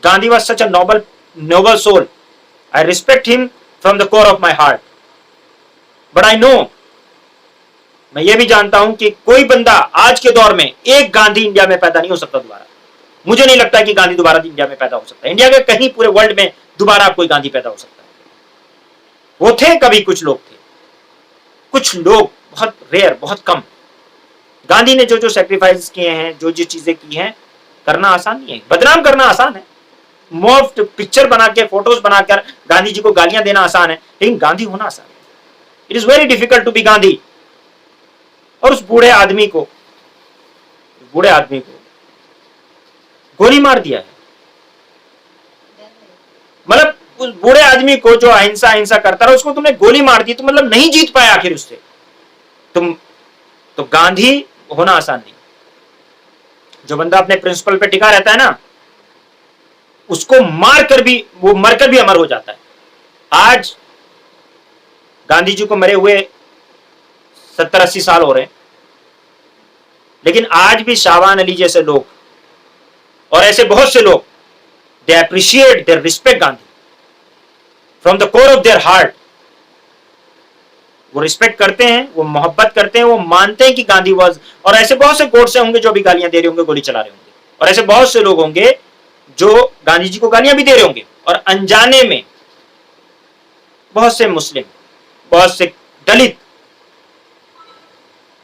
Gandhi was such a noble soul. I respect him from the core of my heart. But I know, मैं ये भी जानता हूं कि कोई बंदा आज के दौर में एक गांधी इंडिया में पैदा नहीं हो सकता दोबारा। मुझे नहीं लगता कि गांधी दोबारा इंडिया में पैदा हो सकता है। इंडिया के कहीं पूरे वर्ल्ड में दोबारा कोई गांधी पैदा हो सकता है। वो थे, कभी कुछ लोग थे, कुछ लोग, बहुत रेयर, बहुत कम। गांधी ने जो जो सेक्रीफाइस किए हैं, जो जो चीजें की हैं, करना आसान नहीं है। बदनाम करना आसान है, मुफ्त पिक्चर बना के, फोटोज बनाकर गांधी जी को गालियां देना आसान है, लेकिन गांधी होना आसान है। It is very difficult to be Gandhi. और उस बूढ़े आदमी को गोली मार दिया है। मतलब उस बूढ़े आदमी को जो अहिंसा अहिंसा करता रहा, उसको तुमने गोली मार दी, तो मतलब नहीं जीत पाया आखिर उससे तुम। तो गांधी होना आसान नहीं। जो बंदा अपने प्रिंसिपल पे टिका रहता है ना, उसको मारकर भी, वो मरकर भी अमर हो जाता है। आज गांधी जी को मरे हुए 70-80 साल हो रहे हैं, लेकिन आज भी शाहबान अली जैसे लोग और ऐसे बहुत से लोग, they appreciate, they respect Gandhi from the core of their heart. वो रिस्पेक्ट करते हैं, वो मोहब्बत करते हैं, वो मानते हैं कि गांधी वॉज। और ऐसे बहुत से गोडसे होंगे जो भी गालियां दे रहे होंगे, गोली चला रहे होंगे, और ऐसे बहुत से लोग होंगे जो गांधी जी को गालियां भी दे रहे होंगे, और अनजाने में बहुत से मुस्लिम, बहुत से दलित,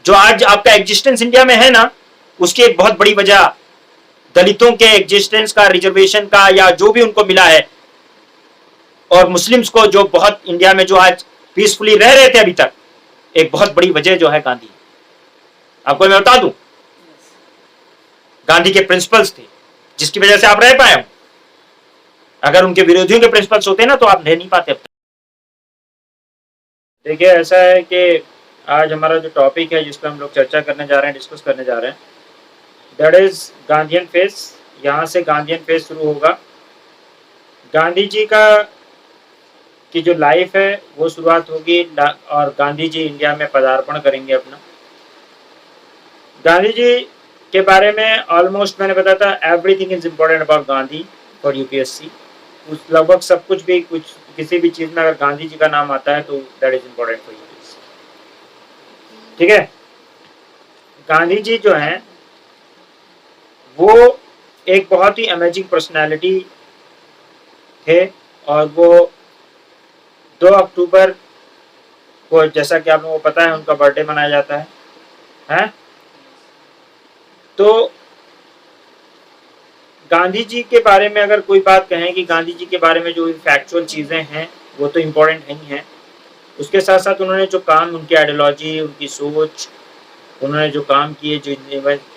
जो आज आपका एग्जिस्टेंस इंडिया में है ना, उसकी एक बहुत बड़ी वजह दलितों के एग्जिस्टेंस का, रिजर्वेशन का, या जो भी उनको मिला है, और मुस्लिम्स को जो बहुत इंडिया में जो आज पीसफुली रह रहे थे अभी तक, एक बहुत बड़ी वजह जो है गांधी। आपको मैं बता दूं, गांधी के प्रिंसिपल्स थे जिसकी वजह से आप रह पाए हो। अगर उनके विरोधियों के प्रिंसिपल्स होते ना, तो आप रह नहीं पाते अब तक। देखिए, ऐसा है कि आज हमारा जो टॉपिक है, जिस पर हम लोग चर्चा करने जा रहे हैं, डिस्कस करने जा रहे हैं, दैट इज गांधीयन फेस। यहाँ से गांधीयन फेस शुरू होगा। गांधी जी की जो लाइफ है वो शुरुआत होगी, और गांधी जी इंडिया में पदार्पण करेंगे अपना। गांधी जी के बारे में ऑलमोस्ट मैंने बताया था, everything is important about Gandhi for UPSC. उस लगभग सब कुछ भी, कुछ किसी भी चीज में अगर गांधी जी का नाम आता है तो that is important for UPSC. ठीक है। गांधी जी जो हैं वो एक बहुत ही अमेजिंग पर्सनैलिटी थे, और वो 2 अक्टूबर को, जैसा कि आप लोगों को पता है, उनका बर्थडे मनाया जाता है। तो गांधी जी के बारे में अगर कोई बात कहें कि गांधी जी के बारे में जो फैक्चुअल चीज़ें हैं वो तो इम्पोर्टेंट नहीं है, उसके साथ साथ उन्होंने जो काम, उनकी आइडियोलॉजी, उनकी सोच, उन्होंने जो काम किए, जो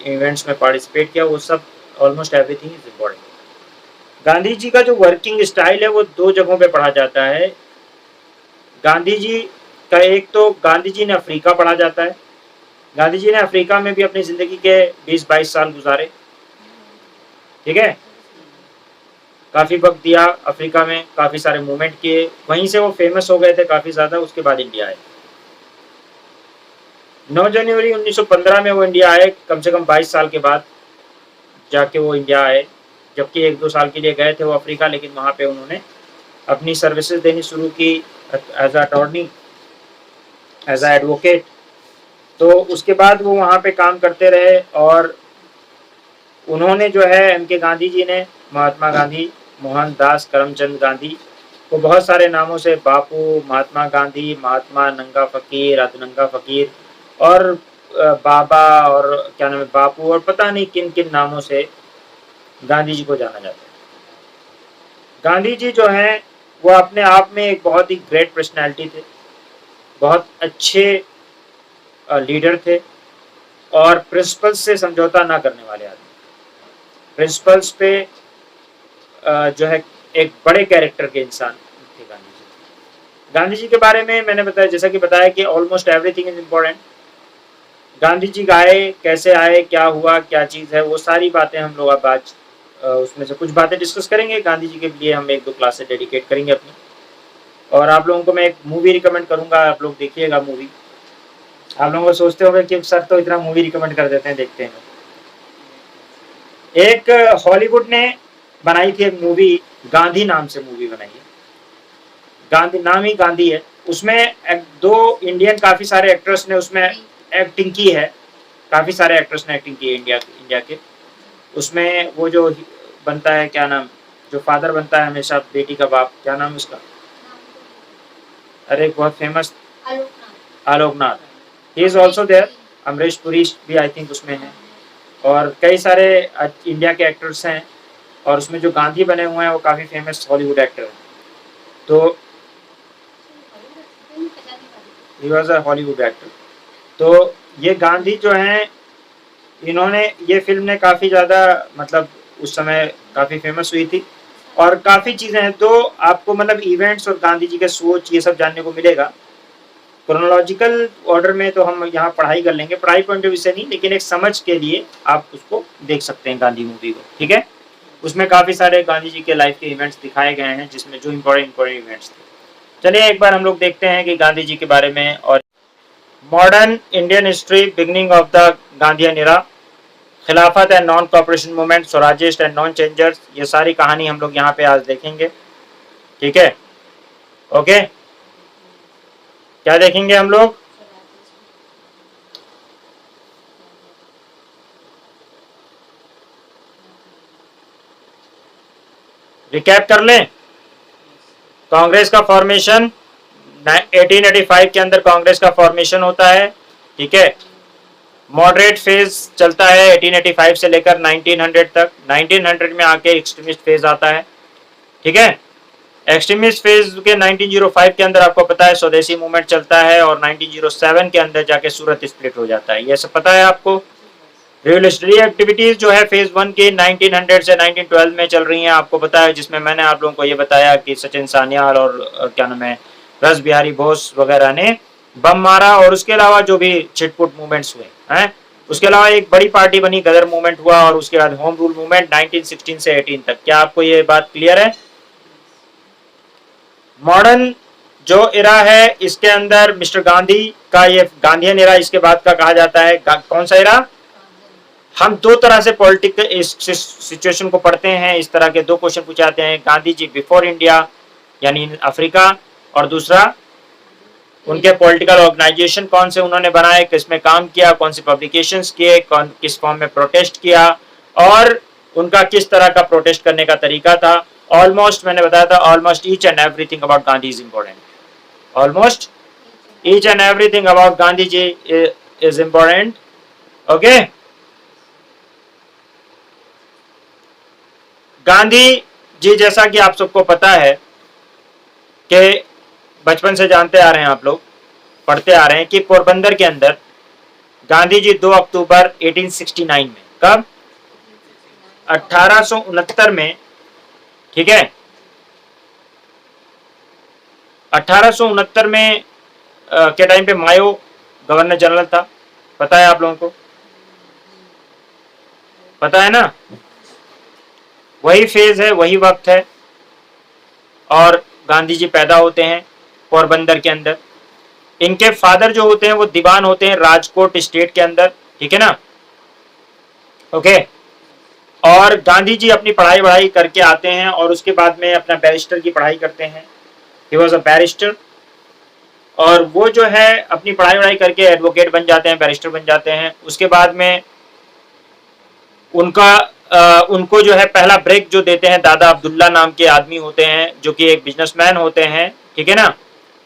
इवेंट्स में पार्टिसिपेट किया, वो सब, almost everything is important. Gandhi ji का जो वर्किंग स्टाइल है वो 2 जगहों पे पढ़ा जाता है। गांधी जी का एक तो गांधी जी ने अफ्रीका पढ़ा जाता है। गांधी जी ने अफ्रीका में भी अपनी ज़िंदगी के 20-22 साल गुजारे। ठीक है। काफ़ी वक्त दिया अफ्रीका में, काफ़ी सारे मूवमेंट किए, वहीं से वो फेमस हो गए थे काफ़ी ज़्यादा। उसके बाद इंडिया आए। 9 जनवरी 1915 में वो इंडिया आए, कम से कम 22 साल के बाद जाके वो इंडिया आए। जबकि 1-2 साल के लिए गए थे वो अफ्रीका, लेकिन वहाँ पे उन्होंने अपनी सर्विसेज देनी शुरू की as attorney, as a advocate. तो उसके बाद वो वहाँ पे काम करते रहे, और उन्होंने जो है, एम के गांधी जी ने महात्मा गांधी, मोहनदास करमचंद गांधी को बहुत सारे नामों से, बापू, महात्मा गांधी, महात्मा नंगा फ़कीर, अधनंगा फ़कीर, और बाबा, और क्या नाम है, बापू, और पता नहीं किन किन नामों से गांधी जी को जाना जाता है। गांधी जी जो हैं वो अपने आप में एक बहुत ही ग्रेट पर्सनैलिटी थे, बहुत अच्छे लीडर थे, और प्रिंसिपल्स से समझौता ना करने वाले आदमी। प्रिंसिपल्स पे जो है एक बड़े कैरेक्टर के इंसान थे गांधी जी। गांधी जी के बारे में मैंने बताया, जैसा कि बताया कि almost everything is important. Gandhi ji आए, कैसे आए, क्या हुआ, क्या चीज़ है, वो सारी बातें हम लोग अब आज उसमें से कुछ बातें डिस्कस करेंगे। गांधी जी के लिए हम 1-2 क्लासेस डेडिकेट करेंगे अपनी। और आप लोगों को मैं एक मूवी रिकमेंड करूंगा, आप लोग देखिएगा मूवी। आप लोगों को सोचते होंगे कि सर तो इतना मूवी रिकमेंड कर देते हैं, देखते हैं। एक हॉलीवुड ने बनाई थी एक मूवी, गांधी नाम से मूवी बनाई है, गांधी नाम ही गांधी है। उसमें दो इंडियन काफी सारे एक्टर्स ने उसमें एक्टिंग की है, काफी सारे एक्टर्स ने एक्टिंग की है इंडिया के। उसमें वो जो बनता है, क्या नाम, जो फादर बनता है हमेशा बेटी का बाप, क्या नाम उसका, अरे बहुत famous, Aloknath, he is also there. Amrish Puri भी आई थिंक उसमें है, और कई सारे इंडिया के एक्टर्स हैं, और उसमें जो गांधी बने हुए हैं वो काफी फेमस हॉलीवुड एक्टर हैं। तो he was a Hollywood actor. तो ये गांधी जो हैं, इन्होंने, ये फिल्म ने काफी ज्यादा मतलब उस समय काफी फेमस हुई थी, और काफी चीजें हैं। तो आपको मतलब इवेंट्स और गांधी जी के सोच ये सब जानने को मिलेगा। क्रोनोलॉजिकल ऑर्डर में तो हम यहाँ पढ़ाई कर लेंगे, पढ़ाई पॉइंट ऑफ व्यू से नहीं, लेकिन एक समझ के लिए आप उसको देख सकते हैं गांधी मूवी को, ठीक है। उसमें काफी सारे गांधी जी के लाइफ के इवेंट्स दिखाए गए हैं, जिसमें जो इम्पोर्टेंट इवेंट्स थे। चलिए एक बार हम लोग देखते हैं कि गांधी जी के बारे में। और modern Indian history, beginning of the Gandhian era, Khilafat and non cooperation movement, Swarajist and non changers, ये सारी कहानी हम लोग यहाँ पे आज देखेंगे, ठीक है। ओके, क्या देखेंगे हम लोग? रिकैप कर लें। कांग्रेस का फॉर्मेशन 1885 के अंदर कांग्रेस का फॉर्मेशन होता है, ठीक है। मॉडरेट फेज चलता है 1885 से लेकर 1900 तक। 1900 में आके एक्सट्रीमिस्ट फेज आता है, ठीक है। एक्सट्रीमिस्ट फेज के 1905 के अंदर आपको पता है स्वदेशी मूवमेंट चलता है, और 1907 के अंदर जाके सूरत स्प्लिट हो जाता है, ये सब पता है आपको। रिवोल्यूशनरी एक्टिविटीज जो है फेज 1 की 1900 से 1912 में चल रही हैं, आपको पता है, जिसमें मैंने आप लोगों को ये बताया कि सचिन सान्याल और क्या नाम है, रस बिहारी बोस वगैरह ने बम मारा, और उसके अलावा जो भी छिटपुट मूवमेंट्स हुए हैं। उसके अलावा एक बड़ी पार्टी बनी, गदर मूवमेंट हुआ, और उसके बाद होम रूल मूवमेंट 1916 से 18 तक। क्या आपको ये बात क्लियर है? मॉडर्न जो इरा है, इसके अंदर मिस्टर गांधी का ये गांधीयन इरा इसके बाद का कहा जाता है। कौन सा इरा? हम दो तरह से पॉलिटिकल इस सिचुएशन को पढ़ते हैं, इस तरह के दो क्वेश्चन पूछे जाते हैं। गांधी जी बिफोर इंडिया यानी अफ्रीका, और दूसरा उनके पॉलिटिकल ऑर्गेनाइजेशन कौन से उन्होंने बनाए, किसमें काम किया, कौन सी पब्लिकेशंस किए, कौन किस फॉर्म में प्रोटेस्ट किया, और उनका किस तरह का प्रोटेस्ट करने का तरीका था। ऑलमोस्ट मैंने बताया था, almost each and everything about Gandhi is important. Almost each and everything about Gandhi ji is important, okay. Gandhi ji, जैसा कि आप सबको पता है कि बचपन से जानते आ रहे हैं, आप लोग पढ़ते आ रहे हैं कि पोरबंदर के अंदर गांधी जी 2 अक्टूबर 1869 में, कब? 1869 में, ठीक है। 1869 में के टाइम पे मायो गवर्नर जनरल था, पता है आप लोगों को? पता है ना? वही फेज है, वही वक्त है, और गांधी जी पैदा होते हैं पोरबंदर के अंदर। इनके फादर जो होते हैं वो दीवान होते हैं राजकोट स्टेट के अंदर, ठीक है ना, ओके। और गांधी जी अपनी पढ़ाई करके आते हैं, और उसके बाद में अपना बैरिस्टर की पढ़ाई करते हैं। ही वॉज अ बैरिस्टर, और वो जो है अपनी पढ़ाई करके एडवोकेट बन जाते हैं, बैरिस्टर बन जाते हैं। उसके बाद में उनको जो है पहला ब्रेक जो देते हैं दादा अब्दुल्ला नाम के आदमी होते हैं, जो कि एक बिजनेसमैन होते हैं, ठीक है ना।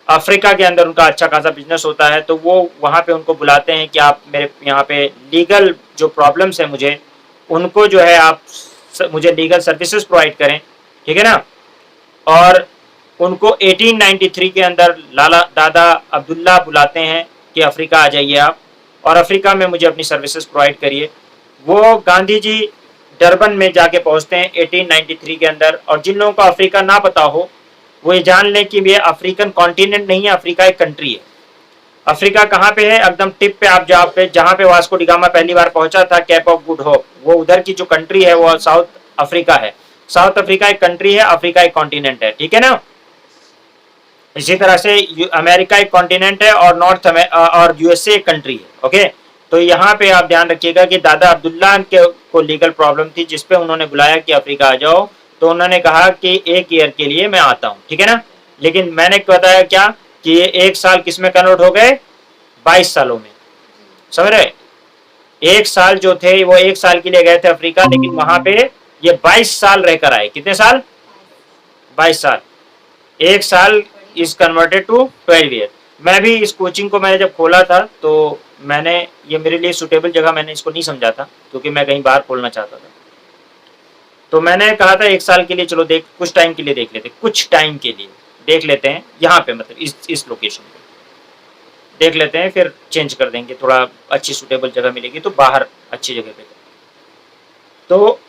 अफ्रीका के अंदर उनका अच्छा खासा बिजनेस होता है, तो वो वहाँ पे उनको बुलाते हैं कि आप मेरे यहाँ पे लीगल जो प्रॉब्लम्स है मुझे, उनको जो है आप मुझे लीगल सर्विसेज प्रोवाइड करें, ठीक है ना। और उनको 1893 के अंदर दादा अब्दुल्ला बुलाते हैं कि अफ्रीका आ जाइए आप, और अफ्रीका में मुझे अपनी सर्विसेज प्रोवाइड करिए। वो गांधी जी डरबन में जाके पहुंचते हैं 1893 के अंदर। और जिन लोगों को अफ्रीका ना पता हो, वो ये जान लें कि ये अफ्रीकन कॉन्टिनेंट नहीं है, अफ्रीका एक कंट्री है। अफ्रीका कहाँ पे है? एकदम टिप पे, आप जहाँ पे वास्को डिगामा पहली बार पहुंचा था, कैप ऑफ गुड होप, वो उधर की जो कंट्री है वो साउथ अफ्रीका है। साउथ अफ्रीका एक कंट्री है, अफ्रीका एक कॉन्टिनेंट है, ठीक है ना। इसी तरह से अमेरिका एक कॉन्टिनेंट है, और और यूएसए एक कंट्री है, ओके। तो यहाँ पे आप ध्यान रखिएगा कि दादा अब्दुल्ला को लीगल प्रॉब्लम थी, जिसपे उन्होंने बुलाया कि अफ्रीका आ जाओ, तो उन्होंने कहा कि 1 ईयर के लिए मैं आता हूँ, ठीक है ना। लेकिन मैंने बताया क्या कि ये 1 साल किस में कन्वर्ट हो गए, 22 सालों में, समझ रहे। 1 साल जो थे वो 1 साल के लिए गए थे अफ्रीका, लेकिन वहां पे ये 22 साल रहकर आए। कितने साल, 22 साल। 1 साल इज कन्वर्टेड टू 12 ईयर। मैं भी इस कोचिंग को मैंने जब खोला था तो मैंने ये मेरे लिए सुटेबल जगह मैंने इसको नहीं समझा था, क्योंकि मैं कहीं बाहर खोलना चाहता था। तो मैंने कहा था 1 साल के लिए चलो देख, कुछ टाइम के लिए देख लेते, कुछ टाइम के लिए देख लेते हैं यहाँ पे, मतलब इस लोकेशन पे देख लेते हैं, फिर चेंज कर देंगे, थोड़ा अच्छी सुटेबल जगह मिलेगी तो बाहर अच्छी जगह पे। तो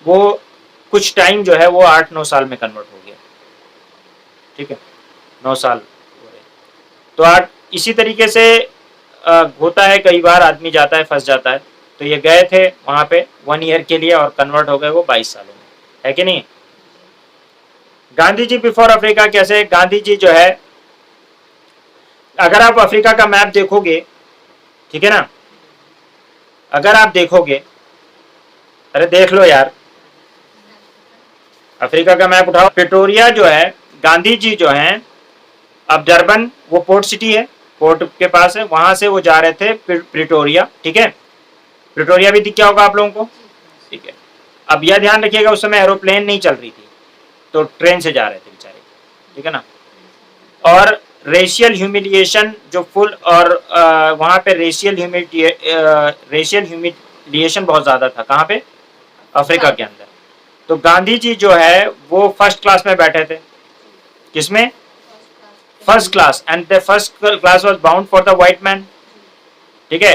वो कुछ टाइम जो है वो 8-9 साल में कन्वर्ट हो गया, ठीक है, 9 साल हो रहे। तो आज इसी तरीके से होता है, कई बार आदमी जाता है फंस जाता है। तो ये गए थे वहां पे 1 ईयर के लिए और कन्वर्ट हो गए वो 22 सालों में, है कि नहीं। गांधी जी बिफोर अफ्रीका कैसे, गांधी जी जो है, अगर आप अफ्रीका का मैप देखोगे, ठीक है ना, अगर आप देखोगे, अरे देख लो यार, अफ्रीका का मैप उठाओ, प्रिटोरिया जो है, गांधी जी जो हैं, अब डरबन वो पोर्ट सिटी है, पोर्ट के पास है, वहां से वो जा रहे थे प्रिटोरिया, ठीक है। प्रिटोरिया भी दिख गया होगा आप लोगों को, ठीक है। अब यह ध्यान रखिएगा उस समय एरोप्लेन नहीं चल रही थी, तो ट्रेन से जा रहे थे बेचारे, ठीक है ना। और रेशियल ह्यूमिलिएशन जो फुल, और वहां पे रेशियल ह्यूमिलिएशन बहुत ज्यादा था, कहाँ पे, अफ्रीका के अंदर। तो गांधी जी जो है वो फर्स्ट क्लास में बैठे थे, किसमें, first class, and the first class was bound for the white man, ठीक है।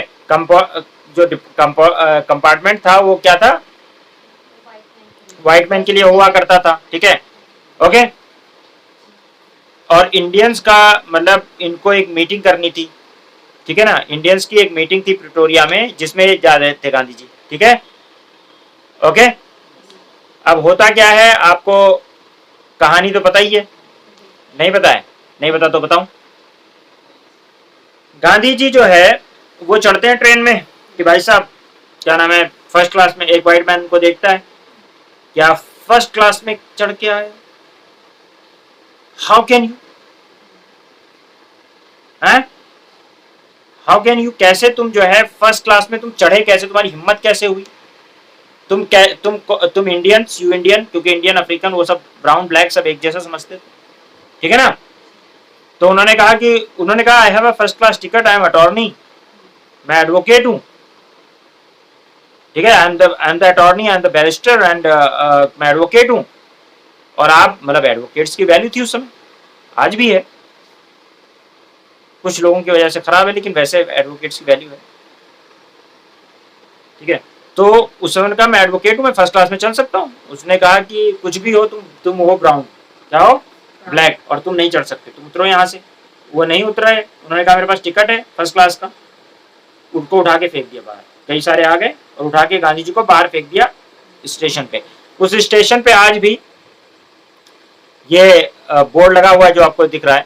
जो कंपार्टमेंट था वो क्या था, व्हाइट मैन के लिए हुआ करता था, ठीक है, ओके। और इंडियंस का मतलब इनको एक मीटिंग करनी थी, ठीक है ना, इंडियंस की एक मीटिंग थी प्रिटोरिया में जिसमें जा रहे थे गांधी जी, ठीक है, ओके। अब होता क्या है, आपको कहानी तो पता ही है, नहीं पता है, नहीं पता तो बताऊं। गांधी जी जो है वो चढ़ते हैं ट्रेन में कि भाई साहब क्या नाम है, फर्स्ट क्लास में, एक व्हाइट मैन को देखता है, क्या फर्स्ट क्लास में चढ़ के आए, हाउ कैन यू, हैं, हाउ कैन यू, कैसे तुम जो है फर्स्ट क्लास में तुम चढ़े कैसे, तुम्हारी हिम्मत कैसे हुई, तुम इंडियंस, यू इंडियन, क्योंकि इंडियन अफ्रीकन वो सब ब्राउन ब्लैक सब एक जैसा समझते थे, ठीक है ना। तो उन्होंने कहा I have a first class ticket, I am attorney, मैं एडवोकेट हूं, ठीक है, I am the attorney, I am the barrister, and मैं एडवोकेट हूं। और आप, मतलब एडवोकेट्स की वैल्यू थी उस समय, आज भी है, कुछ लोगों की वजह से खराब है, लेकिन वैसे एडवोकेट्स की वैल्यू है, ठीक है। तो उस समय कहा मैं एडवोकेट हूं, मैं फर्स्ट क्लास में चल सकता हूं। उसने कहा कि कुछ भी हो, तुम हो ब्राउन, क्या हो, ब्लैक, और तुम नहीं चढ़ सकते, तुम उतरो यहाँ से। वो नहीं उतरा है, उन्होंने कहा मेरे पास टिकट है फर्स्ट क्लास का, उनको उठा के फेंक दिया बाहर, कई सारे आ गए और उठा के गांधी जी को बाहर फेंक दिया स्टेशन पे। उस स्टेशन पे आज भी ये बोर्ड लगा हुआ है जो आपको दिख रहा है,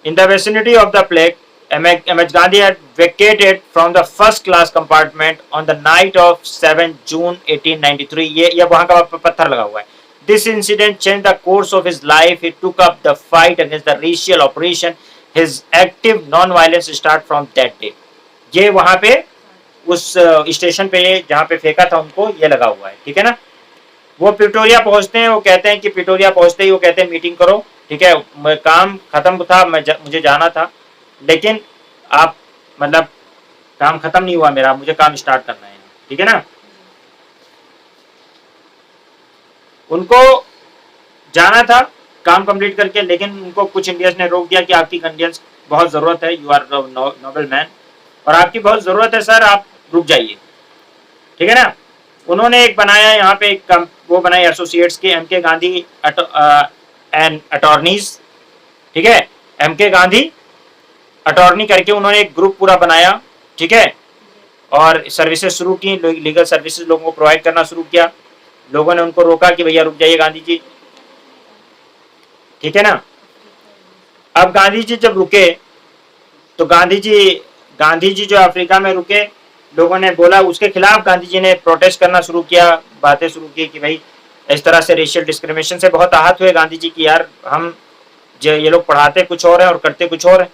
in the vicinity of the plague MH Gandhi had vacated from the first class compartment on the night of 7 June 1893। ये वहां का पत्थर लगा हुआ है। This incident changed the course of his life. He took up the fight against the racial oppression. His active non-violence start from that day। ये वहां पे उस स्टेशन पे जहां पे फेंका था उनको, ये लगा हुआ है, ठीक है ना। वो प्रिटोरिया पहुंचते हैं, वो कहते हैं कि प्रिटोरिया पहुंचते ही वो कहते हैं मीटिंग करो, ठीक है, काम खत्म था, मुझे जाना था, लेकिन आप, मतलब काम खत्म नहीं हुआ मेरा, मुझे काम स्टार्ट करना है, ठीक है ना। उनको जाना था काम कंप्लीट करके, लेकिन उनको कुछ इंडियंस ने रोक दिया कि आपकी इंडियंस बहुत जरूरत है, यू आर नोबल मैन, और आपकी बहुत जरूरत है सर, आप रुक जाइए, ठीक है ना। उन्होंने एक बनाया यहाँ पे एक वो बनाई एसोसिएट्स के, एम के गांधी एंड अटॉर्नीज, ठीक है, एम के गांधी अटॉर्नी करके उन्होंने एक ग्रुप पूरा बनाया, ठीक है, और सर्विसेज शुरू की, लीगल सर्विसेज लोगों को प्रोवाइड करना शुरू किया। लोगों ने उनको रोका कि भैया रुक जाइए गांधी जी, ठीक है ना। अब गांधी जी जब रुके तो गांधी जी जो अफ्रीका में रुके, लोगों ने बोला उसके खिलाफ, गांधी जी ने प्रोटेस्ट करना शुरू किया, बातें शुरू की कि भाई इस तरह से रेशियल डिस्क्रिमिनेशन से बहुत आहत हुए गांधी जी की, यार हम ये लोग पढ़ाते कुछ और है और करते कुछ और है।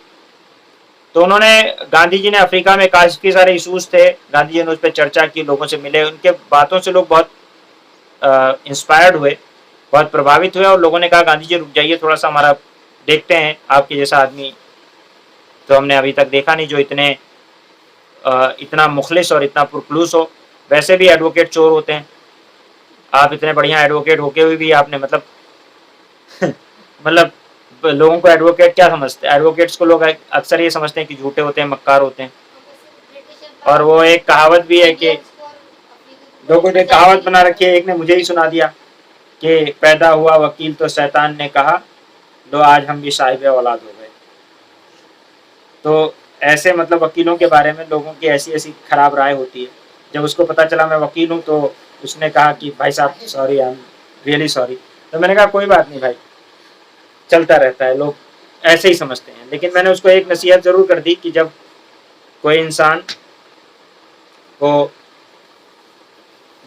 तो उन्होंने, गांधी जी ने अफ्रीका में काफी सारे इशूज थे, गांधी जी ने उस पर चर्चा की, लोगों से मिले, उनके बातों से लोग बहुत इंस्पायर्ड हुए, बहुत प्रभावित हुए, और लोगों ने कहा गांधी जी रुक जाइए थोड़ा सा, हमारा देखते हैं आपके जैसा आदमी तो हमने अभी तक देखा नहीं जो इतना मुखलिस और इतना पुरखलूस हो। वैसे भी एडवोकेट चोर होते हैं, आप इतने बढ़िया एडवोकेट होके हुए भी आपने मतलब मतलब लोगों को एडवोकेट क्या समझते हैं, एडवोकेट्स को लोग अक्सर ये समझते हैं कि झूठे होते हैं, मक्कार होते हैं। और वो एक कहावत भी है कि लोगों ने कहावत बना रखी है, एक ने मुझे ही सुना दिया कि पैदा हुआ वकील तो शैतान ने कहा, लो आज हम भी साहिब औलाद हो गए। तो ऐसे मतलब वकीलों के बारे में लोगों की ऐसी ऐसी खराब राय होती है। जब उसको पता चला मैं वकील हूँ तो उसने कहा कि भाई साहब sorry, I am really sorry. तो मैंने कहा कोई बात नहीं भाई, चलता रहता है, लोग ऐसे ही समझते हैं। लेकिन मैंने उसको एक नसीहत जरूर कर दी कि जब कोई इंसान को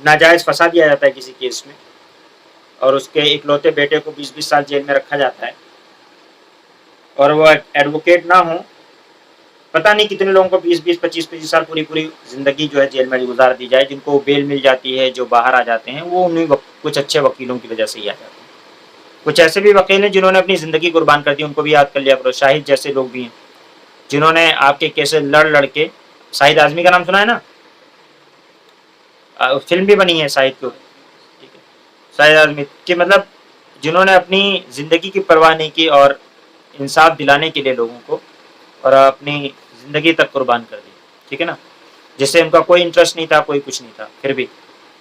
नाजायज फंसा दिया जाता है किसी केस में और उसके इकलौते बेटे को 20-20 साल जेल में रखा जाता है और वो एडवोकेट ना हो, पता नहीं कितने लोगों को 20-20, 25-25 साल पूरी पूरी जिंदगी जो है जेल में गुजार दी जाए, जिनको बेल मिल जाती है, जो बाहर आ जाते हैं वो उन्हीं कुछ अच्छे वकीलों की वजह से ही आ जाते हैं। कुछ ऐसे भी वकील हैं जिन्होंने अपनी जिंदगी कुर्बान कर दी, उनको भी याद कर लिया करो। शाहिद जैसे लोग भी हैं जिन्होंने आपके केसेस लड़ लड़ के, शाहिद आजमी का नाम सुना है ना, फिल्म भी बनी है शाहिद के ऊपर, ठीक है, शाहिद आजमी की, मतलब जिन्होंने अपनी जिंदगी की परवाह नहीं की और इंसाफ दिलाने के लिए लोगों को और अपनी जिंदगी तक कुर्बान कर दी, ठीक है ना, जिससे उनका कोई इंटरेस्ट नहीं था, कोई कुछ नहीं था, फिर भी।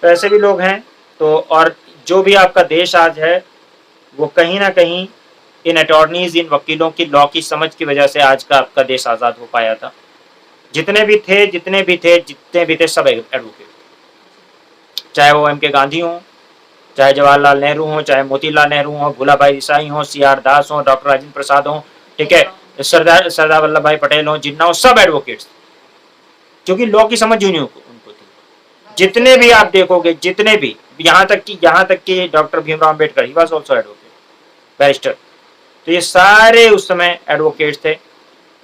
तो ऐसे भी लोग हैं। तो और जो भी आपका देश आज है वो कहीं ना कहीं इन अटॉर्नीज, इन वकीलों की लॉ की समझ की वजह से आज का आपका देश आज़ाद हो पाया था। जितने भी थे सब एडवोकेट, चाहे वो एम के गांधी हों, चाहे जवाहरलाल नेहरू हों, चाहे मोतीलाल नेहरू हों, भूलाभाई देसाई हों, CR दास हों, डॉक्टर राजेंद्र प्रसाद हों, ठीक है, सरदार वल्लभ भाई पटेल हों, जिन्ना हो, सब एडवोकेट्स, क्योंकि लॉ की समझ उनको थी। जितने भी आप देखोगे, जितने भी, यहाँ तक कि doctor Bhimrao Ambedkar, he was also advocate, barrister. तो ये सारे उस समय एडवोकेट्स थे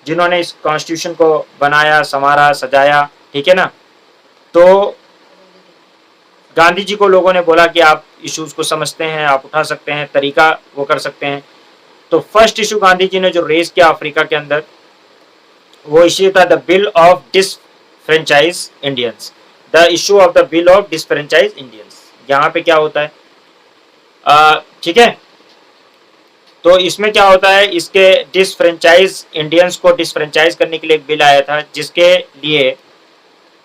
जिन्होंने इस कॉन्स्टिट्यूशन को बनाया, संवारा, सजाया, ठीक है ना। तो गांधी जी को लोगों ने बोला कि आप इश्यूज को समझते हैं, आप उठा सकते हैं, तरीका वो कर सकते हैं। तो फर्स्ट इशू गांधी जी ने जो रेज किया अफ्रीका के अंदर, वो इश्यू था the bill of disfranchise Indians, the issue of the bill of disfranchise Indians. यहाँ पे क्या होता है, ठीक है, तो इसमें क्या होता है, इसके डिसफ्रेंचाइज इंडियंस को डिसफ्रेंचाइज करने के लिए एक बिल आया था, जिसके लिए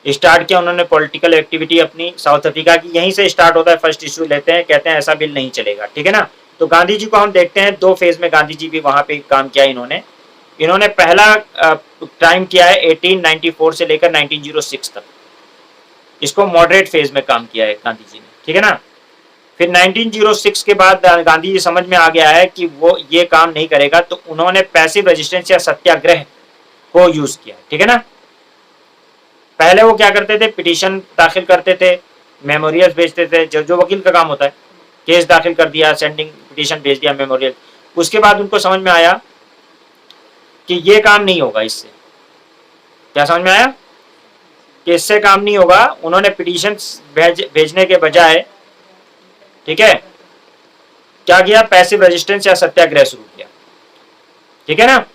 स्टार्ट किया उन्होंने पॉलिटिकल एक्टिविटी अपनी साउथ अफ्रीका की। यहीं से स्टार्ट होता है, फर्स्ट इशू लेते हैं, कहते हैं ऐसा बिल नहीं चलेगा, ठीक है ना। तो गांधी जी को हम देखते हैं दो फेज में गांधी जी भी वहां पे काम किया इन्होंने पहला टाइम किया है 1894 से लेकर 1906 तक, इसको मॉडरेट फेज में काम किया है गांधी जी ने, ठीक है ना। फिर 1906 के बाद गांधी जी समझ में आ गया है कि वो ये काम नहीं करेगा, तो उन्होंने पैसिव रेजिस्टेंस या सत्याग्रह को यूज किया, ठीक है ना। पहले वो क्या करते थे, पिटीशन दाखिल करते थे, मेमोरियल्स भेजते थे, जो वकील का काम होता है, केस दाखिल कर दिया, सेंडिंग पिटीशन भेज दिया, मेमोरियल। उसके बाद उनको समझ में आया कि ये काम नहीं होगा इससे। क्या समझ में आया कि इससे काम नहीं होगा। उन्होंने पिटीशन भेजने के बजाय, ठीक है, क्या किया, पैसिव रेजिस्टेंस या सत्याग्रह शुरू किया, ठीक है ना।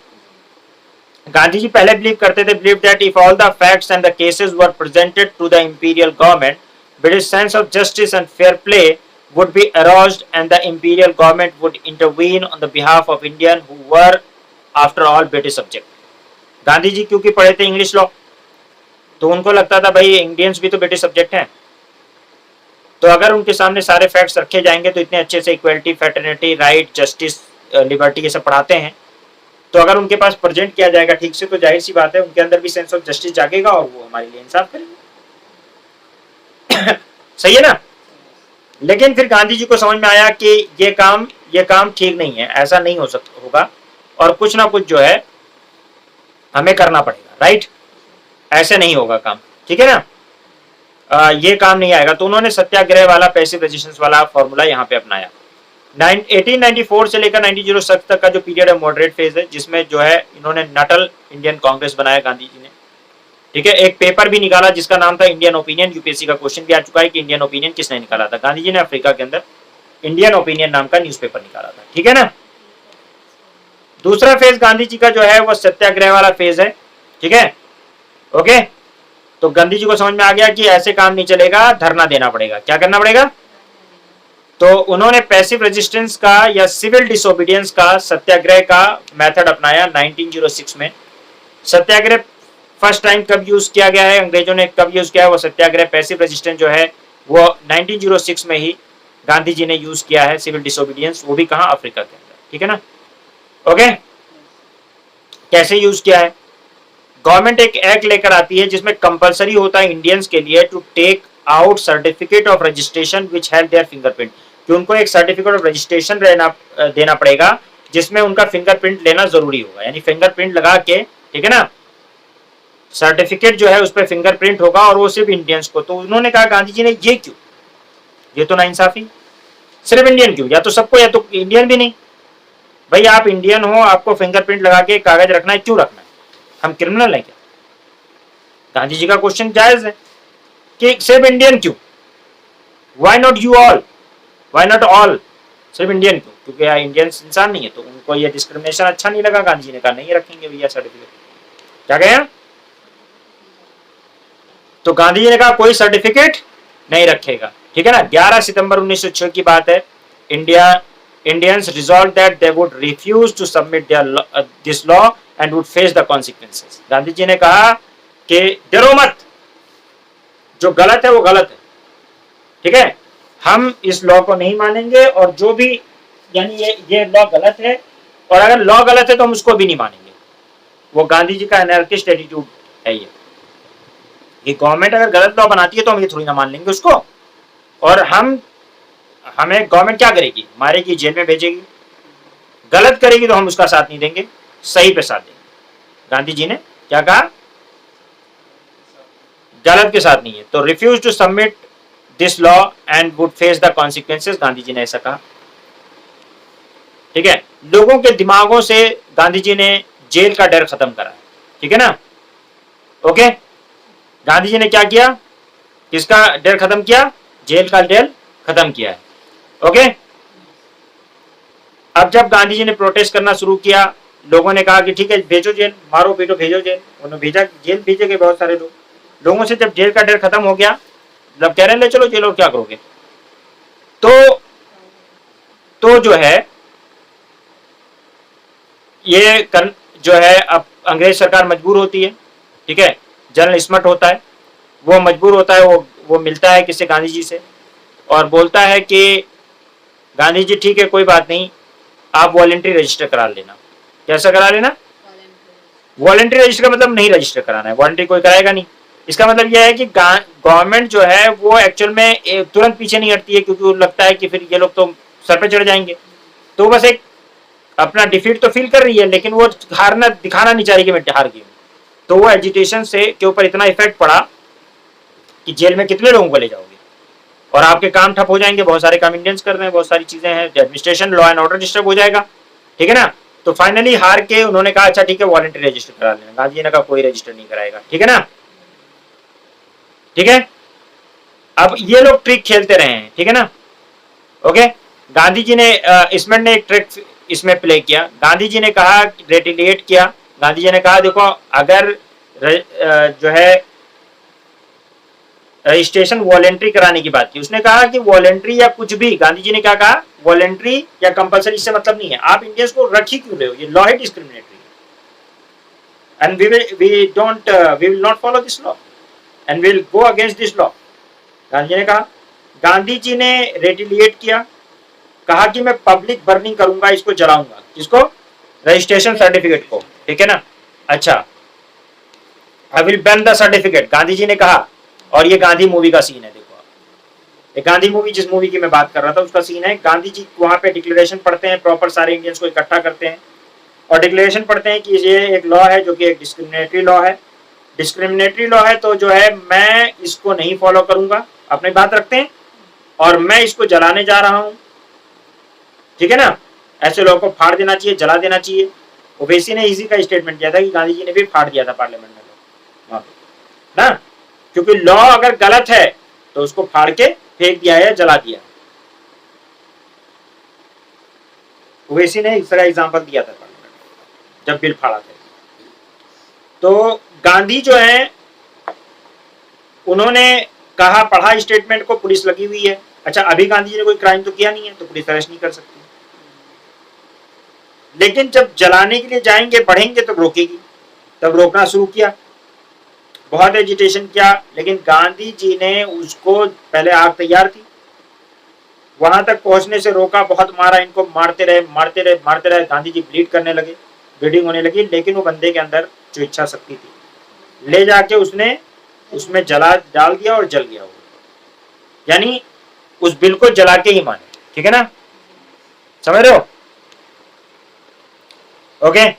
गांधी जी पहले believe that if all the facts and the cases were presented to the imperial government, British sense of justice and fair play would be aroused and the imperial government would intervene on the behalf of Indians who were after all British subject। Gandhi ji क्योंकि पढ़े थे English law, तो उनको लगता था भाई Indians भी तो ब्रिटिश सब्जेक्ट हैं, तो अगर उनके सामने सारे फैक्ट्स रखे जाएंगे, तो इतने अच्छे से equality, fraternity, right, justice, liberty ये सब पढ़ाते हैं, तो अगर उनके पास प्रेजेंट किया जाएगा ठीक से, तो जाहिर सी बात है उनके अंदर भी सेंस ऑफ जस्टिस जागेगा और वो हमारे लिए इंसाफ करेंगे। सही है ना। लेकिन फिर गांधी जी को समझ में आया कि ये काम ठीक नहीं है, ऐसा नहीं हो सकता होगा, और कुछ ना कुछ जो है हमें करना पड़ेगा, राइट, ऐसे नहीं होगा काम, ठीक है ना। ये काम नहीं आएगा, तो उन्होंने सत्याग्रह वाला पैसिव रेजिस्टेंस वाला फॉर्मूला यहाँ पे अपनाया। 1894 से लेकर 1906 तक का जो पीरियड है मॉडरेट फेज है, जिसमें जो है इन्होंने नटल इंडियन कांग्रेस बनाया गांधी जी ने। ठीक है, एक पेपर भी निकाला जिसका नाम था इंडियन ओपिनियन। यूपीएससी का क्वेश्चन भी आ चुका है कि इंडियन ओपिनियन किसने निकाला था। गांधी जी ने अफ्रीका के अंदर इंडियन ओपिनियन नाम का न्यूज़पेपर निकाला था। ठीक है ना। दूसरा फेज गांधी जी का जो है वो सत्याग्रह वाला फेज है। ठीक है, ओके। तो गांधी जी को समझ में आ गया कि ऐसे काम नहीं चलेगा, धरना देना पड़ेगा। क्या करना पड़ेगा? तो उन्होंने पैसिव रेजिस्टेंस का या सिविल डिसोबीडियंस का सत्याग्रह का मेथड अपनाया 1906 में। सत्याग्रह फर्स्ट टाइम कब यूज किया गया है, अंग्रेजों ने कब यूज किया है वो सत्याग्रह, पैसिव रेजिस्टेंस जो है वो 1906 में ही गांधी जी ने यूज किया है सिविल डिसोबीडियंस, वो भी कहां? अफ्रीका के अंदर। ठीक है ना, ओके। कैसे यूज किया है? गवर्नमेंट एक एक्ट लेकर आती है जिसमें कंपलसरी होता है इंडियंस के लिए to take out certificate of registration which have their fingerprint, कि उनको एक सर्टिफिकेट ऑफ रजिस्ट्रेशन देना पड़ेगा जिसमें उनका फिंगरप्रिंट लेना जरूरी होगा, यानी फिंगरप्रिंट लगा के, ठीक है ना, सर्टिफिकेट जो है उस पर फिंगरप्रिंट होगा और वो सिर्फ इंडियंस को। तो उन्होंने कहा गांधी जी ने ये क्यों, ये तो नाइंसाफी, सिर्फ इंडियन क्यों, या तो सबको या तो इंडियन भी नहीं। भाई आप इंडियन हो, आपको फिंगरप्रिंट लगा के कागज रखना है, क्यों रखना है? हम क्रिमिनल है क्या? गांधी जी का क्वेश्चन जायज है कि सिर्फ इंडियन क्यों, why not you all, why not all, सिर्फ इंडियन क्यों? क्योंकि इंडियन इंसान नहीं है, तो उनको ये डिस्क्रिमिनेशन अच्छा नहीं लगा। गांधी जी ने कहा नहीं रखेंगे भैया सर्टिफिकेट। क्या कहें? तो गांधी जी ने कहा कोई सर्टिफिकेट नहीं रखेगा। ठीक है ना। 11 सितंबर 1906 की बात है। Indians resolved that they would refuse to submit this law and would face the consequences. Gandhi ji ने कहा कि डरो मत, जो गलत है वो गलत है। ठीक है, हम इस लॉ को नहीं मानेंगे और जो भी, यानी ये लॉ गलत है और अगर लॉ गलत है तो हम उसको भी नहीं मानेंगे। वो गांधी जी का एनार्किस्ट एटीट्यूड है ये, कि गवर्नमेंट अगर गलत लॉ बनाती है तो हम ये थोड़ी ना मान लेंगे उसको। और हमें गवर्नमेंट क्या करेगी? मारेगी, जेल में भेजेगी। गलत करेगी तो हम उसका साथ नहीं देंगे, सही पे साथ देंगे। गांधी जी ने क्या कहा? गलत के साथ नहीं है। तो refuse to submit this law and would face the consequences, Gandhi ji ने ऐसा कहा। ठीक है, लोगों के दिमागों से गांधी जी ने जेल का डर खत्म करा। ठीक है ना, ओके। गांधी जी ने क्या किया? किसका डर खत्म किया? जेल का डर खत्म किया है। ओके। अब जब गांधी जी ने प्रोटेस्ट करना शुरू किया, लोगों ने कहा कि ठीक है भेजो जेल, मारो पीटो भेजो जेल। उन्होंने भेजा जेल, भेजे गए बहुत सारे लोगों से जब जेल का डर खत्म हो गया, जब कह रहे ले चलो जेल और क्या करोगे, तो जो है ये जो है अब अंग्रेज सरकार मजबूर होती है। ठीक है, जनरल स्मट होता है, वो मजबूर होता है, वो मिलता है किसी गांधी जी से और बोलता है कि गांधी जी ठीक है कोई बात नहीं, आप वॉलेंट्री रजिस्टर करा लेना। कैसा करा लेना? वॉलेंट्री रजिस्टर का मतलब नहीं रजिस्टर कराना है, वॉलेंट्री कोई कराएगा नहीं। इसका मतलब यह है कि गवर्नमेंट जो है वो एक्चुअल में तुरंत पीछे नहीं हटती है, क्योंकि लगता है कि फिर ये लोग तो सर पे चढ़ जाएंगे। तो बस एक अपना डिफीट तो फील कर रही है, लेकिन वो हारना दिखाना नहीं चाह रही कि मैं हार गई। तो वो एजिटेशन से के ऊपर इतना इफेक्ट पड़ा कि जेल में कितने लोगों को ले जाओगे और आपके काम ठप हो जाएंगे। बहुत सारे काम इंडियंस कर रहे हैं, बहुत सारी चीजें हैं, administration, law and order disturb हो जाएगा। ठीक है ना। तो फाइनली हार के उन्होंने कहा अच्छा ठीक है वॉलेंट्री रजिस्टर करा लेना। गांधी जी ने कहा कोई रजिस्टर नहीं कराएगा। ठीक है ना, ठीक है। अब ये लोग ट्रिक खेलते रहे हैं। ठीक है ना, ओके। गांधी जी ने इसमें ने एक ट्रिक इसमें प्ले किया। गांधी जी ने कहा, रेटिलिएट किया। गांधी जी ने कहा देखो अगर जो है रजिस्ट्रेशन वॉलेंट्री कराने की बात की, उसने कहा कि वॉलेंट्री या कुछ भी, गांधी जी ने क्या कहा? वॉलेंट्री या कंपलसरी इससे मतलब नहीं है, आप इंडियंस को रख ही क्यों रहे हो? ये लॉ है discriminatory and we will not follow this law and we will go against this law. Gandhi ji ने कहा। गांधी जी ने रेटिलिएट किया, कहा कि मैं पब्लिक बर्निंग करूंगा, इसको जलाऊंगा। किसको? रजिस्ट्रेशन सर्टिफिकेट को। ठीक है ना। अच्छा, I will burn the certificate, Gandhi ji ने कहा। और ये गांधी मूवी का सीन है, देखो ये गांधी मूवी, जिस मूवी की मैं बात कर रहा था उसका सीन है। गांधी जी वहां पे डिक्लेरेशन पढ़ते हैं, प्रॉपर सारे इंडियंस को इकट्ठा करते हैं और डिक्लेरेशन पढ़ते हैं कि ये एक लॉ है जो कि एक डिस्क्रिमिनेटरी लॉ है डिस्क्रिमिनेटरी लॉ है तो जो है मैं इसको नहीं फॉलो करूंगा, अपनी बात रखते हैं, और मैं इसको जलाने जा रहा हूं, ठीक है ना। ऐसे लोगों को फाड़ देना चाहिए, जला देना चाहिए। ओवैसी ने इसी का स्टेटमेंट किया था कि गांधी जी ने भी फाड़ दिया था पार्लियामेंट में वहां पे ना, क्योंकि लॉ अगर गलत है तो उसको फाड़ के फेंक दिया है, जला दिया। ओवैसी ने इस तरह एग्जाम्पल दिया था पार्लियामेंट जब बिल फाड़ा था। तो गांधी जो है उन्होंने कहा, पढ़ा स्टेटमेंट को, पुलिस लगी हुई है। अच्छा, अभी गांधी जी ने कोई क्राइम तो किया नहीं है तो पुलिस अरेस्ट नहीं कर सकती, लेकिन जब जलाने के लिए जाएंगे, बढ़ेंगे तो रोकेगी। तब रोकना शुरू किया, बहुत एजिटेशन किया, लेकिन गांधी जी ने उसको, पहले आग तैयार थी, वहां तक पहुंचने से रोका, बहुत मारा, इनको मारते रहे मारते रहे मारते रहे, गांधी जी ब्लीड करने लगे, ब्लीडिंग होने लगी, लेकिन वो बंदे के अंदर जो इच्छा शक्ति थी, ले जाके उसने उसमें जला डाल दिया और जल गया वो, यानी उस बिल को जला के ही माने, ठीक है ना, समझ रहे हो। ओके,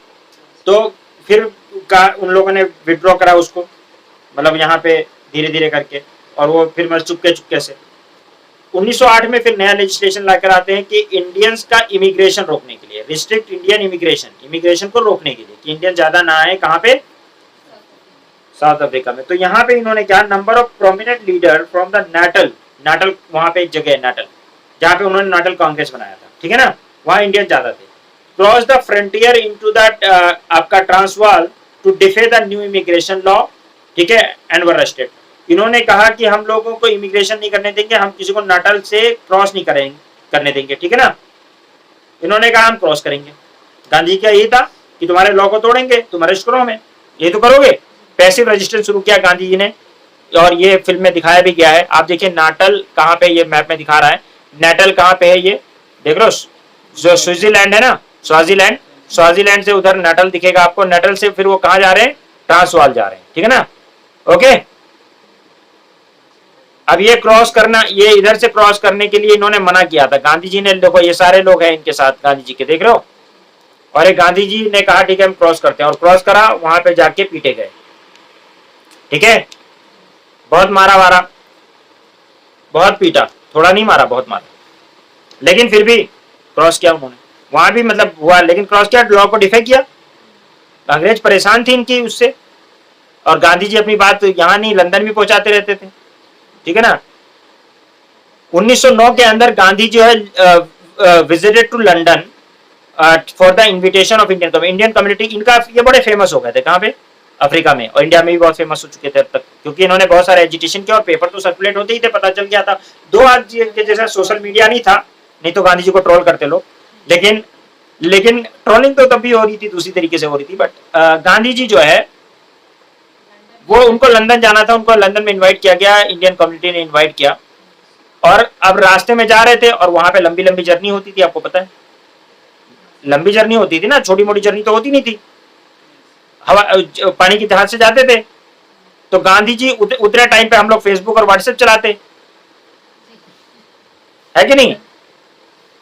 तो फिर उन लोगों ने विड्रॉ करा उसको, मतलब यहाँ पे धीरे धीरे करके, और वो फिर मतलब चुपके चुपके से 1908 में फिर नया लेजिस्लेशन लाकर आते हैं कि इंडियंस का इमिग्रेशन रोकने के लिए, रिस्ट्रिक्ट इंडियन इमिग्रेशन, इमिग्रेशन को रोकने के लिए कि इंडियन ज्यादा ना आए, कहाँ पे, साउथ अफ्रीका में। तो यहाँ पे इन्होंने क्या, number of prominent leader from the natal, natal वहां पे एक जगह है नाटल, जहाँ पे उन्होंने नाटल कांग्रेस बनाया था, ठीक है ना, वहां इंडियन ज्यादा थे, cross the frontier into that आपका Transvaal to defy the new immigration law, ठीक है, एंड वर अरेस्टेड। इन्होंने कहा कि हम लोगों को इमिग्रेशन नहीं करने देंगे, हम किसी को नाटल से क्रॉस नहीं करने देंगे, ठीक है ना। इन्होंने कहा हम क्रॉस करेंगे। गांधी का यही था कि तुम्हारे लॉ को तोड़ेंगे, तुम अरेस्ट करो हमें, ये तो करोगे। पैसिव रेजिस्टेंस शुरू किया गांधी जी ने, और ये फिल्म में दिखाया भी गया है। आप देखिए नाटल कहाँ पे, ये मैप में दिखा रहा है, नाटल कहाँ पे है, ये देख लो, जो स्विट्जरलैंड है ना, स्वाजीलैंड, स्वाजीलैंड से उधर नाटल दिखेगा आपको, नाटल से फिर वो कहाँ जा रहे हैं, ट्रांसवाल जा रहे हैं, ठीक है ना। ओके, अब ये क्रॉस करना, ये इधर से क्रॉस करने के लिए इन्होंने मना किया था गांधी जी ने। देखो ये सारे लोग हैं इनके साथ गांधी जी के, देख रहे हो, और एक गांधी जी ने कहा ठीक है हम क्रॉस करते हैं, और क्रॉस करा, वहां पे जाके पीटे गए, ठीक है, बहुत मारा वारा, बहुत पीटा, थोड़ा नहीं मारा, बहुत मारा, लेकिन फिर भी क्रॉस किया उन्होंने, वहां भी मतलब हुआ, लेकिन क्रॉस किया, लॉ को डिफे किया। अंग्रेज परेशान थी इनकी उससे, और गांधी जी अपनी बात यहाँ नहीं लंदन भी पहुंचाते रहते थे, ठीक है ना। 1909 के अंदर गांधी जो है visited to London for the invitation of Indian community, Indian community, इनका ये बड़े फेमस हो गए थे, कहाँ पे, अफ्रीका में, और इंडिया में भी बहुत फेमस हो चुके थे अब तक, क्योंकि इन्होंने बहुत सारे एजिटेशन किया, और पेपर तो सर्कुलेट होते ही थे, पता चल गया था। दो आज के जैसा सोशल मीडिया नहीं था, नहीं तो गांधी जी को ट्रोल करते लोग, लेकिन ट्रोलिंग तो तब भी हो रही थी, दूसरी तरीके से हो रही थी, बट गांधी जी जो है वो, उनको लंदन जाना था, उनको लंदन में इन्वाइट किया गया, इंडियन कम्युनिटी ने इन्वाइट किया, और अब रास्ते में जा रहे थे, और वहां पे लंबी लंबी जर्नी होती थी, आपको पता है लंबी जर्नी होती थी ना, छोटी मोटी जर्नी तो होती नहीं थी, हवा पानी की जहाज से जाते थे। तो गांधी जी उतने टाइम पे हम लोग फेसबुक और व्हाट्सएप चलाते है कि नहीं,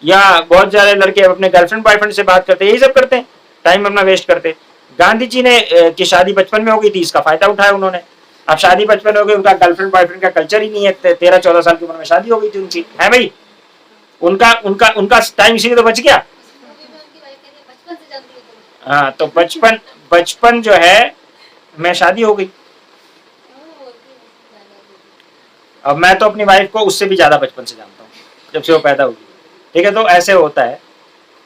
या बहुत सारे लड़के अपने गर्लफ्रेंड बॉयफ्रेंड से बात करते, यही सब करते हैं, टाइम अपना वेस्ट करते। गांधी जी ने की शादी बचपन में हो गई थी, इसका फायदा उठाया उन्होंने। अब शादी बचपन हो गई, उनका गर्लफ्रेंड बॉयफ्रेंड का कल्चर ही नहीं है, 13-14 साल की उम्र में शादी हो गई थी उनकी, है भाई, उनका उनका उनका टाइम इसीलिए तो बच गया। हाँ, तो बचपन जो है मैं शादी हो गई। अब मैं तो अपनी वाइफ को उससे भी ज्यादा बचपन से जानता हूँ, जब से वो पैदा हुई, ठीक है, तो ऐसे होता है।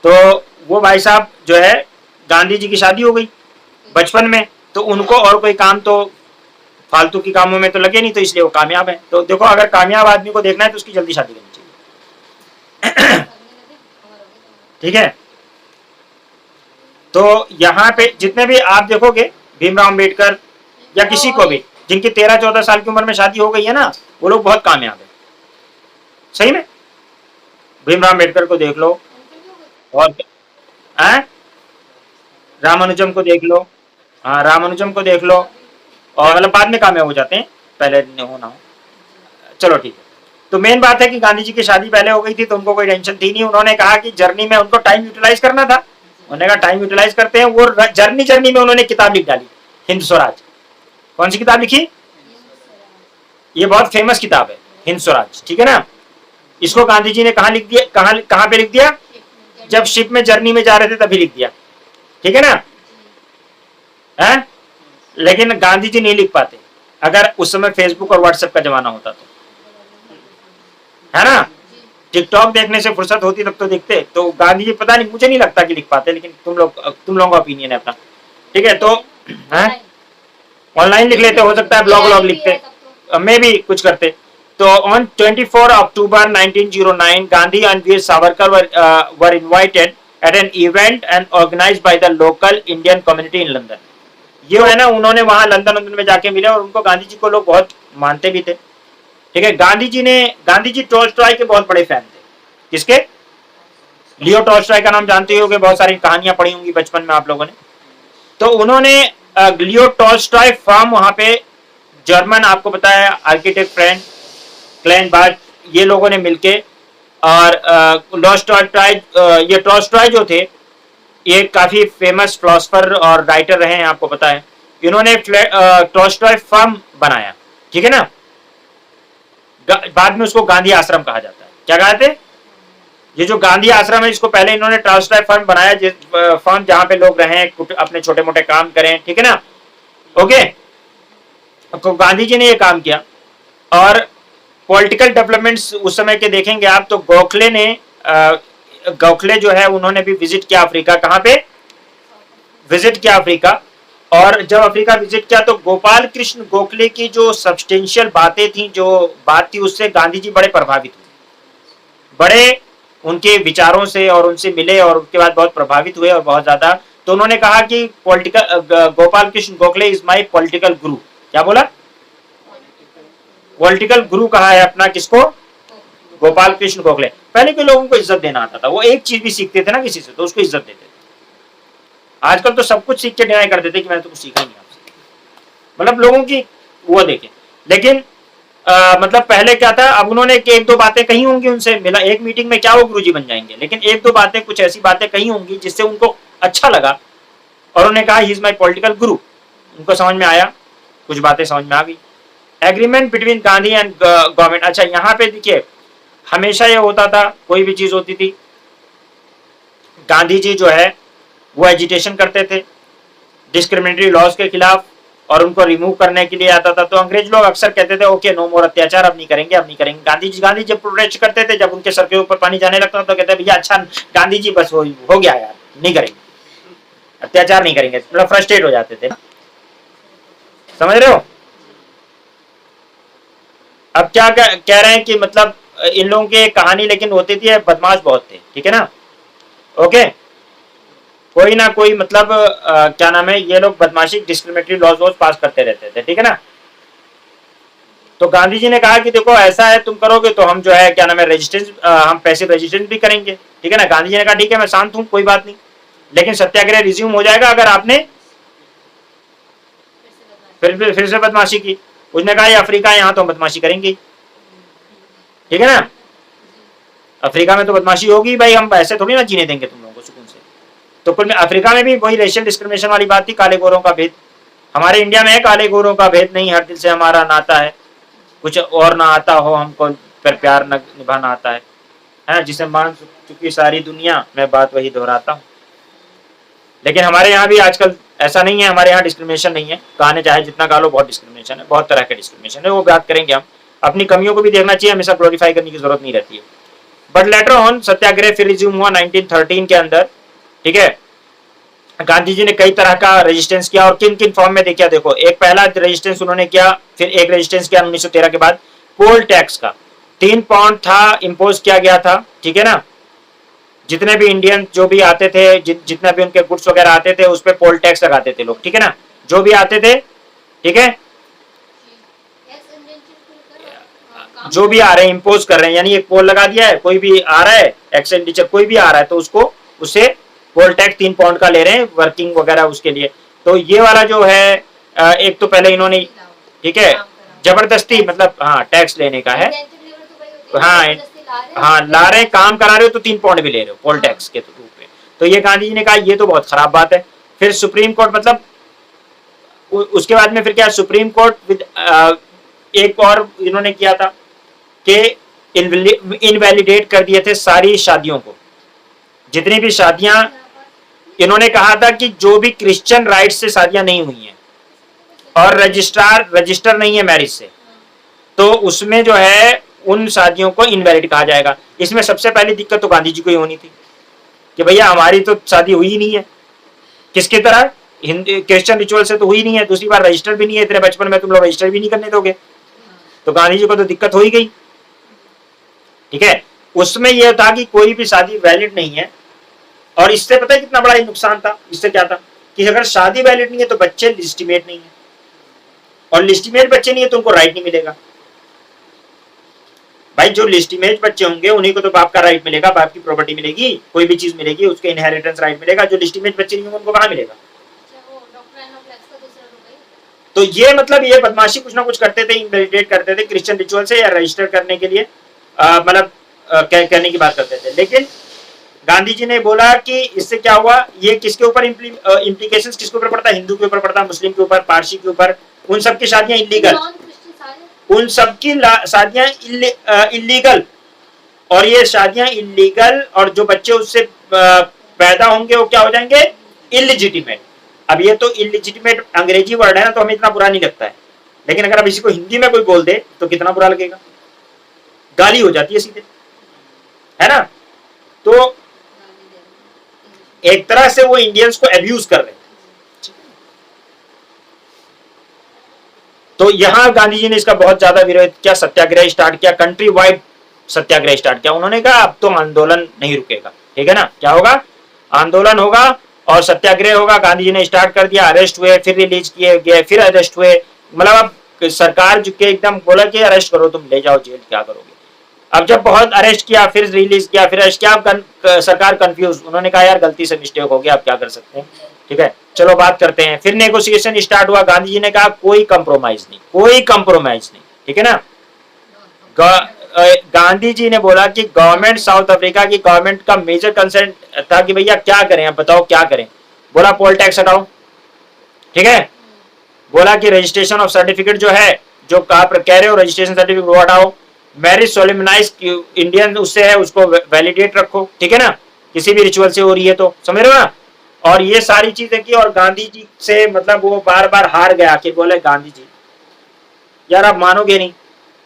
तो वो भाई साहब जो है, गांधी जी की शादी हो गई बचपन में, तो उनको और कोई काम तो फालतू की कामों में तो लगे नहीं, तो इसलिए वो कामयाब है। तो देखो, अगर कामयाब आदमी को देखना है तो उसकी जल्दी शादी करनी चाहिए। ठीक है, तो यहाँ पे जितने भी आप देखोगे, भीमराव अम्बेडकर या किसी को भी जिनकी 13-14 साल की उम्र में शादी हो गई है ना, वो लोग बहुत कामयाब है, सही में। भीमराव अम्बेडकर को देख लो, और रामानुजम को देख लो, हाँ रामानुजम को देख लो, और मतलब बाद में कामयाब हो जाते हैं, पहले होना हो। चलो ठीक है, तो मेन बात है कि गांधी जी की शादी पहले हो गई थी, तो उनको कोई टेंशन थी नहीं। उन्होंने कहा कि जर्नी में उनको टाइम यूटिलाइज करना था, उन्होंने कहा टाइम यूटिलाइज करते हैं। वो जर्नी में उन्होंने किताब लिख डाली, हिंद स्वराज, कौन सी किताब लिखी? ये बहुत फेमस किताब है, हिंद स्वराज, ठीक है ना। इसको गांधी जी ने कहाँ लिख दिया, कहाँ पे लिख दिया? जब शिप में जर्नी में जा रहे थे तभी लिख दिया, ठीक है ना। है, लेकिन गांधी जी नहीं लिख पाते अगर उस समय फेसबुक और व्हाट्सएप का जमाना होता तो, है ना। टिकटॉक देखने से फुर्सत होती तब तो दिखते। तो गांधी जी पता नहीं, मुझे नहीं लगता कि लिख पाते, लेकिन तुम लोगों का ओपिनियन है अपना, ठीक है। तो ऑनलाइन लिख लेते, हो सकता है ब्लॉग लिखते, मैं भी कुछ करते। तो on 24 October 1909 Gandhi and Veer Savarkar were invited at an event and organised by the local Indian community in London. ये है ना, उन्होंने वहां लंदन में जाके मिले और उनको गांधी जी को लोग बहुत मानते भी थे, ठीक है। गांधी जी टॉल्स्टॉय के बहुत बड़े फैन थे। किसके? लियो टॉल्स्टॉय का नाम जानते होंगे, बहुत सारी कहानियां पढ़ी होंगी बचपन में आप लोगों ने। तो उन्होंने लियो टॉल्स्टॉय फार्म वहां पे, जर्मन आपको पता है आर्किटेक्ट फ्रेंड क्लेन बार्ट, ये लोगों ने मिलके, और ये टॉल्स्टॉय जो थे ये काफी फेमस फिलोसोफर और राइटर रहे हैं, आपको पता है। इन्होंने टॉल्स्टॉय फार्म बनाया, ठीक है ना। बाद में उसको गांधी आश्रम कहा जाता है। क्या कहते हैं? ये जो गांधी आश्रम है, इसको पहले इन्होंने टॉल्स्टॉय फार्म बनाया, जिस फार्म जहां पे लोग रहें, अपने छोटे मोटे काम करें, ठीक है ना। ओके, तो गांधी जी ने ये काम किया। और पॉलिटिकल डेवलपमेंट्स उस समय के देखेंगे आप, तो गोखले जो है उन्होंने भी विजिट किया अफ्रीका। कहां पे विजिट किया? अफ्रीका। और जब अफ्रीका विजिट किया तो गोपाल कृष्ण गोखले की जो सब्सटेंशियल बातें थी, जो बात थी, उससे गांधी जी बड़े प्रभावित हुए, बड़े उनके विचारों से, और उनसे मिले और उसके बाद बहुत प्रभावित हुए और बहुत ज्यादा। तो उन्होंने कहा कि Gopal Krishna Gokhale is my political गुरु। क्या बोला? पॉलिटिकल गुरु कहा है अपना, किसको? गोपाल कृष्ण गोखले। पहले के लोगों को इज्जत देना आता था, वो एक चीज भी सीखते थे ना किसी से तो उसको इज्जत देते थे। आजकल तो सब कुछ सीख के डिनाई कर देते कि मैंने तो कुछ सीखा ही नहीं आपसे, मतलब लोगों की वो देखे। लेकिन मतलब पहले क्या था, अब उन्होंने एक दो बातें कही होंगी, उनसे मिला एक मीटिंग में, क्या वो गुरुजी बन जाएंगे, लेकिन एक दो बातें, कुछ ऐसी बातें कही होंगी जिससे उनको अच्छा लगा और उन्होंने कहा ही इज माई पॉलिटिकल गुरु। उनको समझ में आया, कुछ बातें समझ में आ गई। Agreement between Gandhi and government. अच्छा, यहाँ पे देखिए, हमेशा ये होता था, कोई भी चीज होती थी, गांधी जी जो है वो एजिटेशन करते थे डिस्क्रिमिनेटरी लॉज के खिलाफ, और उनको रिमूव करने के लिए आता था। तो अंग्रेज लोग अक्सर कहते थे ओके, नो मोर अत्याचार, अब नहीं करेंगे, अब नहीं करेंगे। गांधी जब प्रोटेस्ट करते थे, जब उनके सर के ऊपर पानी जाने लगता था तो कहते भैया अच्छा गांधी जी बस हो गया यार, नहीं करेंगे, अत्याचार नहीं करेंगे, थोड़ा फ्रस्ट्रेट हो जाते थे, समझ रहे हो। अब क्या कह रहे हैं कि मतलब इन लोगों की कहानी लेकिन होती थी, बदमाश बहुत थे, ठीक है ना। ओके, कोई ना कोई मतलब क्या नाम है, ये लोग बदमाशी डिस्क्रिमिनेटरी लॉज पास करते रहते थे, ठीक है ना। तो गांधी जी ने कहा कि देखो ऐसा है, तुम करोगे तो हम जो है क्या नाम है रेजिस्टेंस, हम पैसिव रेजिस्टेंस भी करेंगे, ठीक है ना। गांधी जी ने कहा ठीक है, मैं शांत हूं, कोई बात नहीं, लेकिन सत्याग्रह रिज्यूम हो जाएगा अगर आपने फिर से बदमाशी की। उसने कहा ये अफ्रीका है, यहाँ तो हम बदमाशी करेंगे, ठीक है ना। अफ्रीका में तो बदमाशी होगी भाई, हम ऐसे थोड़ी ना जीने देंगे तुम लोगों को सुकून से। तो कुल में अफ्रीका में भी वही रेशियल डिस्क्रिमिनेशन वाली बात थी, काले गोरों का भेद। हमारे इंडिया में है काले गोरों का भेद नहीं, हर दिल से हमारा नाता है, कुछ और ना आता हो हमको, पर प्यार न निभाना आता है जिसे मान चुकी सारी दुनिया, मैं बात वही दोहराता हूँ। लेकिन हमारे यहाँ भी आजकल ऐसा नहीं है, हमारे यहाँ डिस्क्रिमिनेशन नहीं है, कहने चाहे जितना गा लो, बहुत डिस्क्रिमिनेशन है, बहुत तरह के डिस्क्रिमिनेशन है, वो बात करेंगे हम। अपनी कमियों को भी देखना चाहिए, हमेशा ग्लोरीफाई करने की जरूरत नहीं रहती है। बट लेटर ऑन सत्याग्रह फिर रिज्यूम हुआ 1913 के अंदर, ठीक है। गांधी जी ने कई तरह का रेजिस्टेंस किया, और किन किन फॉर्म में देखा देखो। एक पहला रेजिस्टेंस उन्होंने किया, फिर एक रेजिस्टेंस किया 1913 के बाद पोल टैक्स का, 3 पाउंड था, इम्पोज किया गया था, ठीक है ना। जितने भी इंडियन जो भी आते थे, जितने भी उनके गुड्स वगैरह आते थे, उस पर पोल टैक्स लगाते थे लोग, ठीक है ना, जो भी आते थे, ठीक है, जो भी आ रहे हैं इम्पोज कर रहे हैं, यानी एक पोल लगा दिया है, कोई भी आ रहा है एक्सपेंडिचर, कोई भी आ रहा है तो उसको उससे पोल टैक्स 3 पाउंड का ले रहे हैं, वर्किंग वगैरह उसके लिए। तो ये वाला जो है एक तो पहले इन्होंने, ठीक है, जबरदस्ती मतलब हाँ टैक्स लेने का है, हाँ हाँ ला रहे काम करा रहे हो तो 3 पाउंड भी ले रहे हो पोल टैक्स के रूप में। तो ये गांधी जी ने कहा ये तो बहुत खराब बात है। फिर सुप्रीम कोर्ट मतलब उसके बाद में फिर क्या, सुप्रीम कोर्ट विद एक और इन्होंने किया था कि इनवैलिडेट कर दिए थे सारी शादियों को, जितनी भी शादियां। इन्होंने कहा था कि जो भी क्रिश्चियन राइट से शादियां नहीं हुई हैं और रजिस्टर नहीं है मैरिज से, तो उसमें जो है उन शादियों को इनवैलिड कहा जाएगा। इसमें सबसे पहली दिक्कत तो गांधी जी को ही होनी थी कि भैया हमारी तो शादी हुई ही नहीं है, किसकी तरह क्रिश्चियन रिचुअल से तो हुई नहीं है, दूसरी बार रजिस्टर भी नहीं है, इतने बचपन में तुम लोग रजिस्टर भी नहीं करने दोगे, तो गांधी जी को तो दिक्कत हो ही गई। ठीक है, उसमें यह था कि कोई भी शादी वैलिड नहीं है। और इससे पता है कितना बड़ा नुकसान था, इससे क्या था कि अगर शादी वैलिड नहीं है तो बच्चे लिस्टिमेट नहीं है, और लिस्टिमेट बच्चे नहीं है तो उनको राइट नहीं मिलेगा। भाई जो लिस्टिमेट बच्चे होंगे उन्हीं को तो बाप का राइट मिलेगा, बाप की प्रॉपर्टी मिलेगी, कोई भी चीज मिलेगी, उसके इनहेरिटेंस राइट मिलेगा। जो लिस्टिमेट बच्चे नहीं होंगे उनको कहां मिलेगा? तो ये मतलब ये बदमाशी कुछ ना कुछ करते थे, इनवैलिडेट करते थे क्रिश्चियन रिचुअल से या रजिस्टर करने के लिए, मतलब कहने की बात करते थे। लेकिन गांधी जी ने बोला कि इससे क्या हुआ, ये किसके ऊपर इम्प्लीकेशंस किसके ऊपर पड़ता है? हिंदू के ऊपर पड़ता, मुस्लिम के ऊपर, पारसी के ऊपर। उन सबकी शादियां इलीगल, उन सबकी शादियां इलीगल, और ये शादियां इलीगल, और जो बच्चे उससे पैदा होंगे वो क्या हो जाएंगे? इलिजिटिमेट। अब ये तो इलिजिटिमेट अंग्रेजी वर्ड है ना, तो हमें इतना बुरा नहीं लगता है, लेकिन अगर अब इसी को हिंदी में कोई बोल दे तो कितना बुरा लगेगा, गाली हो जाती है सीधे, है ना। तो एक तरह से वो इंडियंस को अब्यूज कर रहे हैं। तो यहां गांधी जी ने इसका बहुत ज्यादा विरोध किया, सत्याग्रह स्टार्ट किया, कंट्री वाइड सत्याग्रह स्टार्ट किया। उन्होंने कहा अब तो आंदोलन नहीं रुकेगा, ठीक है ना, क्या होगा? आंदोलन होगा और सत्याग्रह होगा। गांधी जी ने स्टार्ट कर दिया, अरेस्ट हुए, फिर रिलीज किए गए, फिर अरेस्ट हुए। मतलब अब सरकार झुके एकदम, बोला कि अरेस्ट करो, तुम ले जाओ जेल, क्या करोगे? अब जब बहुत अरेस्ट किया, फिर रिलीज किया, फिर अरेस्ट किया, सरकार कंफ्यूज। उन्होंने कहा यार गलती से मिस्टेक हो गया, अब क्या कर सकते हैं, ठीक है, चलो बात करते हैं। फिर नेगोशिएशन स्टार्ट हुआ। गांधी जी ने कहा कोई कंप्रोमाइज नहीं, कोई कंप्रोमाइज नहीं, ठीक है ना। गांधी जी ने बोला कि गवर्नमेंट, साउथ अफ्रीका की गवर्नमेंट का मेजर कंसर्न था कि भैया क्या करें, अब बताओ क्या करें। बोला पोल टैक्स हटाओ, ठीक है। बोला कि रजिस्ट्रेशन ऑफ सर्टिफिकेट जो है, जो आप कह रहे हो रजिस्ट्रेशन सर्टिफिकेट वो हटाओ। मैरिज सोलेमनाइज इंडियन उससे है, उसको वैलिडेट रखो, ठीक है ना, किसी भी रिचुअल से हो रही है तो, समझ रहे हो ना। और ये सारी चीजें की, और गांधी जी से मतलब वो बार बार हार गया कि बोले गांधी जी यार आप मानोगे नहीं।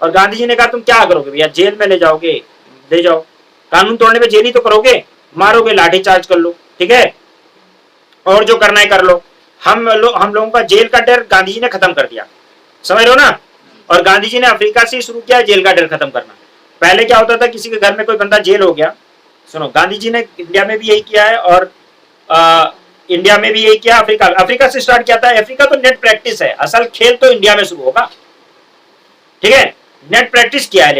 और गांधी जी ने कहा तुम क्या करोगे भैया, जेल में ले जाओगे, ले जाओ, कानून तोड़ने में जेल ही तो करोगे, मारोगे, लाठी चार्ज कर लो, ठीक है, और जो करना है कर लो। हम लोगों का जेल का डर गांधी जी ने खत्म कर दिया, समझ रहे हो ना। और गांधी जी ने अफ्रीका से शुरू किया जेल का डर खत्म करना। पहले क्या होता था, किसी के घर में कोई बंदा जेल हो गया, सुनो गांधी जी ने इंडिया में भी यही किया है, और इंडिया में भी यही किया, अफ्रीका से स्टार्ट किया था। अफ्रीका तो नेट प्रैक्टिस है, असल खेल तो इंडिया में शुरू होगा, ठीक है, नेट प्रैक्टिस किया है।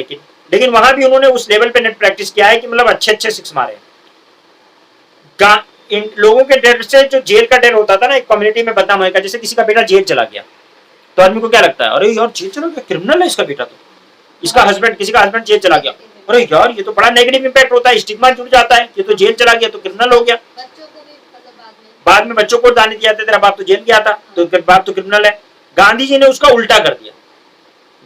लेकिन वहां भी उन्होंने उस लेवल पे नेट प्रैक्टिस किया है कि मतलब अच्छे सिक्स मारे। इन लोगों के डर से, जो जेल का डर होता था ना, एक कम्युनिटी में बदनाम होने का, जैसे किसी का बेटा जेल चला गया तो आदमी को क्या लगता है, अरे यार जेल चला गया, क्रिमिनल है इसका बेटा, तो इसका हस्बैंड, किसी का हस्बैंड जेल चला गया, अरे यार ये तो बड़ा नेगेटिव इंपैक्ट होता है, स्टिग्मा जुड़ जाता है, ये तो जेल चला गया तो क्रिमिनल हो गया। बाद में बच्चों को दाने दिया, तेरा बाप तो जेल गया था तो बाप तो क्रिमिनल है। गांधी जी ने उसका उल्टा कर दिया।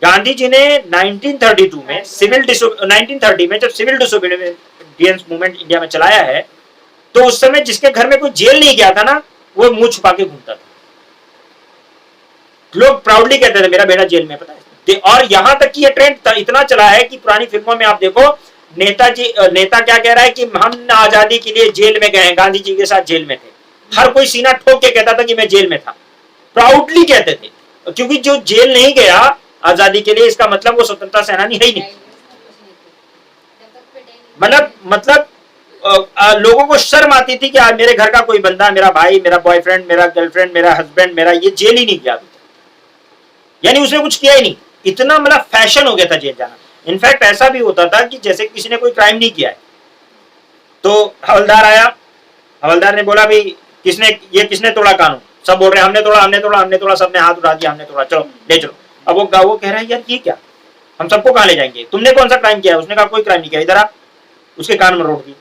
गांधी जी ने 1932 में 1930 में जब सिविल डिसोबीडियंस मूवमेंट इंडिया में चलाया है, तो उस समय जिसके घर में कोई जेल नहीं गया था ना, वो मुंह छुपा के घूमता था। लोग प्राउडली कहते थे मेरा बेटा जेल में, पता है। और यहां तक कि ये ट्रेंड इतना चला है कि पुरानी फिल्मों में आप देखो, नेता क्या कह रहा है कि हम आजादी के लिए जेल में गए हैं, गांधी जी के साथ जेल में थे। हर कोई सीना ठोक के कहता था कि मैं जेल में था, प्राउडली कहते थे, क्योंकि जो जेल नहीं गया आजादी के लिए, इसका मतलब वो स्वतंत्रता सेनानी है ही नहीं। मतलब लोगों को शर्म आती थी कि आज मेरे घर का कोई बंदा, मेरा भाई, मेरा बॉयफ्रेंड, मेरा गर्लफ्रेंड, मेरा हस्बैंड, मेरा ये जेल ही नहीं गया, यानी उसने कुछ किया ही नहीं। इतना मतलब फैशन हो गया था जेल जाना। इनफैक्ट ऐसा भी होता था कि जैसे किसी ने कोई क्राइम नहीं किया है, तो हवलदार आया, हवलदार ने बोला भाई किसने तोड़ा कानून, सब बोल रहे हैं हमने तोड़ा, सबने हाथ उठा दिया, हमने तोड़ा, चलो ले चलो। अब वो कह रहा है यार ये क्या, हम सबको कहां ले जाएंगे, तुमने कौन सा क्राइम किया है? उसने कहा कोई क्राइम नहीं किया, इधर आ। उसके कान में रोक दी,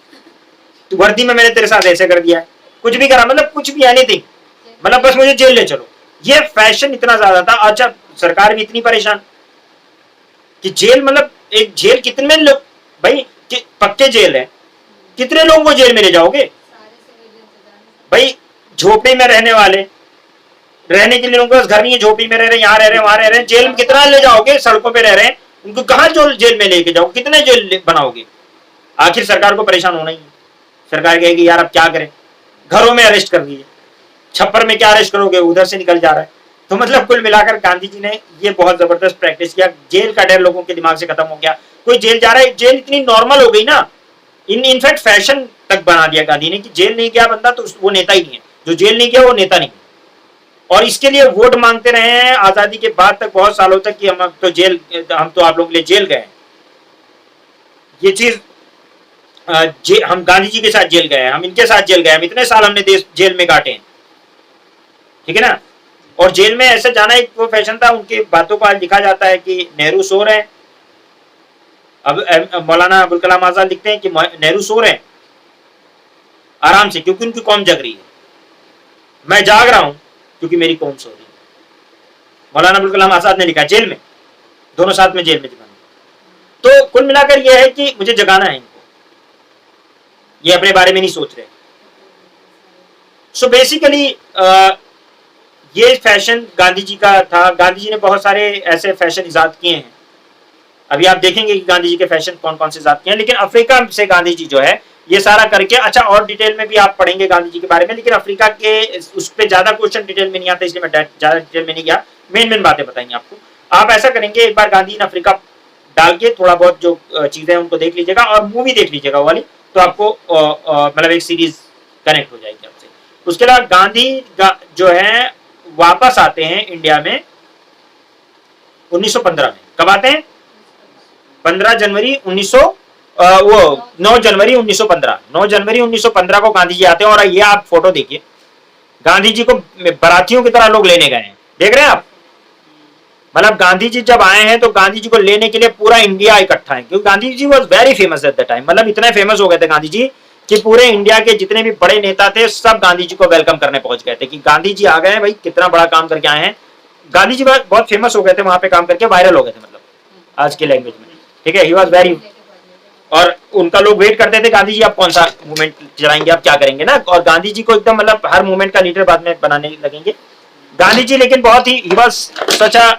तो वर्दी में मैंने तेरे साथ ऐसे कर दिया है, कुछ भी करा, मतलब कुछ भी, एनीथिंग, मतलब बस मुझे जेल ले चलो। ये फैशन इतना ज्यादा था। अच्छा, सरकार भी इतनी परेशान कि जेल, मतलब एक जेल कितने लोग भाई, पक्के जेल है, कितने लोगों को जेल में ले जाओगे भाई? झोपड़ी में रहने वाले, रहने के लिए उनके पास घर नहीं है, झोपड़ी में रह रहे हैं, यहाँ रह रहे हैं, वहां रह रहे हैं, जेल में कितना ले जाओगे? सड़कों पे रह रहे हैं, उनको कहाँ जेल में लेके जाओगे? कितने जेल बनाओगे? आखिर सरकार को परेशान होना ही है। सरकार कहेगी यार अब क्या करें, घरों में अरेस्ट कर दिए, छप्पर में क्या अरेस्ट करोगे, उधर से निकल जा रहा है। तो मतलब कुल मिलाकर गांधी जी ने ये बहुत जबरदस्त प्रैक्टिस किया। जेल का डर लोगों के दिमाग से खत्म हो गया। कोई जेल जा रहा है, जेल इतनी नॉर्मल हो गई ना, इनफैक्ट फैशन तक बना दिया गांधी ने कि जेल नहीं गया बंदा तो वो नेता ही नहीं है, जो जेल नहीं गया वो नेता नहीं है। और इसके लिए वोट मांगते रहे हैं आजादी के बाद तक, बहुत सालों तक, कि हम तो आप लोगों के लिए जेल गए। ये चीज हम गांधी जी के साथ जेल गए, हम इनके साथ जेल गए, हम इतने साल हमने देश जेल में काटे, ठीक है ना। और जेल में ऐसे जाना एक वो फैशन था। उनकी बातों को आज लिखा जाता है कि नेहरू सो रहे हैं, अब मौलाना अबुल कलाम आजाद लिखते हैं कि नेहरू सो रहे हैं आराम से क्योंकि उनकी कौम जग रही है, मैं जाग रहा हूं क्योंकि मेरी कौम सो रही है। मौलाना अबुल कलाम आजाद ने लिखा जेल में, दोनों साथ में जेल में जगाना। तो कुल मिलाकर यह है कि मुझे जगाना है इनको, ये अपने बारे में नहीं सोच रहे। सो बेसिकली ये फैशन गांधी जी का था। गांधी जी ने बहुत सारे ऐसे फैशन इजाद किए हैं। अभी आप देखेंगे कि गांधी जी के फैशन कौन कौन से इजाद किए हैं। लेकिन अफ्रीका से गांधी जी जो है ये सारा करके, अच्छा और डिटेल में भी आप पढ़ेंगे गांधी जी के बारे में, लेकिन अफ्रीका के उस पर ज्यादा क्वेश्चन डिटेल में नहीं आता, इसलिए मैं ज्यादा डिटेल में नहीं गया। मेन बातें बताएंगे आपको। आप ऐसा करेंगे, एक बार गांधी इन अफ्रीका डाल के थोड़ा बहुत जो चीजें उनको देख लीजिएगा और मूवी देख लीजिएगा वाली, तो आपको मतलब एक सीरीज कनेक्ट हो जाएगी आपसे। उसके बाद गांधी जो है वापस आते हैं इंडिया में 1915 में। कब आते हैं? 15 जनवरी 9 जनवरी 1915। 9 जनवरी 1915 को गांधी जी आते हैं। और ये आप फोटो देखिए, गांधी जी को बारातियों की तरह लोग लेने गए हैं, देख रहे हैं आप। मतलब गांधी जी जब आए हैं तो गांधी जी को लेने के लिए पूरा इंडिया इकट्ठा है, क्योंकि Gandhi ji was very famous at the time. मतलब इतने फेमस हो गए थे गांधी जी कि पूरे इंडिया के जितने भी बड़े नेता थे सब गांधी जी को वेलकम करने पहुंच गए थे कि गांधी जी आ गए हैं भाई, कितना बड़ा काम करके आए हैं। गांधी जी बहुत फेमस हो गए थे वहां पे, काम करके वायरल हो गए थे, मतलब आज की लैंग्वेज में, ठीक है। ही वॉज वेरी, और उनका लोग वेट करते थे गांधी जी आप कौन सा मूवमेंट चलाएंगे, आप क्या करेंगे ना। और गांधी जी को एकदम मतलब हर मूवमेंट का लीडर बाद में बनाने लगेंगे गांधी जी। लेकिन बहुत ही ही वॉज सच अ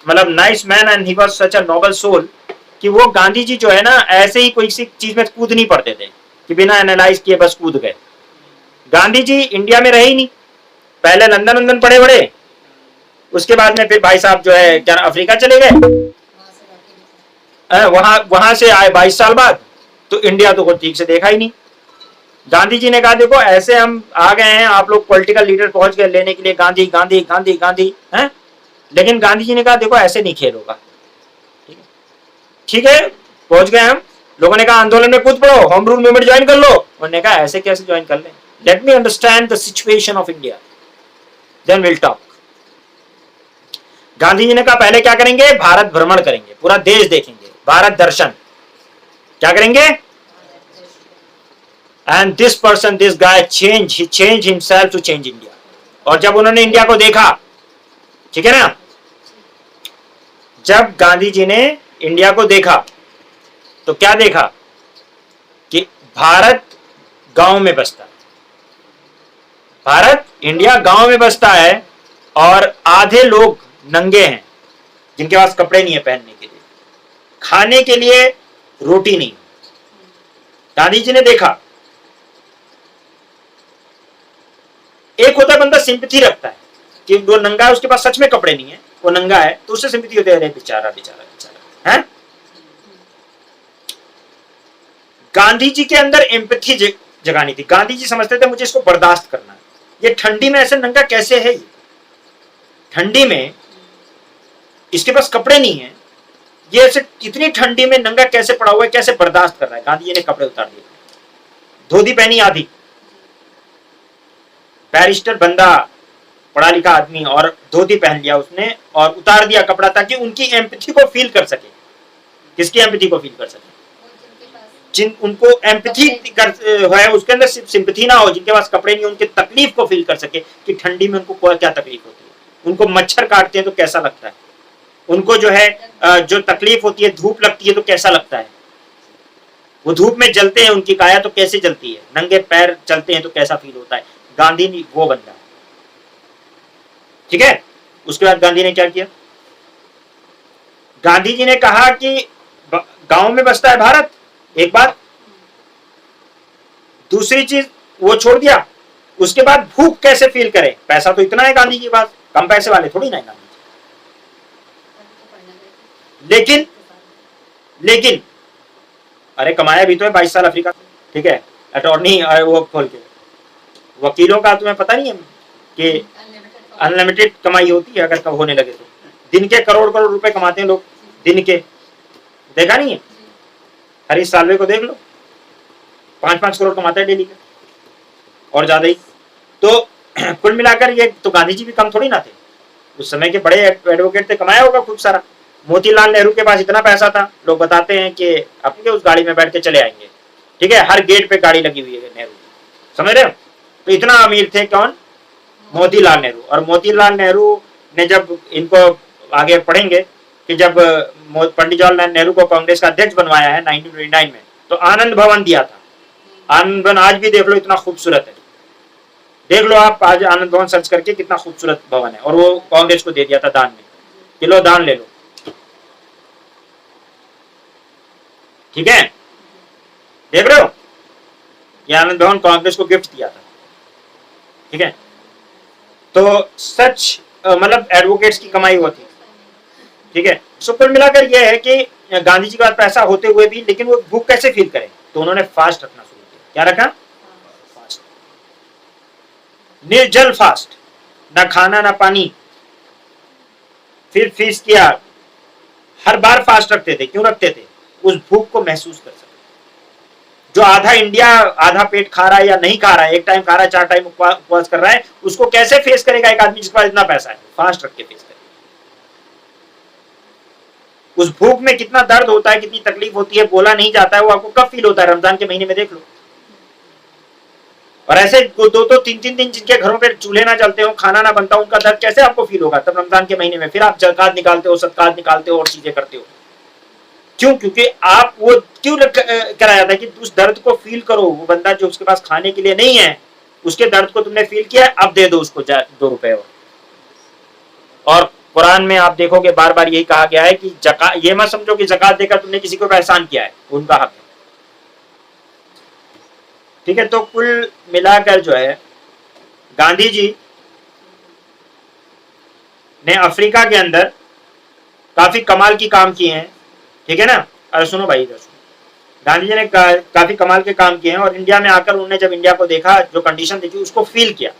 मतलब nice man and he was such a noble soul कि वो गांधी जी जो है ना ऐसे ही कोई सी चीज में कूद नहीं पड़ते थे कि बिना एनालाइज किए बस कूद गए। गांधी जी इंडिया में रहे ही नहीं, पहले लंदन पढ़े बड़े, उसके बाद में फिर भाई साहब जो है क्या अफ्रीका चले गए, वहां से आए 22 साल बाद, तो इंडिया तो कोई ठीक से देखा ही नहीं। गांधी जी ने कहा देखो ऐसे हम आ गए हैं, आप लोग पॉलिटिकल लीडर पहुंच गए लेने के लिए गांधी गांधी गांधी गांधी हैं, लेकिन गांधी जी ने कहा देखो ऐसे नहीं खेल होगा, ठीक है पहुंच गए हम। लोगों ने कहा आंदोलन में कूद पड़ो, होम रूल मूवमेंट ज्वाइन कर लो। उन्होंने कहा ऐसे कैसे ज्वाइन कर लें, let me understand the situation of India then will talk. Gandhi ji ने कहा पहले क्या करेंगे, भारत भ्रमण करेंगे, पूरा देश देखेंगे, भारत दर्शन क्या करेंगे। And this person, this guy change, he change himself to change India. और जब उन्होंने इंडिया को देखा, ठीक है ना, जब गांधी जी ने इंडिया को देखा तो क्या देखा कि भारत गांव में बसता है, भारत इंडिया गांव में बसता है और आधे लोग नंगे हैं जिनके पास कपड़े नहीं है पहनने के लिए, खाने के लिए रोटी नहीं। गांधी जी ने देखा, एक होता है बंदा सिंपैथी रखता है कि वो नंगा है, उसके पास सच में कपड़े नहीं है, वो नंगा है तो उससे सिंपैथी होती है, अरे बेचारा बेचारा बेचारा है। गांधी जी के अंदर एम्पैथी जगानी थी। गांधी जी समझते थे मुझे इसको बर्दाश्त करना है, ये ठंडी में ऐसे नंगा कैसे है, ये ठंडी में इसके पास कपड़े नहीं है, ये ऐसे इतनी ठंडी में नंगा कैसे पड़ा हुआ है, कैसे बर्दाश्त कर रहा है। गांधी जी ने कपड़े उतार दिए, धोती पहनी आधी, बैरिस्टर बंदा पढ़ा लिखा आदमी, और धोती पहन लिया उसने और उतार दिया कपड़ा ताकि उनकी एम्पैथी को फील कर सके। किसकी एम्पैथी को फील कर सके, जिन उनको एम्पैथी कर है, उसके अंदर सिर्फ सिंपैथी ना हो, जिनके पास कपड़े नहीं, उनके तकलीफ को फील कर सके कि ठंडी में उनको क्या तकलीफ होती है, उनको मच्छर काटते हैं तो कैसा लगता है, उनको जो है जो तकलीफ होती है, धूप लगती है तो कैसा लगता है, वो धूप में जलते हैं, उनकी काया तो कैसे जलती है, नंगे पैर चलते हैं तो कैसा फील होता है। गांधी ने वो बंदा, ठीक है। उसके बाद गांधी ने क्या किया, गांधी जी ने कहा कि गांव में बसता है भारत, एक बात। दूसरी चीज वो छोड़ दिया, उसके बाद भूख कैसे फील करे, पैसा तो इतना है गांधी जी के पास, कम पैसे वाले थोड़ी ना है गांधी जी। लेकिन अरे कमाया भी तो है 22 साल अफ्रीका, ठीक है, अटॉर्नी वो खोल के, वकीलों का तुम्हें पता नहीं है कि अनलिमिटेड कमाई होती है, अगर कब होने लगे तो दिन के करोड़ करोड़ रुपए कमाते हैं लोग, दिन के, देखा नहीं है, हरीश साल्वे को देख लो, 5-5 करोड़ कमाता है डेली का, और ज्यादा ही। तो कुल मिलाकर ये तो गांधी जी भी कम थोड़ी ना थे, उस समय के बड़े एडवोकेट थे, कमाया होगा खूब सारा। मोतीलाल नेहरू के पास इतना पैसा था, लोग बताते हैं कि अपने उस गाड़ी में बैठ के चले आएंगे, ठीक है, हर गेट पे गाड़ी लगी हुई है नेहरू, समझ रहे हो, तो इतना अमीर थे कौन, मोतीलाल नेहरू। और मोतीलाल नेहरू ने जब, इनको आगे पढ़ेंगे कि जब पंडित जवाहरलाल नेहरू को कांग्रेस का अध्यक्ष बनवाया है 1929 में, तो आनंद भवन दिया था। आनंद भवन आज भी देख लो, इतना खूबसूरत है, देख लो आप आज आनंद भवन सर्च करके, कितना खूबसूरत भवन है, और वो कांग्रेस को दे दिया था दान में, किलो दान ले लो, ठीक है, देख रहे हो, ये आनंद भवन कांग्रेस को गिफ्ट दिया था, ठीक है। तो सच मतलब एडवोकेट्स की कमाई होती, ठीक है। सो कुल मिलाकर यह है कि गांधी जी के पास पैसा होते हुए भी, लेकिन वो भूख कैसे फील करें, तो उन्होंने फास्ट रखना शुरू किया। क्या रखा, फास्ट, निर्जल फास्ट, ना खाना ना पानी, फिर फीस किया, हर बार फास्ट रखते थे। क्यों रखते थे, उस भूख को महसूस कर सके। जो आधा इंडिया आधा पेट खा रहा है या नहीं खा रहा है, एक टाइम खा रहा है, 4 टाइम उपवास कर रहा है, उसको कैसे फेस करेगा एक आदमी जिसके पास इतना पैसा है, फास्ट रख के फेस करेगा। उस भूख में कितना दर्द होता है, कितनी तकलीफ होती है, बोला नहीं जाता है, वो आपको कब फील होता है, रमजान के महीने में देख लो। और ऐसे 2-2 3-3 दिन जिनके घरों पे चूल्हे ना जलते हो, खाना ना बनता, उनका दर्द कैसे आपको फील होगा तब रमजान के महीने में। फिर आप ज़कात निकालते हो, सदकात निकालते हो और चीजें करते हो, क्यों, क्योंकि आप वो क्यों कराया जाता है कि उस दर्द को फील करो। वो बंदा जो उसके पास खाने के लिए नहीं है, उसके दर्द को तुमने फील किया, अब दे दो उसको 2 रुपए। और कुरान में आप देखोगे बार बार यही कहा गया है कि ज़कात, ये मत समझो कि ज़कात देकर तुमने किसी को एहसान किया है, उनका हक है, ठीक है। तो कुल मिलाकर जो है गांधी जी ने अफ्रीका के अंदर काफी कमाल की काम किए हैं, ठीक है ना। अरे सुनो भाई, इधर सुनो, गांधी जी ने काफी कमाल के काम किए हैं, और इंडिया में आकर उन्होंने जब इंडिया को देखा, जो कंडीशन देखी, उसको फील किया।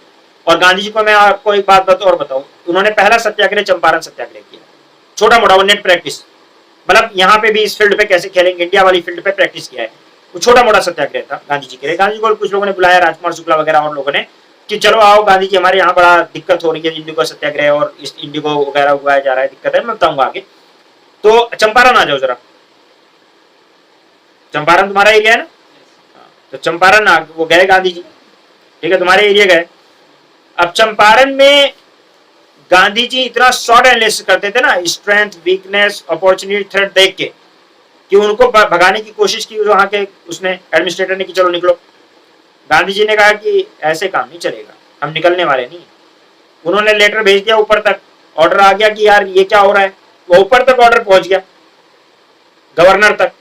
और गांधी जी को मैं आपको एक बात और बताऊं, उन्होंने पहला सत्याग्रह चंपारण सत्याग्रह किया, छोटा मोटा, वो नेट प्रैक्टिस, मतलब यहाँ पे भी इस फील्ड पे कैसे खेलेंगे, इंडिया वाली फील्ड पे प्रैक्टिस किया है। वो छोटा मोटा सत्याग्रह था गांधी जी के लिए। गांधी जी को कुछ लोगों ने बुलाया, राजकुमार शुक्ला वगैरह और लोगों ने, कि चलो आओ गांधी जी, हमारे यहाँ बड़ा दिक्कत हो रही है, इंडिगो सत्याग्रह और इस इंडिगो वगैरह उगाया जा रहा है, दिक्कत है, मैं बताऊंगा आगे, तो चंपारण आ जाओ जरा। चंपारण तुम्हारा एरिया है ना, तो चंपारण वो गए गांधी जी, ठीक है, तुम्हारे एरिया गए। अब चंपारण में गांधी जी इतना शॉर्ट एनालिसिस करते थे ना, स्ट्रेंथ, वीकनेस, अपॉर्चुनिटी, थ्रेट देख के, कि उनको भगाने की कोशिश की वहां के उसने एडमिनिस्ट्रेटर ने, कि चलो निकलो। गांधी जी ने कहा कि ऐसे काम नहीं चलेगा, हम निकलने वाले नहीं। उन्होंने लेटर भेज दिया ऊपर तक, ऑर्डर आ गया कि यार ये क्या हो रहा है, वो ऊपर तक ऑर्डर पहुंच गया, गवर्नर तक।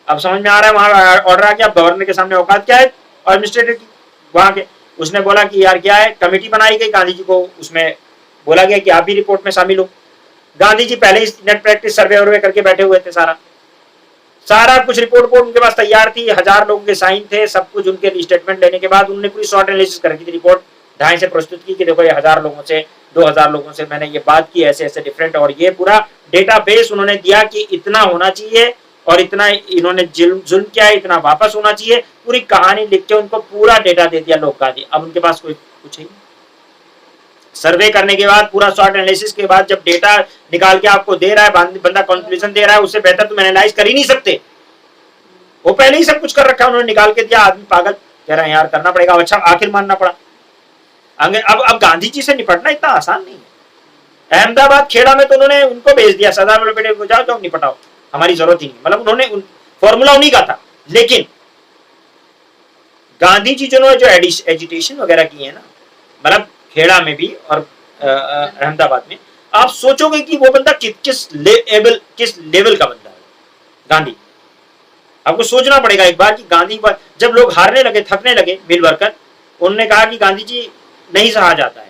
अब समझ में आ रहा है, वहां ऑर्डर आ गया, गवर्नर के सामने औकात क्या है एडमिनिस्ट्रेटर की वहां के। उसने बोला कि यार क्या है, कमेटी बनाई गई, गांधी जी को उसमें बोला गया कि आप भी रिपोर्ट में शामिल हो। गांधी जी पहले ही नेट प्रैक्टिस सर्वे वर्वे करके बैठे हुए थे, सारा कुछ रिपोर्ट उनके पास तैयार थी, 1000 लोगों के साइन थे, सब कुछ उनके स्टेटमेंट लेने के बाद उन्होंने पूरी शॉर्ट एनालिसिस करके थी, रिपोर्ट ढाई से प्रस्तुत की कि देखो ये 1000 लोगों से 2000 लोगों से मैंने ये बात की, ऐसे ऐसे डिफरेंट, और ये पूरा डेटाबेस उन्होंने दिया कि इतना होना चाहिए और इतना इन्होंने जुल्म किया है, इतना वापस होना चाहिए, पूरी कहानी लिख के उनको पूरा डेटा दे दिया लोग गांधी। अब उनके पास कोई कुछ ही, सर्वे करने के बाद, पूरा शॉर्ट एनालिसिस के बाद, जब डेटा निकाल के आपको दे रहा है, बंदा कंक्लूजन दे रहा है, उससे बेहतर तुम एनालाइज कर ही नहीं सकते। वो पहले ही सब कुछ कर रखा है, उन्होंने निकाल के दिया, आदमी पागल कह रहा है यार करना पड़ेगा, अच्छा आखिर मानना पड़ा। अब गांधी जी से निपटना इतना आसान नहीं है। अहमदाबाद खेड़ा में तो उन्होंने उनको भेज दिया, सरदार वल्लभ भाई पटेल को, जाओ निपटाओ, हमारी जरूरत ही नहीं, मतलब उन्होंने फॉर्मूला उन्हीं का था। लेकिन गांधी जी जो एजिटेशन वगैरह की है ना, मतलब खेड़ा में भी और अहमदाबाद में, आप सोचोगे कि वो बंदा किस लेवल का बंदा है गांधी। आपको सोचना पड़ेगा एक बार कि गांधी जब लोग हारने लगे, थकने लगे मिल वर्कर, उन्होंने कहा कि गांधी जी नहीं सहा जाता है।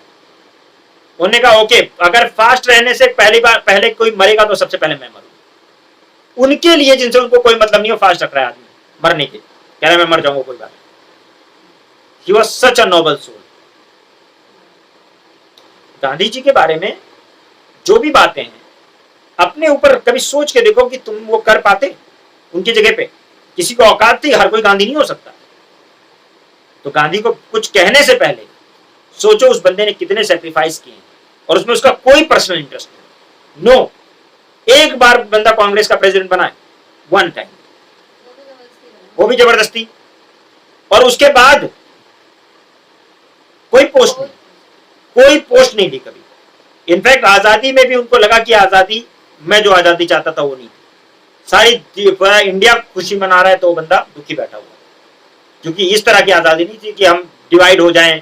उन्होंने कहा ओके, अगर फास्ट रहने से पहले कोई मरेगा तो सबसे पहले मैं मरूं। उनके लिए जिनसे उनको कोई मतलब नहीं हो, फास्ट रख रहा है आदमी मरने के, कह रहा है मैं मर जाऊंगा कोई बात। He was such a noble soul. Gandhi ji के बारे में जो भी बातें हैं, अपने ऊपर कभी सोच के देखो कि तुम वो कर पाते उनकी जगह पे। किसी को औकात थी, हर कोई गांधी नहीं हो सकता। तो गांधी को कुछ कहने से पहले सोचो उस बंदे ने कितने सेक्रीफाइस किए हैं, और उसमें उसका कोई पर्सनल इंटरेस्ट नहीं। नो, एक बार बंदा कांग्रेस का प्रेसिडेंट बना है, वन टाइम, वो भी जबरदस्ती, और उसके बाद कोई पोस्ट नहीं, कोई पोस्ट नहीं ली कभी। इनफैक्ट आजादी में भी उनको लगा कि आजादी, मैं जो आजादी चाहता था वो नहीं, सारी इंडिया खुशी मना रहा है तो वो बंदा दुखी बैठा हुआ, क्योंकि इस तरह की आजादी नहीं थी कि हम डिवाइड हो जाएं,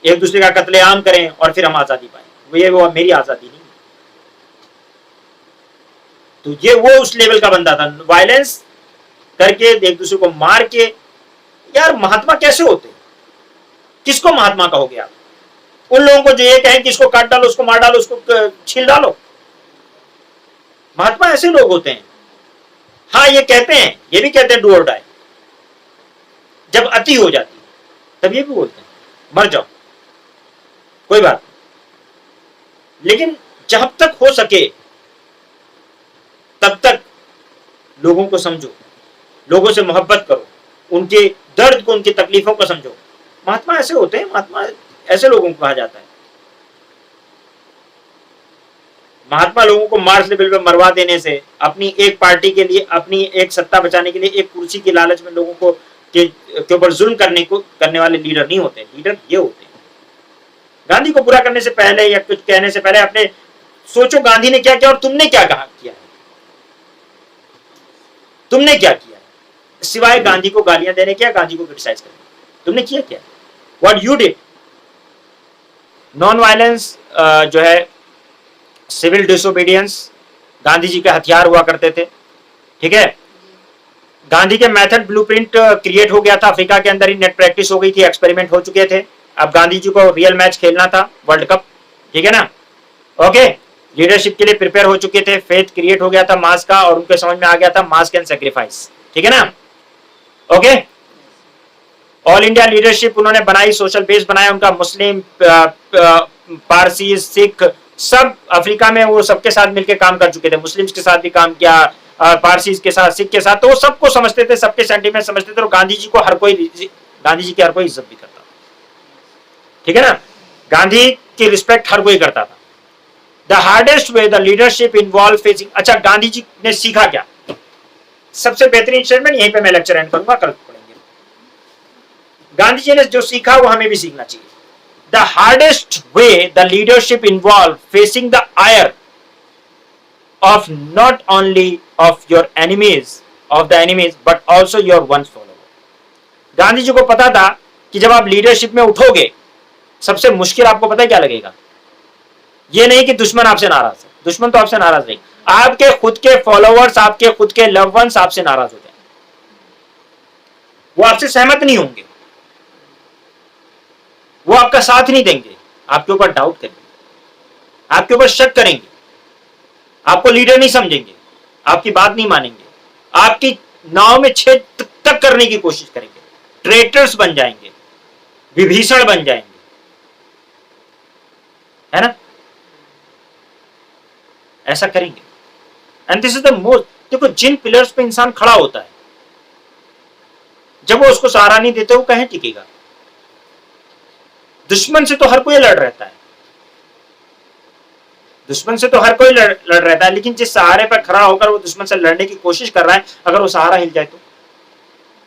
एक दूसरे का कत्लेआम करें और फिर हम आजादी पाएं। वो मेरी आजादी नहीं। तो ये वो उस लेवल का बंदा था, वायलेंस करके, एक दूसरे को मार के। यार महात्मा कैसे होते? किसको महात्मा कहोगे आप? उन लोगों को जो ये कहें कि इसको काट डालो, उसको मार डालो, उसको छील डालो। महात्मा ऐसे लोग होते हैं। हाँ, ये कहते हैं, ये भी कहते हैं डू और डाई, जब अति हो जाती है तब ये भी बोलते हैं मर जाओ, कोई बात नहीं। लेकिन जब तक हो सके तब तक लोगों को समझो, लोगों से मोहब्बत करो, उनके दर्द को, उनकी तकलीफों को समझो। महात्मा ऐसे होते हैं, महात्मा ऐसे लोगों को कहा जाता है। महात्मा लोगों को मार्च लेवल पे मरवा देने से, अपनी एक पार्टी के लिए, अपनी एक सत्ता बचाने के लिए, एक कुर्सी की लालच में लोगों को के ऊपर जुल्म करने वाले लीडर नहीं होते। लीडर ये होते हैं। गांधी को बुरा करने से पहले या कुछ कहने से पहले अपने सोचो गांधी ने क्या किया और तुमने क्या किया है। तुमने क्या किया है सिवाय गांधी को गालियां देने के, गांधी को क्रिटिसाइज करने? तुमने किया क्या? What you did? Non violence जो है, सिविल डिसोबीडियंस गांधी जी के हथियार हुआ करते थे। ठीक है, गांधी के मेथड ब्लूप्रिंट क्रिएट हो गया था, अफ्रीका के अंदर ही नेट प्रैक्टिस हो गई थी, एक्सपेरिमेंट हो चुके थे। अब गांधी जी को रियल मैच खेलना था, वर्ल्ड कप। ठीक है ना? ओके, लीडरशिप के लिए प्रिपेयर हो चुके थे, फेथ क्रिएट हो गया था मास का, और उनके समझ में आ गया था मास कैन सैक्रिफाइस। ठीक है ना? ओके, ऑल इंडिया लीडरशिप उन्होंने बनाई, सोशल बेस बनाया उनका। मुस्लिम, पारसी, सिख, सब अफ्रीका में वो सबके साथ मिलकर काम कर चुके थे। मुस्लिम्स के साथ भी काम किया, पारसी के साथ, सिख के साथ, तो वो सबको समझते थे, सबके सेंटीमेंट समझते थे, और गांधी जी की हर कोई इज्जत भी करता था। ठीक है ना? गांधी की रिस्पेक्ट हर कोई करता था। The hardest way the leadership involve facing. अच्छा, गांधी जी ने सीखा क्या? सबसे बेहतरीन स्टेटमेंट, यहीं पे मैं लेक्चर एंड करूंगा, कल पढ़ेंगे। गांधी जी ने जो सीखा वो हमें भी सीखना चाहिए। The hardest way the leadership involved facing the ire of not only of your enemies, but also your one follower. Gandhi ji को पता था कि जब आप लीडरशिप में उठोगे, सबसे मुश्किल आपको पता है क्या लगेगा? ये नहीं कि दुश्मन आपसे नाराज है, दुश्मन तो आपसे नाराज नहीं, आपके खुद के फॉलोअर्स, आपके खुद के लव वंस आपसे नाराज हो जाए, वो आपसे सहमत नहीं होंगे, वो आपका साथ नहीं देंगे, आपके ऊपर डाउट करेंगे, आपके ऊपर शक करेंगे, आपको लीडर नहीं समझेंगे, आपकी बात नहीं मानेंगे, आपकी नाव में छेद तक करने की कोशिश करेंगे, ट्रेटर्स बन जाएंगे, विभीषण बन जाएंगे, है ना? ऐसा करेंगे। And this is the most, देखो जिन पिलर्स पे इंसान खड़ा होता है, जब वो उसको सहारा नहीं देते, वो कहीं टिकेगा? दुश्मन से तो हर कोई लड़ रहता है, दुश्मन से तो हर कोई लड़ रहता है, लेकिन जिस सहारे पर खड़ा होकर वो दुश्मन से लड़ने की कोशिश कर रहा है, अगर वो सहारा हिल जाए तो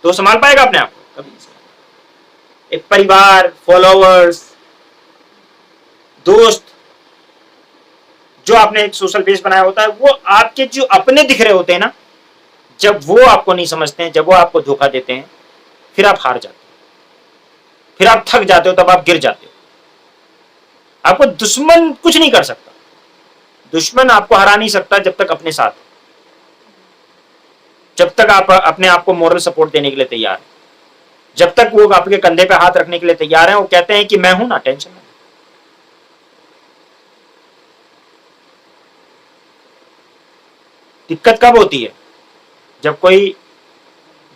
तो संभाल पाएगा अपने आप को? कभी नहीं संभाल। एक परिवार, फॉलोअर्स, दोस्त, जो आपने एक सोशल बेस बनाया होता है, वो आपके जो अपने दिख रहे होते हैं ना, जब वो आपको नहीं समझते हैं, जब वो आपको धोखा देते हैं, फिर आप हार जाते हो, फिर आप थक जाते हो, तब आप गिर जाते हो। आपको दुश्मन कुछ नहीं कर सकता, दुश्मन आपको हरा नहीं सकता जब तक अपने साथ, जब तक आप अपने आप को मॉरल सपोर्ट देने के लिए तैयार हैं, जब तक वो आपके कंधे पे हाथ रखने के लिए तैयार हैं, वो कहते हैं कि मैं हूं ना, टेंशन नहीं। दिक्कत कब होती है? जब कोई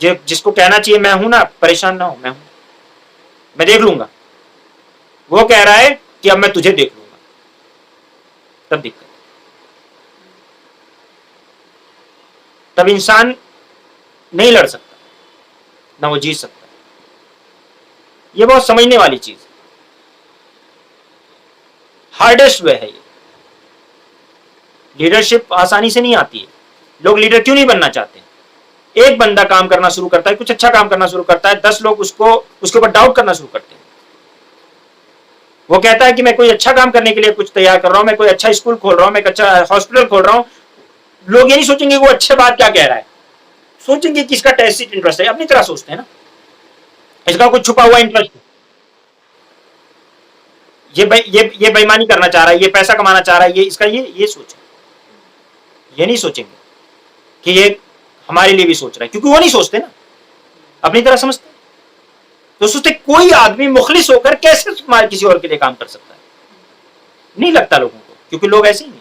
जिसको कहना चाहिए मैं हूं ना, परेशान ना हो, मैं हूं, मैं देख लूंगा, वो कह रहा है कि अब मैं तुझे देख लूंगा, तब दिक्कत। तब इंसान नहीं लड़ सकता, ना वो जीत सकता। ये बहुत समझने वाली चीज, हार्डेस्ट वे है ये। लीडरशिप आसानी से नहीं आती है। लोग लीडर क्यों नहीं बनना चाहते? एक बंदा काम करना शुरू करता है, कुछ अच्छा काम करना शुरू करता है, 10 लोग उसके ऊपर डाउट करना शुरू करते हैं। वो कहता है कि मैं कोई अच्छा काम करने के लिए कुछ तैयार कर रहा हूं, मैं कोई अच्छा स्कूल खोल रहा हूं, मैं एक अच्छा हॉस्पिटल खोल रहा हूं। लोग ये नहीं सोचेंगे वो अच्छी बात क्या कह रहा है, सोचेंगे कि इसका टेसिट इंटरेस्ट है। अपनी तरह सोचते हैं ना, इसका कुछ छुपा हुआ इंटरेस्ट है, ये बेईमानी करना चाह रहा है, ये पैसा कमाना चाह रहा है, ये इसका ये सोच। ये नहीं सोचेंगे कि ये हमारे लिए भी सोच रहा है, क्योंकि वो नहीं सोचते ना, अपनी तरह समझते। तो सोचते कोई आदमी मुखलिस होकर कैसे किसी और के लिए काम कर सकता है? नहीं लगता लोगों को, क्योंकि लोग ऐसे ही नहीं।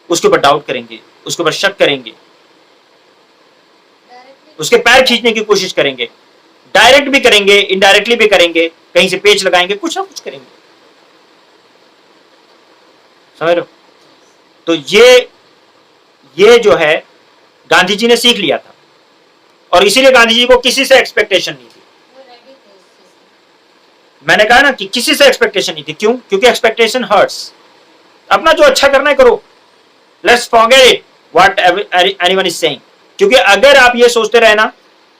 उसके ऊपर डाउट करेंगे, उसके ऊपर शक करेंगे, उसके पैर खींचने की कोशिश करेंगे, डायरेक्ट भी करेंगे, इनडायरेक्टली भी करेंगे, कहीं से पेच लगाएंगे, कुछ ना कुछ करेंगे। समझ रहे हो? तो ये जो है गांधी जी ने सीख लिया था, और इसीलिए गांधी जी को किसी से एक्सपेक्टेशन नहीं थी। मैंने कहा ना कि किसी से एक्सपेक्टेशन नहीं थी। क्यों? क्योंकि एक्सपेक्टेशन हर्ट्स। अपना जो अच्छा करना है करो, let's forget it what anyone is saying. क्योंकि अगर आप ये सोचते रहे ना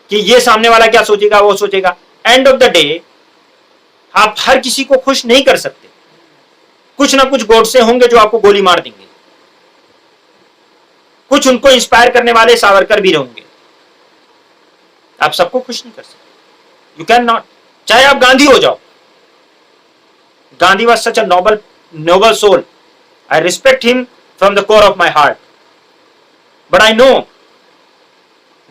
कि ये सामने वाला क्या सोचेगा, वो सोचेगा, एंड ऑफ द डे आप हर किसी को खुश नहीं कर सकते। कुछ ना कुछ गोडसे होंगे जो आपको गोली मार देंगे, कुछ उनको इंस्पायर करने वाले सावरकर भी होंगे। आप सबको खुश नहीं कर सकते, यू कैन नॉट। चाहे आप गांधी हो जाओ, Gandhi was such a noble soul, I respect him from the core of my heart, but I know,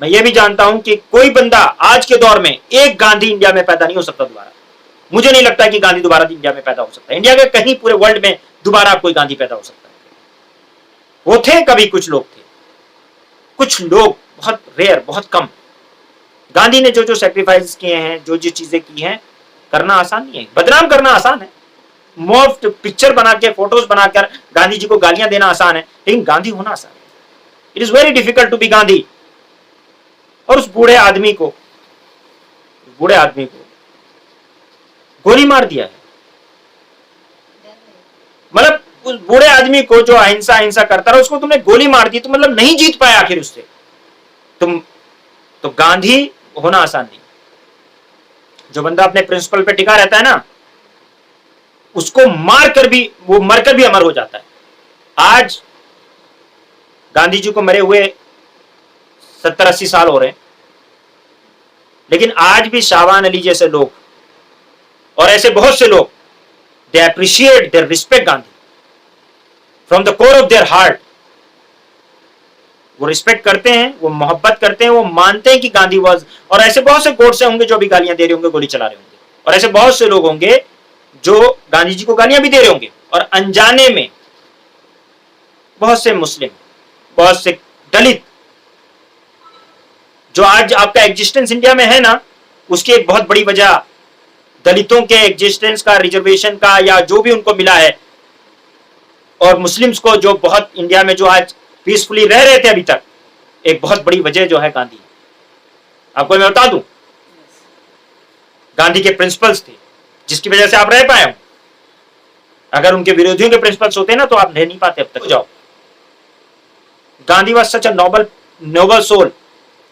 मैं ये भी जानता हूं कि कोई बंदा आज के दौर में, एक गांधी इंडिया में पैदा नहीं हो सकता दोबारा। मुझे नहीं लगता कि गांधी दोबारा इंडिया में पैदा हो सकता है। इंडिया के कहीं पूरे वर्ल्ड में दोबारा कोई गांधी पैदा हो सकता है? वो थे कभी, कुछ लोग थे, कुछ लोग, बहुत रेयर, बहुत कम। गांधी ने जो जो सेक्रीफाइस किए हैं, जो जो चीजें की हैं, करना आसान नहीं है। बदनाम करना आसान है, मुफ्त पिक्चर बना के, फोटोज बनाकर गांधी जी को गालियां देना आसान है, लेकिन गांधी होना आसान है। It is very difficult to be Gandhi. और उस बूढ़े आदमी को गोली मार दिया है। मतलब उस बूढ़े आदमी को जो अहिंसा करता रहा, उसको तुमने गोली मार दी, तो मतलब नहीं जीत पाया आखिर उससे तुम। तो गांधी होना आसान नहीं। जो बंदा अपने प्रिंसिपल पे टिका रहता है ना, उसको मरकर भी अमर हो जाता है। आज गांधी जी को मरे हुए 70-80 साल हो रहे हैं, लेकिन आज भी शाहबान अली जैसे लोग और ऐसे बहुत से लोग, they appreciate, they respect Gandhi from the core of their heart. वो रिस्पेक्ट करते हैं, वो मोहब्बत करते हैं, वो मानते हैं कि गांधी वॉज। और ऐसे बहुत से गोडसे होंगे जो भी गालियां दे रहे होंगे, गोली चला रहे होंगे, और ऐसे बहुत से लोग होंगे जो गांधी जी को गालियां भी दे रहे होंगे, और अनजाने में बहुत से मुस्लिम, बहुत से दलित, जो आज आपका एग्जिस्टेंस इंडिया में है ना, उसकी एक बहुत बड़ी वजह दलितों के एग्जिस्टेंस का, रिजर्वेशन का, या जो भी उनको मिला है, और मुस्लिम्स को जो बहुत इंडिया में जो आज पीसफुली रह रहे थे अभी तक, एक बहुत बड़ी वजह जो है गांधी। आपको मैं बता दूं, गांधी के प्रिंसिपल्स थे जिसकी वजह से आप रह पाए हो। अगर उनके विरोधियों के प्रिंसिपल्स होते ना, तो आप रह नहीं पाते अब तक। जाओ, Gandhi was such a noble soul,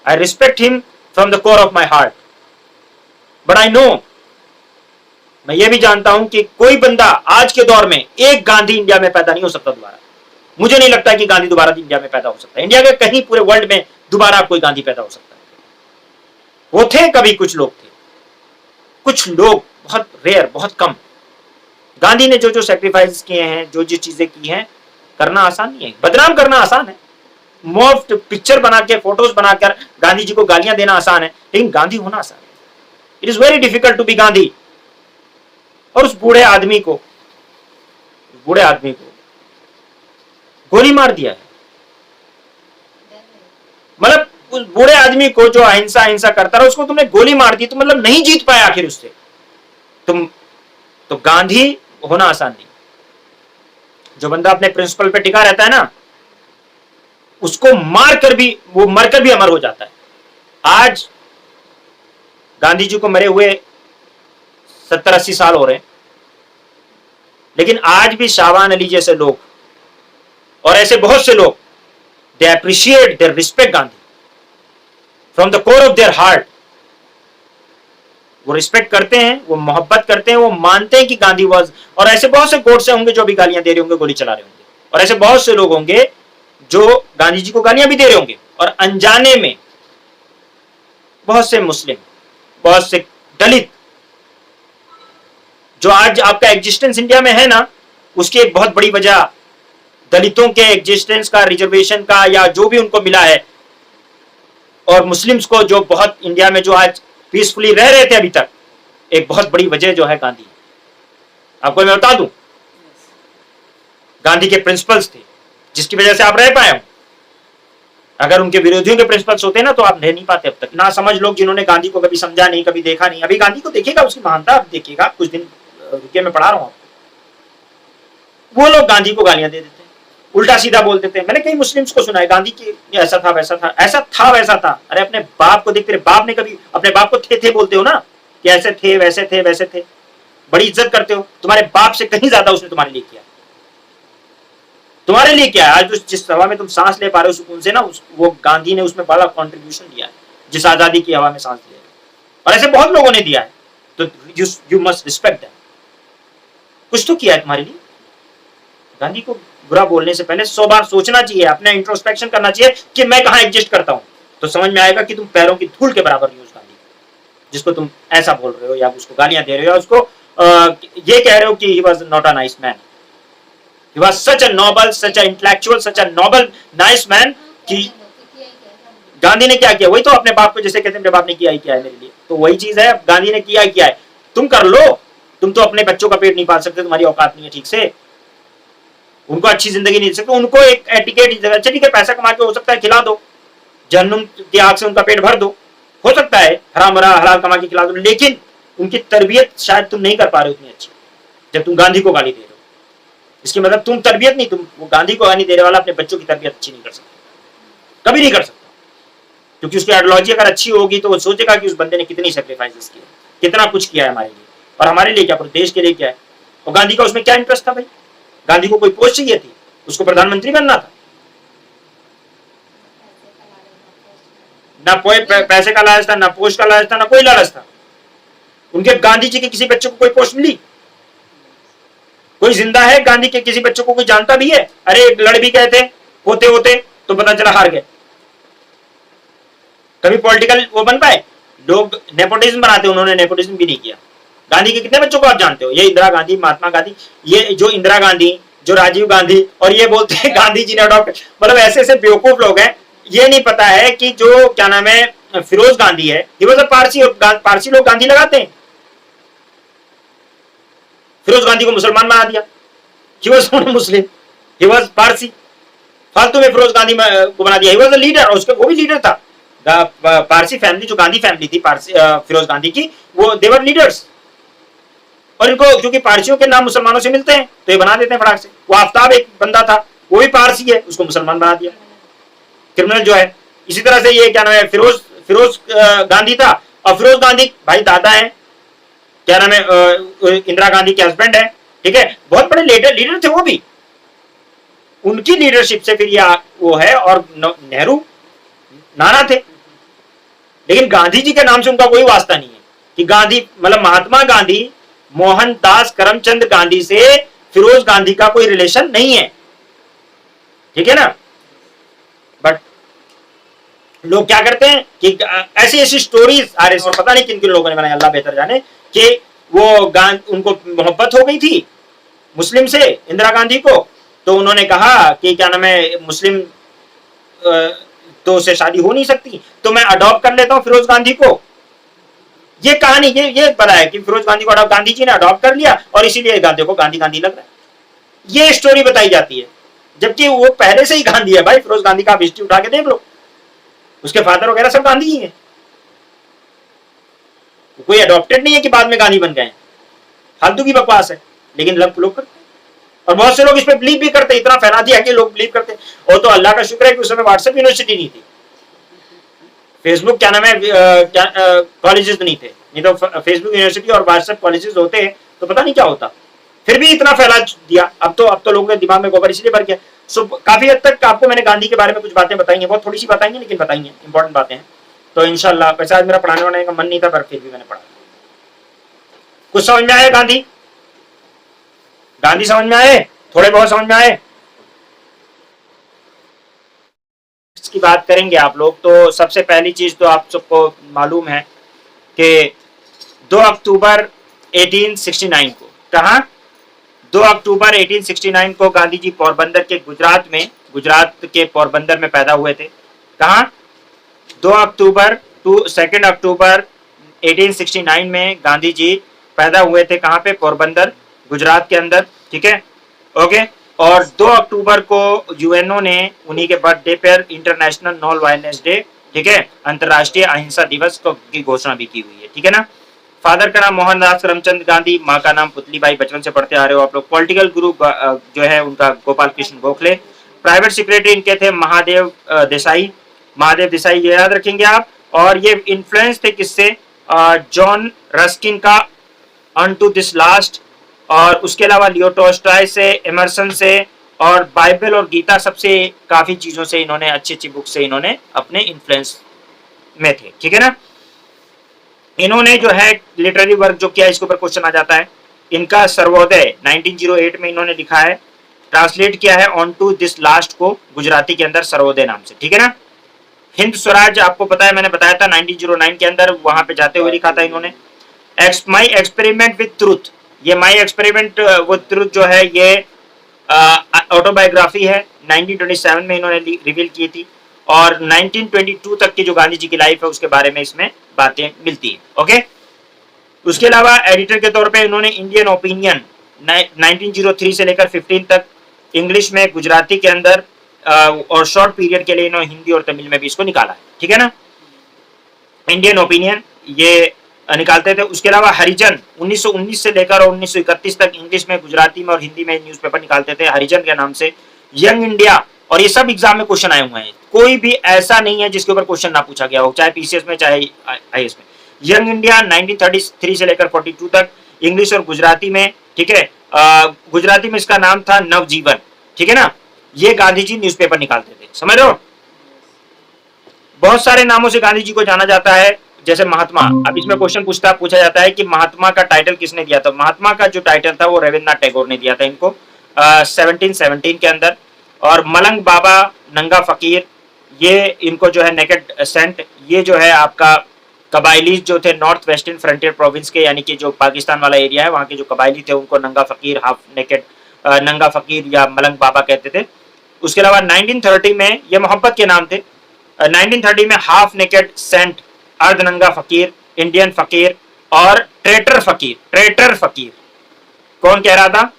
I respect him from the core of my heart, but I know, मैं ये भी जानता हूं कि कोई बंदा आज के दौर में, एक गांधी इंडिया में पैदा नहीं हो सकता दोबारा। मुझे नहीं लगता कि गांधी दोबारा इंडिया में पैदा हो सकता है। इंडिया के कहीं पूरे वर्ल्ड में दोबारा कोई गांधी पैदा हो सकता है। वो थे, कभी कुछ लोग थे, कुछ लोग, बहुत रेयर, बहुत कम। गांधी ने जो जो सेक्रीफाइस किए हैं, जो जो चीजें की हैं, करना आसान नहीं है। बदनाम करना आसान है, मुफ्त पिक्चर बना के, फोटोज बनाकर गांधी जी को गालियां देना आसान है, लेकिन गांधी होना आसान है। It is very difficult to be Gandhi. और उस बूढ़े आदमी को गोली मार दिया है। मतलब उस बूढ़े आदमी को जो अहिंसा करता रहा, उसको तुमने गोली मार दी, तो मतलब नहीं जीत पाया आखिर उससे। तुम तो गांधी होना आसान नहीं। जो बंदा अपने प्रिंसिपल पे टिका रहता है ना, उसको मारकर भी, वो मरकर भी अमर हो जाता है। आज गांधी जी को मरे हुए 70-80 साल हो रहे हैं, लेकिन आज भी शाहबान अली जैसे लोग और ऐसे बहुत से लोग, they appreciate, they respect Gandhi from the core of their heart. वो रिस्पेक्ट करते हैं, वो मोहब्बत करते हैं, वो मानते हैं कि गांधी वाज। और ऐसे बहुत से गोडसे होंगे जो भी गालियां दे रहे होंगे, गोली चला रहे होंगे, और ऐसे बहुत से लोग होंगे जो गांधी जी को गालियां भी दे रहे होंगे, और अनजाने में बहुत से मुस्लिम, बहुत से दलित, जो आज आपका एग्जिस्टेंस इंडिया में है ना, उसकी एक बहुत बड़ी वजह दलितों के एग्जिस्टेंस का, रिजर्वेशन का, या जो भी उनको मिला है, और मुस्लिम्स को जो बहुत इंडिया में जो आज पीसफुली रह रहे थे अभी तक, एक बहुत बड़ी वजह जो है गांधी। आपको मैं बता दूं, गांधी के प्रिंसिपल्स थे जिसकी वजह से आप रह पाए हो। अगर उनके विरोधियों के प्रिंसिपल्स होते ना, तो आप रह नहीं पाते अब तक। ना समझ लोग जिन्होंने गांधी को कभी समझा नहीं, कभी देखा नहीं। अभी गांधी को देखिएगा, उसकी महानता आप देखिएगा, कुछ दिन रुकिए, मैं पढ़ा रहा हूं आपको। वो लोग गांधी को गालियां दे देते, उल्टा सीधा बोल देते हैं। मैंने कई मुस्लिम्स को सुना है, गांधी की ऐसा था, वैसा था, ऐसा था, वैसा था। अरे अपने बाप को देख, तेरे बाप ने कभी अपने बाप को थे बोलते हो ना, कि ऐसे थे, वैसे थे, वैसे थे, बड़ी इज्जत करते हो। तुम्हारे बाप से कहीं ज्यादा उसने तुम्हारे लिए किया। तुम्हारे लिए क्या है? आज जिस हवा में तुम सांस ले पा रहे हो सुकून से ना, वो गांधी ने उसमें बड़ा कॉन्ट्रीब्यूशन दिया है, जिस आजादी की हवा में सांस ले। और ऐसे बहुत लोगों ने दिया है, तो यू मस्ट रिस्पेक्ट दैम। कुछ तो किया है तुम्हारे लिए। गांधी को बुरा बोलने से पहले 100 बार सोचना चाहिए, अपना इंट्रोस्पेक्शन करना चाहिए कि मैं कहां एग्जिस्ट करता हूं। तो समझ में आएगा कि तुम पैरों की धूल के बराबर नहीं हो उस गांधी, जिसको तुम ऐसा बोल रहे हो, या उसको गालियां दे रहे हो, या उसको ये कह रहे हो कि he was not a nice man. He was such a noble, such a intellectual, such a noble, nice man कि गांधी ने क्या किया? वही तो अपने बाप को जैसे कहते हैं मेरे बाप ने किया ही क्या है मेरे लिए, तो वही चीज है। गांधी ने किया ही क्या है, तुम कर लो। तुम तो अपने बच्चों का पेट नहीं पाल सकते, तुम्हारी औकात नहीं है ठीक से, उनको अच्छी जिंदगी नहीं दे सकते, उनको एक एटिकेट, अच्छा ठीक है पैसा कमा के हो सकता है खिला दो, जहन्नुम की आग से उनका पेट भर दो, हो सकता है हराम भरा हलाल कमा के खिला दो, लेकिन उनकी तरबियत शायद तुम नहीं कर पा रहे हो उतनी अच्छी, जब तुम गांधी को गाली दे रहे हो। इसके मतलब तुम तरबियत नहीं, तुम वो गांधी को गाली देने वाला अपने बच्चों की तरबियत अच्छी नहीं कर सकता, कभी नहीं कर सकता, क्योंकि उसकी आइडियोलॉजी अगर अच्छी होगी तो वो सोचेगा कि उस बंदे ने कितनी सेक्रीफाइसेस की, कितना कुछ किया है हमारे लिए, और हमारे लिए क्या, पूरे देश के लिए क्या है। और गांधी का उसमें क्या इंटरेस्ट था भाई? गांधी को कोई पोस्ट चाहिए थी, उसको प्रधानमंत्री बनना था, ना पैसे का लालच था, ना पोस्ट का लालच था, ना कोई लालच था। उनके गांधी जी के किसी बच्चे को कोई पोस्ट मिली? कोई जिंदा है गांधी के किसी बच्चों को कोई जानता भी है? अरे लड़ भी गए थे, होते होते तो पता चला हार गए। कभी पॉलिटिकल वो बन पाए? लोग नेपोटिज्म बनाते, उन्होंने नेपोटिज्म भी नहीं किया। गांधी के कितने बच्चों को आप जानते हो? ये इंदिरा गांधी, महात्मा गांधी, ये जो इंदिरा गांधी, जो राजीव गांधी, और ये बोलते हैं गांधी जी ने अडॉप्ट, मतलब ऐसे ऐसे बेवकूफ लोग हैं। ये नहीं पता है कि जो क्या नाम है फिरोज गांधी है, ये वो सब पारसी, पारसी लोग गांधी लगाते हैं। फिरोज गांधी को मुसलमान बना दिया, he was not Muslim, he was Parsi, फालतू में फिरोज गांधी को बना दिया। ही वाज अ लीडर, और उसका वो भी लीडर था। पारसी फैमिली, जो गांधी फैमिली थी पारसी, फिरोज गांधी की, वो देवर लीडर्स। और इनको क्योंकि पारसियों के नाम मुसलमानों से मिलते हैं तो ये बना देते हैं फटाक से। वो आफ्ताब एक बंदा था, वो भी पारसी है, उसको मुसलमान बना दिया, क्रिमिनल जो है। इसी तरह से ये क्या नाम है फिरोज गांधी था, और फिरोज गांधी भाई दादा है, क्या नाम है इंदिरा गांधी के हस्बैंड है, ठीक है, बहुत बड़े लीडर थे वो भी। उनकी लीडरशिप से फिर ये वो है। और नेहरू नाना थे, लेकिन गांधी जी के नाम से उनका कोई वास्ता नहीं है कि गांधी मतलब महात्मा गांधी मोहनदास करमचंद गांधी से फिरोज गांधी का कोई रिलेशन नहीं है, ठीक है ना। बट लोग क्या करते हैं कि ऐसी ऐसी स्टोरीज आ रही है, पता नहीं किन किन लोगों ने बनाया, अल्लाह बेहतर जाने, कि वो उनको मोहब्बत हो गई थी मुस्लिम से, इंदिरा गांधी को, तो उन्होंने कहा कि क्या नाम है मुस्लिम तो से शादी हो नहीं सकती, तो मैं अडॉप्ट कर लेता हूं फिरोज गांधी को। ये कहानी ये पता है कि फिरोज गांधी को गांधी जी ने अडॉप्ट कर लिया और इसीलिए गांधी को गांधी गांधी लग रहा है, ये स्टोरी बताई जाती है, जबकि वो पहले से ही गांधी है भाई। फिरोज गांधी का हिस्ट्री उठा के देख लो, उसके फादर वगैरह सब गांधी ही है, कोई अडॉप्टेड नहीं है कि बाद में गांधी बन गए। फालतू की बकवास है, लेकिन लोग करते हैं और बहुत से लोग इस पे बिलीव भी करते, इतना फैला दिया कि लोग बिलीव करते। और तो अल्लाह का शुक्र है कि उस समय व्हाट्सएप यूनिवर्सिटी नहीं थी, फेसबुक क्या नाम है कॉलेजेस नहीं थे, नहीं तो फेसबुक यूनिवर्सिटी और व्हाट्सएप कॉलेजेस होते तो पता नहीं क्या होता। फिर भी इतना फैला दिया, अब तो लोगों के दिमाग में गोबर इसलिए भर गया। सो काफी हद तक आपको मैंने गांधी के बारे में कुछ बातें बताई हैं, बहुत थोड़ी सी बताई हैं लेकिन बताई हैं, इंपॉर्टेंट बातें हैं। तो इंशाल्लाह, वैसे आज मेरा पढ़ाने वाने का मन नहीं था पर फिर भी मैंने पढ़ा। कुछ समझ में आया गांधी? गांधी समझ में आए? थोड़े बहुत समझ में आए? इसकी बात करेंगे आप लोग तो सबसे पहली चीज तो आप सबको मालूम है कि 2 अक्टूबर 1869 को, कहा 2 अक्टूबर 1869 को गांधी जी पोरबंदर के गुजरात के पोरबंदर में पैदा हुए थे। कहा 2 अक्टूबर 2 अक्टूबर 1869 में गांधी जी पैदा हुए थे, कहां पे? पोरबंदर, गुजरात के अंदर, ठीक है, ओके। और 2 अक्टूबर को यूएनओ ने उन्हीं के बर्थडे पर इंटरनेशनल नॉन वायलेंस डे, ठीक है, अंतरराष्ट्रीय अहिंसा दिवस की घोषणा भी की हुई है, ठीक है ना। फादर का नाम मोहनदास करमचंद गांधी, माँ का नाम पुतलीबाई, बचपन से पढ़ते आ रहे हो आप लोग। पॉलिटिकल गुरु जो है उनका गोपाल कृष्ण गोखले। प्राइवेट सेक्रेटरी इनके थे महादेव देसाई, ये याद रखेंगे आप। और ये इन्फ्लुएंस थे किससे? जॉन रस्किन का ऑन टू दिस लास्ट, और उसके अलावा लियो टॉल्स्टॉय से, एमरसन से, और बाइबल और गीता, सबसे काफी चीजों से इन्होंने, अच्छी अच्छी बुक से इन्होंने अपने इन्फ्लुएंस में थे, ठीक है ना। इन्होंने जो है लिटरेरी वर्क जो किया, इसके ऊपर क्वेश्चन आ जाता है। इनका सर्वोदय 1908 में इन्होंने लिखा है, ट्रांसलेट किया है ऑन टू दिस लास्ट को गुजराती के अंदर सर्वोदय नाम से, ठीक है ना। हिंद स्वराज आपको पता है, मैंने बताया था 1909 के अंदर वहां पे जाते हुए लिखा था इन्होंने। माई एक्सपेरिमेंट विद ट्रूथ, ये माई एक्सपेरिमेंट विद ट्रूथ जो है ये ऑटोबायोग्राफी है, 1927 में इन्होंने रिवील की थी। और 1922 तक की जो गांधी जी की लाइफ है उसके बारे में इसमें बातें मिलती है, ओके। उसके अलावा एडिटर के तौर पे इन्होंने इंडियन ओपिनियन 1903 से लेकर 15 तक इंग्लिश में, गुजराती के अंदर और शॉर्ट पीरियड के लिए इन्होंने हिंदी और तमिल में भी इसको निकाला है, ठीक है ना। इंडियन ओपिनियन ये निकालते थे। उसके अलावा हरिजन 1919 से लेकर 1931 तक इंग्लिश में, गुजराती में और हिंदी में न्यूज़पेपर निकालते थे हरिजन के नाम से। यंग इंडिया, और ये सब एग्जाम में क्वेश्चन आए हुए हैं, कोई भी ऐसा नहीं है जिसके ऊपर क्वेश्चन ना पूछा गया हो, चाहे पीसीएस में चाहे आईएएस में। यंग इंडिया 1933 से लेकर 42 तक इंग्लिश और गुजराती में, ठीक है। गुजराती में इसका नाम था नवजीवन, ठीक है ना। ये गांधी जी न्यूज़पेपर निकालते थे, समझ रहे हो। बहुत सारे नामों से गांधी जी को जाना जाता है, जैसे महात्मा। अब इसमें क्वेश्चन पूछा जाता है कि महात्मा का टाइटल किसने दिया था? महात्मा का जो टाइटल था वो रविन्द्रनाथ टैगोर ने दिया था इनको 1717 के अंदर। और मलंग बाबा नंगा फकीर, ये इनको जो है नेकेड सेंट, ये जो है आपका कबायली जो थे नॉर्थ वेस्टर्न फ्रंटियर प्रोविंस के, यानी कि जो पाकिस्तान वाला एरिया है वहाँ के जो कबायली थे उनको नंगा फकीर, हाफ नेकेड नंगा फकीर या मलंग बाबा कहते थे। उसके अलावा 1930 में ये मोहब्बत के नाम थे। 1930 में हाफ नेकेड सेंट, अर्धनंगा फकीर, इंडियन फकीर और ट्रेटर फकीर कौन कह रहा था?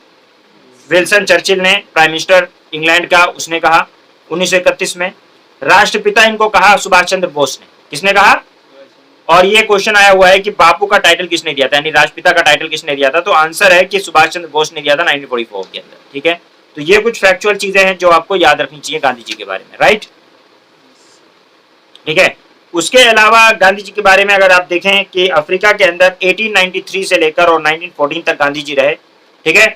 विल्सन चर्चिल ने, प्राइम मिनिस्टर इंग्लैंड का, उसने कहा 1931 में। राष्ट्रपिता इनको कहा सुभाष चंद्र बोस ने। किसने कहा? और ये क्वेश्चन आया हुआ है कि बापू का टाइटल किसने दिया था, यानी राष्ट्रपिता का टाइटल किसने दिया था? तो आंसर है कि सुभाष चंद्र बोस ने दिया था 1944 के अंदर, ठीक है। तो ये कुछ फैक्चुअल चीजें हैं जो आपको याद रखनी चाहिए गांधी जी के बारे में, राइट, ठीक है। उसके अलावा गांधी जी के बारे में अगर आप देखें कि अफ्रीका के अंदर 1893 से लेकर और 1914 तक गांधी जी रहे, ठीक है।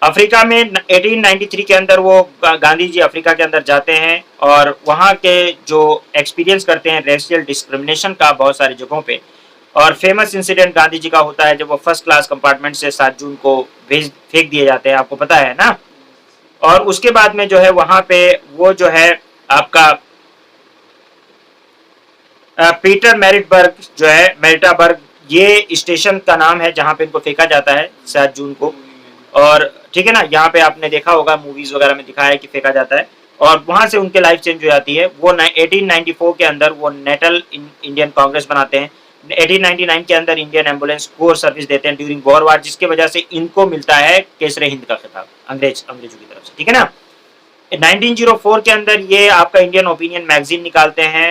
अफ्रीका में 1893 के अंदर वो गांधी जी अफ्रीका के अंदर जाते हैं और वहाँ के जो एक्सपीरियंस करते हैं रेशियल डिस्क्रिमिनेशन का बहुत सारी जगहों पे। और फेमस इंसिडेंट गांधी जी का होता है जब वो फर्स्ट क्लास कंपार्टमेंट से 7 जून को भेज फेंक दिए जाते हैं, आपको पता है ना। और उसके बाद में जो है वहाँ पे वो जो है आपका पीटर मेरिटबर्ग जो है, मेरिटाबर्ग, ये स्टेशन का नाम है जहाँ पे इनको फेंका जाता है 7 जून को। और ठीक है ना, यहाँ पे आपने देखा होगा मूवीज वगैरह में दिखाया है कि फेंका जाता है और वहां से उनके लाइफ चेंज हो जाती है। वो 1894 के अंदर वो नेटल इंडियन कांग्रेस बनाते हैं। 1899 के अंदर इंडियन एम्बुलेंस कोर सर्विस देते हैं ड्यूरिंग वॉर वार, जिसके वजह से इनको मिलता है केसरे हिंद का खिताब अंग्रेजों की तरफ से, ठीक है ना। 1904 के अंदर ये आपका इंडियन ओपिनियन मैगजीन निकालते हैं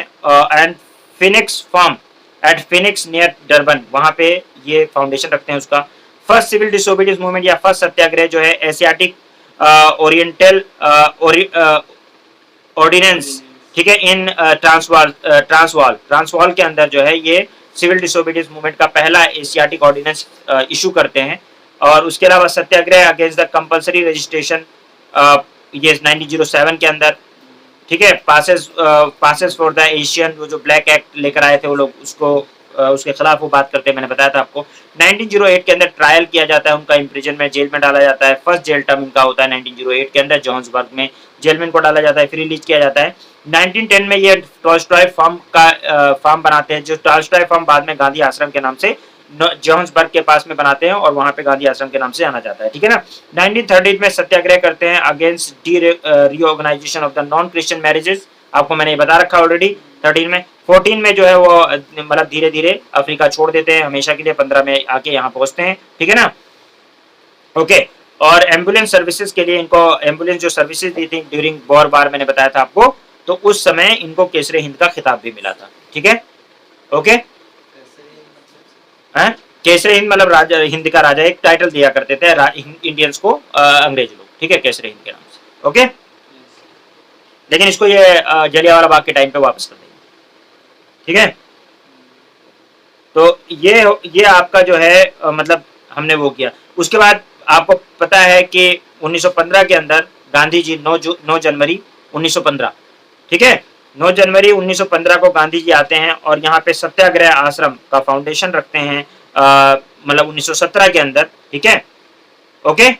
and Phoenix farm at Phoenix near Durban, वहां पे ये फाउंडेशन रखते हैं उसका। फर्स्ट सिविल डिसोबीडियंस मूवमेंट या फर्स्ट सत्याग्रह जो है एशियाटिक ओरिएंटल ऑर्डिनेंस, ठीक है, इन ट्रांसवाल के अंदर जो है ये सिविल डिसोबीडियंस मूवमेंट का पहला एशियाटिक ऑर्डिनेंस इशू करते हैं। और उसके अलावा सत्याग्रह अगेंस्ट द कंपलसरी रजिस्ट्रेशन ये 1907 के अंदर, ठीक है, पासेस फॉर द एशियन, वो जो ब्लैक एक्ट लेकर आए थे वो लोग, उसको उसके खिलाफ वो बात करते हैं, मैंने बताया था आपको। 1908 के अंदर ट्रायल किया जाता है उनका, इम्प्रिजन में जेल में डाला जाता है। फर्स्ट जेल टर्म इनका होता है 1908 के अंदर, जोहान्सबर्ग में जेल में इनको डाला जाता है, फिर रिलीज किया जाता है। 1910 में ये टॉल्स्टॉय फार्म का फार्म बनाते हैं, जो टॉल्स्टॉय फार्म बाद में गांधी आश्रम के नाम से जोहान्सबर्ग के पास में बनाते हैं और वहां पे गांधी आश्रम के नाम से जाना जाता है, ठीक है ना। 1913 में सत्याग्रह करते हैं against reorganisation of the non Christian marriages, आपको मैंने ये बता रखा ऑलरेडी। 13 में 14 में जो है वो मतलब धीरे धीरे अफ्रीका छोड़ देते हैं हमेशा के लिए, 15 में आके यहाँ पहुंचते हैं, ठीक है ना। ओके, और एम्बुलेंस सर्विसेज के लिए इनको एम्बुलेंस जो सर्विसेज दी थी ड्यूरिंग वॉर वार, मैंने बताया था आपको, तो उस समय इनको केसरे हिंद का खिताब भी मिला था, ठीक है। ओके, केसरे हिंद मतलब राजा, हिंद का राजा, एक टाइटल दिया करते थे इंडियंस को अंग्रेज लोग, ठीक है, केसरे हिंद के नाम से। ओके, लेकिन इसको ये जलियांवाला बाग के टाइम पे वापस कर देंगे, ठीक है। तो ये आपका जो है मतलब हमने वो किया। उसके बाद आपको पता है कि 1915 के अंदर गांधी जी 9 जनवरी 1915, ठीक है, 9 जनवरी 1915 को गांधी जी आते हैं और यहाँ पे सत्याग्रह आश्रम का फाउंडेशन रखते हैं मतलब 1917 के अंदर, ठीक है। Okay,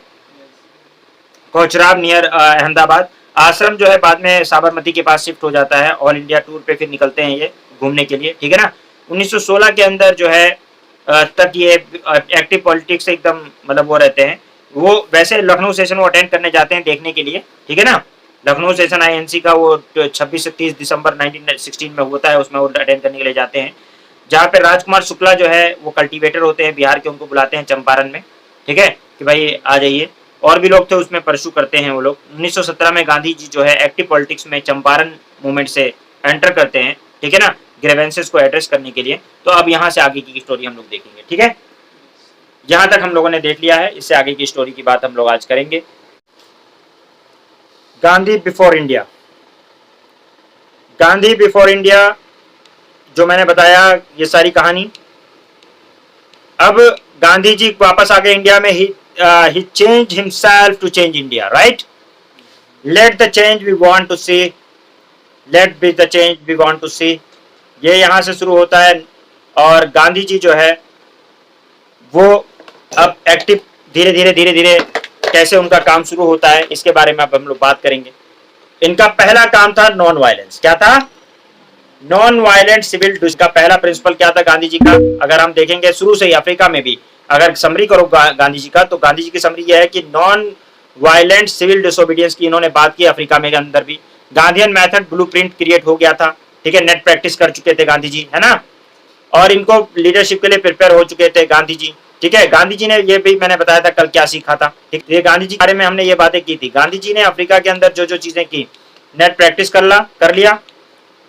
Kochrab near Ahmedabad. आश्रम जो है बाद में साबरमती के पास शिफ्ट हो जाता है। ऑल इंडिया टूर पे फिर निकलते हैं ये घूमने के लिए, ठीक है ना। 1916 के अंदर जो है तक ये एक्टिव पॉलिटिक्स से एकदम मतलब वो रहते हैं। वो वैसे लखनऊ सेशन वो अटेंड करने जाते हैं देखने के लिए, ठीक है ना। लखनऊ सेशन आईएनसी का वो 26 से 30 दिसंबर 1916 में होता है, उसमें वो अटेंड करने के लिए जाते हैं, जहाँ पे राजकुमार शुक्ला जो है वो कल्टीवेटर होते हैं बिहार के, उनको बुलाते हैं चंपारण में, ठीक है, कि भाई आ जाइए। और भी लोग थे उसमें परसू करते हैं वो लोग। 1917 में गांधी जी जो है एक्टिव पॉलिटिक्स में चंपारण मूवमेंट से एंटर करते हैं, ठीक है ना, ग्रीवेंसेस को एड्रेस करने के लिए। तो अब यहाँ से आगे की स्टोरी हम लोग देखेंगे, ठीक है। यहाँ तक हम लोगों ने देख लिया है, इससे आगे की स्टोरी की बात हम लोग आज करेंगे। Gandhi before India, Gandhi before India जो मैंने बताया ये सारी कहानी। अब गांधी जी वापस आ गए इंडिया में। he changed himself to change India, right? Let the change we want to see, let be the change we want to see, ये यहाँ से शुरू होता है। और गांधी जी जो है वो अब एक्टिव धीरे धीरे कैसे उनका काम शुरू होता है इसके बारे में अब हम लोग बात करेंगे। इनका पहला काम था नॉन वायलेंस। क्या था? नॉन वायलेंट सिविल डिसोबीडियंस का पहला प्रिंसिपल क्या था गांधी जी का? अगर हम देखेंगे शुरू से ही अफ्रीका में भी अगर समरी करो गांधी जी का, तो गांधी जी की समरी यह है कि नॉन वायलेंट सिविल डिसोबीडियंस की इन्होंने बात की। अफ्रीका में के अंदर भी गांधीयन मेथड ब्लूप्रिंट क्रिएट हो गया था, ठीक है, नेट प्रैक्टिस कर चुके थे गांधी जी, है ना, और इनको लीडरशिप के लिए प्रिपेयर हो चुके थे गांधी जी, ठीक है। गांधी जी ने ये भी मैंने बताया था कल क्या सीखा था, ठीक, ये गांधी जी के बारे में हमने ये बातें की थी। गांधी जी ने अफ्रीका के अंदर जो जो चीजें की नेट प्रैक्टिस कर लिया,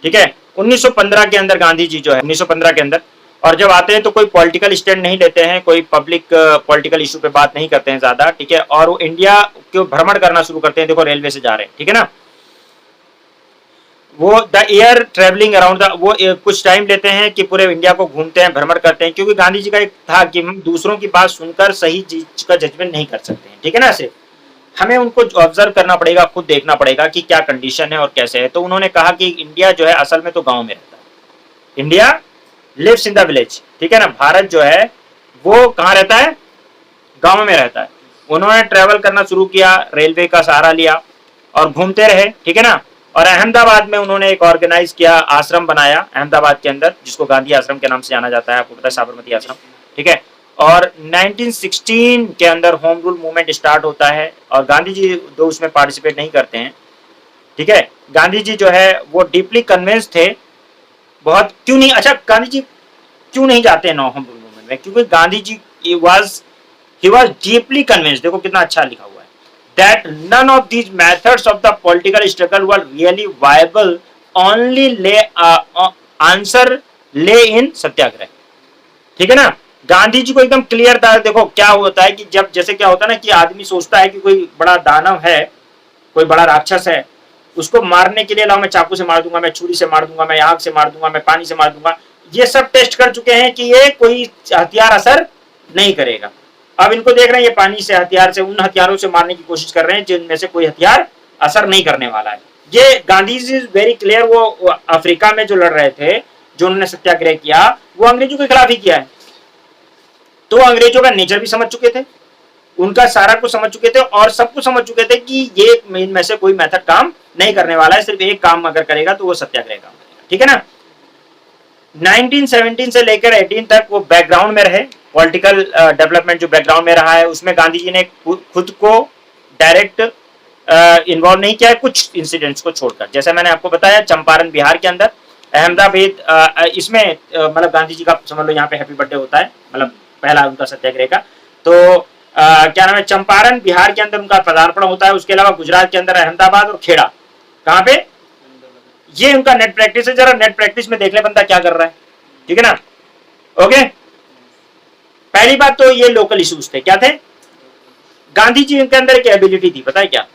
ठीक है। 1915 के अंदर गांधी जी जो है 1915 के अंदर, और जब आते हैं तो कोई पॉलिटिकल स्टैंड नहीं लेते हैं, कोई पब्लिक पॉलिटिकल इशू पे बात नहीं करते हैं ज्यादा, ठीक है, और वो इंडिया को भ्रमण करना शुरू करते हैं। देखो रेलवे से जा रहे हैं, ठीक है ना, वो the air travelling around the, वो कुछ टाइम लेते हैं कि पूरे इंडिया को घूमते हैं, भ्रमण करते हैं, क्योंकि गांधी जी का एक था कि हम दूसरों की बात सुनकर सही चीज का जजमेंट नहीं कर सकते हैं, ठीक है ना। सिर्फ हमें उनको ऑब्जर्व करना पड़ेगा, खुद देखना पड़ेगा कि क्या कंडीशन है और कैसे है। तो उन्होंने कहा कि इंडिया जो है असल में तो गांव में रहता है, India lives in the village, ठीक है ना। भारत जो है वो कहाँ रहता है, गांव में रहता है। उन्होंने ट्रेवल करना शुरू किया, रेलवे का सहारा लिया और घूमते रहे, ठीक है ना। और अहमदाबाद में उन्होंने एक ऑर्गेनाइज किया, आश्रम बनाया अहमदाबाद के अंदर, जिसको गांधी आश्रम के नाम से जाना जाता है, आपको पता है, साबरमती आश्रम, ठीक है। और 1916 के अंदर होम रूल मूवमेंट स्टार्ट होता है और गांधी जी दो उसमें पार्टिसिपेट नहीं करते हैं, ठीक है। गांधी जी जो है वो डीपली कन्विंस थे, बहुत क्यों नहीं, अच्छा गांधी जी क्यों नहीं जाते हैं होम रूल मूवमेंट में, क्योंकि गांधी जी he was deeply convinced, देखो कितना अच्छा लिखा हुआ है, that none of these methods of the political struggle were really viable, only answer lay in सत्याग्रह, ठीक है ना। गांधी जी को एकदम क्लियर था। देखो क्या होता है कि जब जैसे क्या होता है ना कि आदमी सोचता है कि कोई बड़ा दानव है, कोई बड़ा राक्षस है, उसको मारने के लिए लाओ मैं चाकू से मार दूंगा, मैं छुरी से मार दूंगा, मैं आग से मार दूंगा, मैं पानी से मार दूंगा, ये सब टेस्ट कर चुके हैं कि ये कोई हथियार असर नहीं करेगा। अब इनको देख रहे हैं ये पानी से, हथियार से, उन हथियारों से मारने की कोशिश कर रहे हैं जिनमें से कोई हथियार असर नहीं करने वाला है। ये गांधी जी वेरी क्लियर, वो अफ्रीका में जो लड़ रहे थे, जो उन्होंने सत्याग्रह किया, वो अंग्रेजों के खिलाफ ही किया है। तो अंग्रेजों का नेचर भी समझ चुके थे, उनका सारा कुछ समझ चुके थे और सब कुछ समझ चुके थे कि ये इनमें से कोई मेथड काम नहीं करने वाला है, सिर्फ एक काम अगर करेगा तो वो सत्याग्रह काम करेगा, ठीक है ना। 1917 से लेकर 18 तक वो बैकग्राउंड में रहे, पॉलिटिकल डेवलपमेंट जो बैकग्राउंड में रहा है उसमें गांधी जी ने खुद को डायरेक्ट इन्वॉल्व नहीं किया है, कुछ इंसिडेंट्स को छोड़कर। जैसे मैंने आपको बताया चंपारण बिहार के अंदर, अहमदाबाद, इसमें मतलब गांधी जी का समझ लो यहाँ पे हैप्पी बर्थडे होता है, मतलब पहला उनका सत्याग्रह का। तो क्या नाम है, चंपारण बिहार के अंदर उनका पदार्पण होता है। उसके अलावा गुजरात के अंदर अहमदाबाद और खेड़ा, कहाँ पे, ये उनका नेट प्रैक्टिस है। जरा नेट प्रैक्टिस में देख ले बंदा क्या कर रहा है, ठीक है ना। ओके, पहली बात तो ये लोकल इश्यूज थे, क्या थे, गांधी जी के अंदर एक एबिलिटी थी, पता है क्या,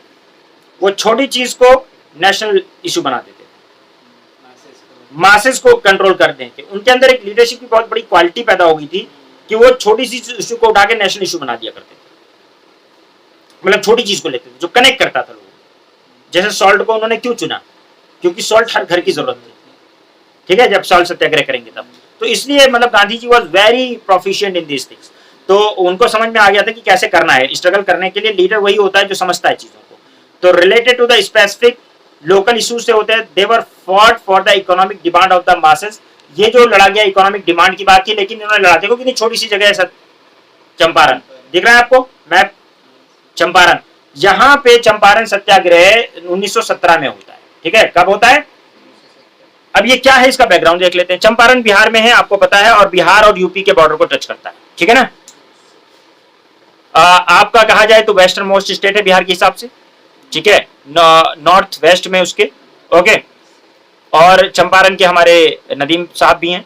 वो छोटी चीज को नेशनल इशू बना देते थे, मासेस को कंट्रोल कर देते। उनके अंदर एक लीडरशिप की बहुत बड़ी क्वालिटी पैदा हो गई थी कि वो छोटी सी इशू को उठा के नेशनल इशू बना दिया करते थे। मतलब छोटी चीज को लेते थे जो कनेक्ट करता था लोगों को। जैसे सॉल्ट को उन्होंने क्यों चुना, क्योंकि सॉल्ट हर घर की जरूरत थी, ठीक है, जब सॉल्ट सत्याग्रह करेंगे तब। तो इसलिए मतलब Gandhi ji was very proficient in this things. तो उनको समझ में आ गया था कि कैसे करना है। स्ट्रगल करने के लिए लीडर वही होता है जो समझता है चीजों को। तो related to the specific local issues से होते हैं, they were fought for the economic demand of the masses. ये जो लड़ा गया इकोनॉमिक डिमांड की बात की, लेकिन इन्होंने लड़ा, देखो कितनी छोटी सी जगह है सर, चंपारण दिख रहा है आपको मैप, चंपारण, यहां पे चंपारण सत्याग्रह 1917 में होता है, ठीक है। कब होता है, अब ये क्या है इसका बैकग्राउंड देख लेते हैं। चंपारण बिहार में है, आपको पता है, और बिहार और यूपी के बॉर्डर को टच करता है, ठीक है ना। आपका कहा जाए तो वेस्टर्न मोस्ट स्टेट है बिहार के हिसाब से, ठीक है, नॉर्थ वेस्ट में उसके, ओके। और चंपारण के हमारे नदीम साहब भी हैं।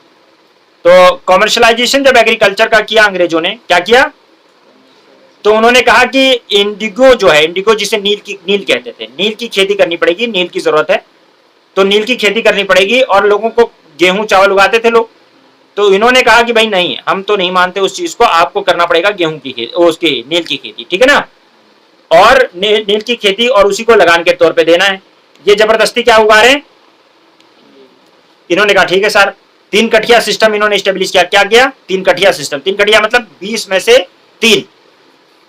तो कॉमर्शलाइजेशन जब एग्रीकल्चर का किया अंग्रेजों ने, क्या किया, तो उन्होंने कहा कि इंडिगो जो है, इंडिगो जिसे नील कहते थे, नील की खेती करनी पड़ेगी, नील की जरूरत है, तो नील की खेती करनी पड़ेगी। और लोगों को गेहूं चावल उगाते थे लोग, तो इन्होंने कहा कि भाई नहीं, हम तो नहीं मानते उस चीज को, आपको करना पड़ेगा गेहूं की खेती, उसकी नील की खेती, ठीक है ना। और नील की खेती और उसी को लगान के तौर पे देना है। ये जबरदस्ती क्या उगा रहे हैं, इन्होंने कहा ठीक है सर। 3 कठिया सिस्टम इन्होंने स्टेब्लिश किया। क्या किया, 3 कठिया सिस्टम। 3 कठिया मतलब 20 में से 3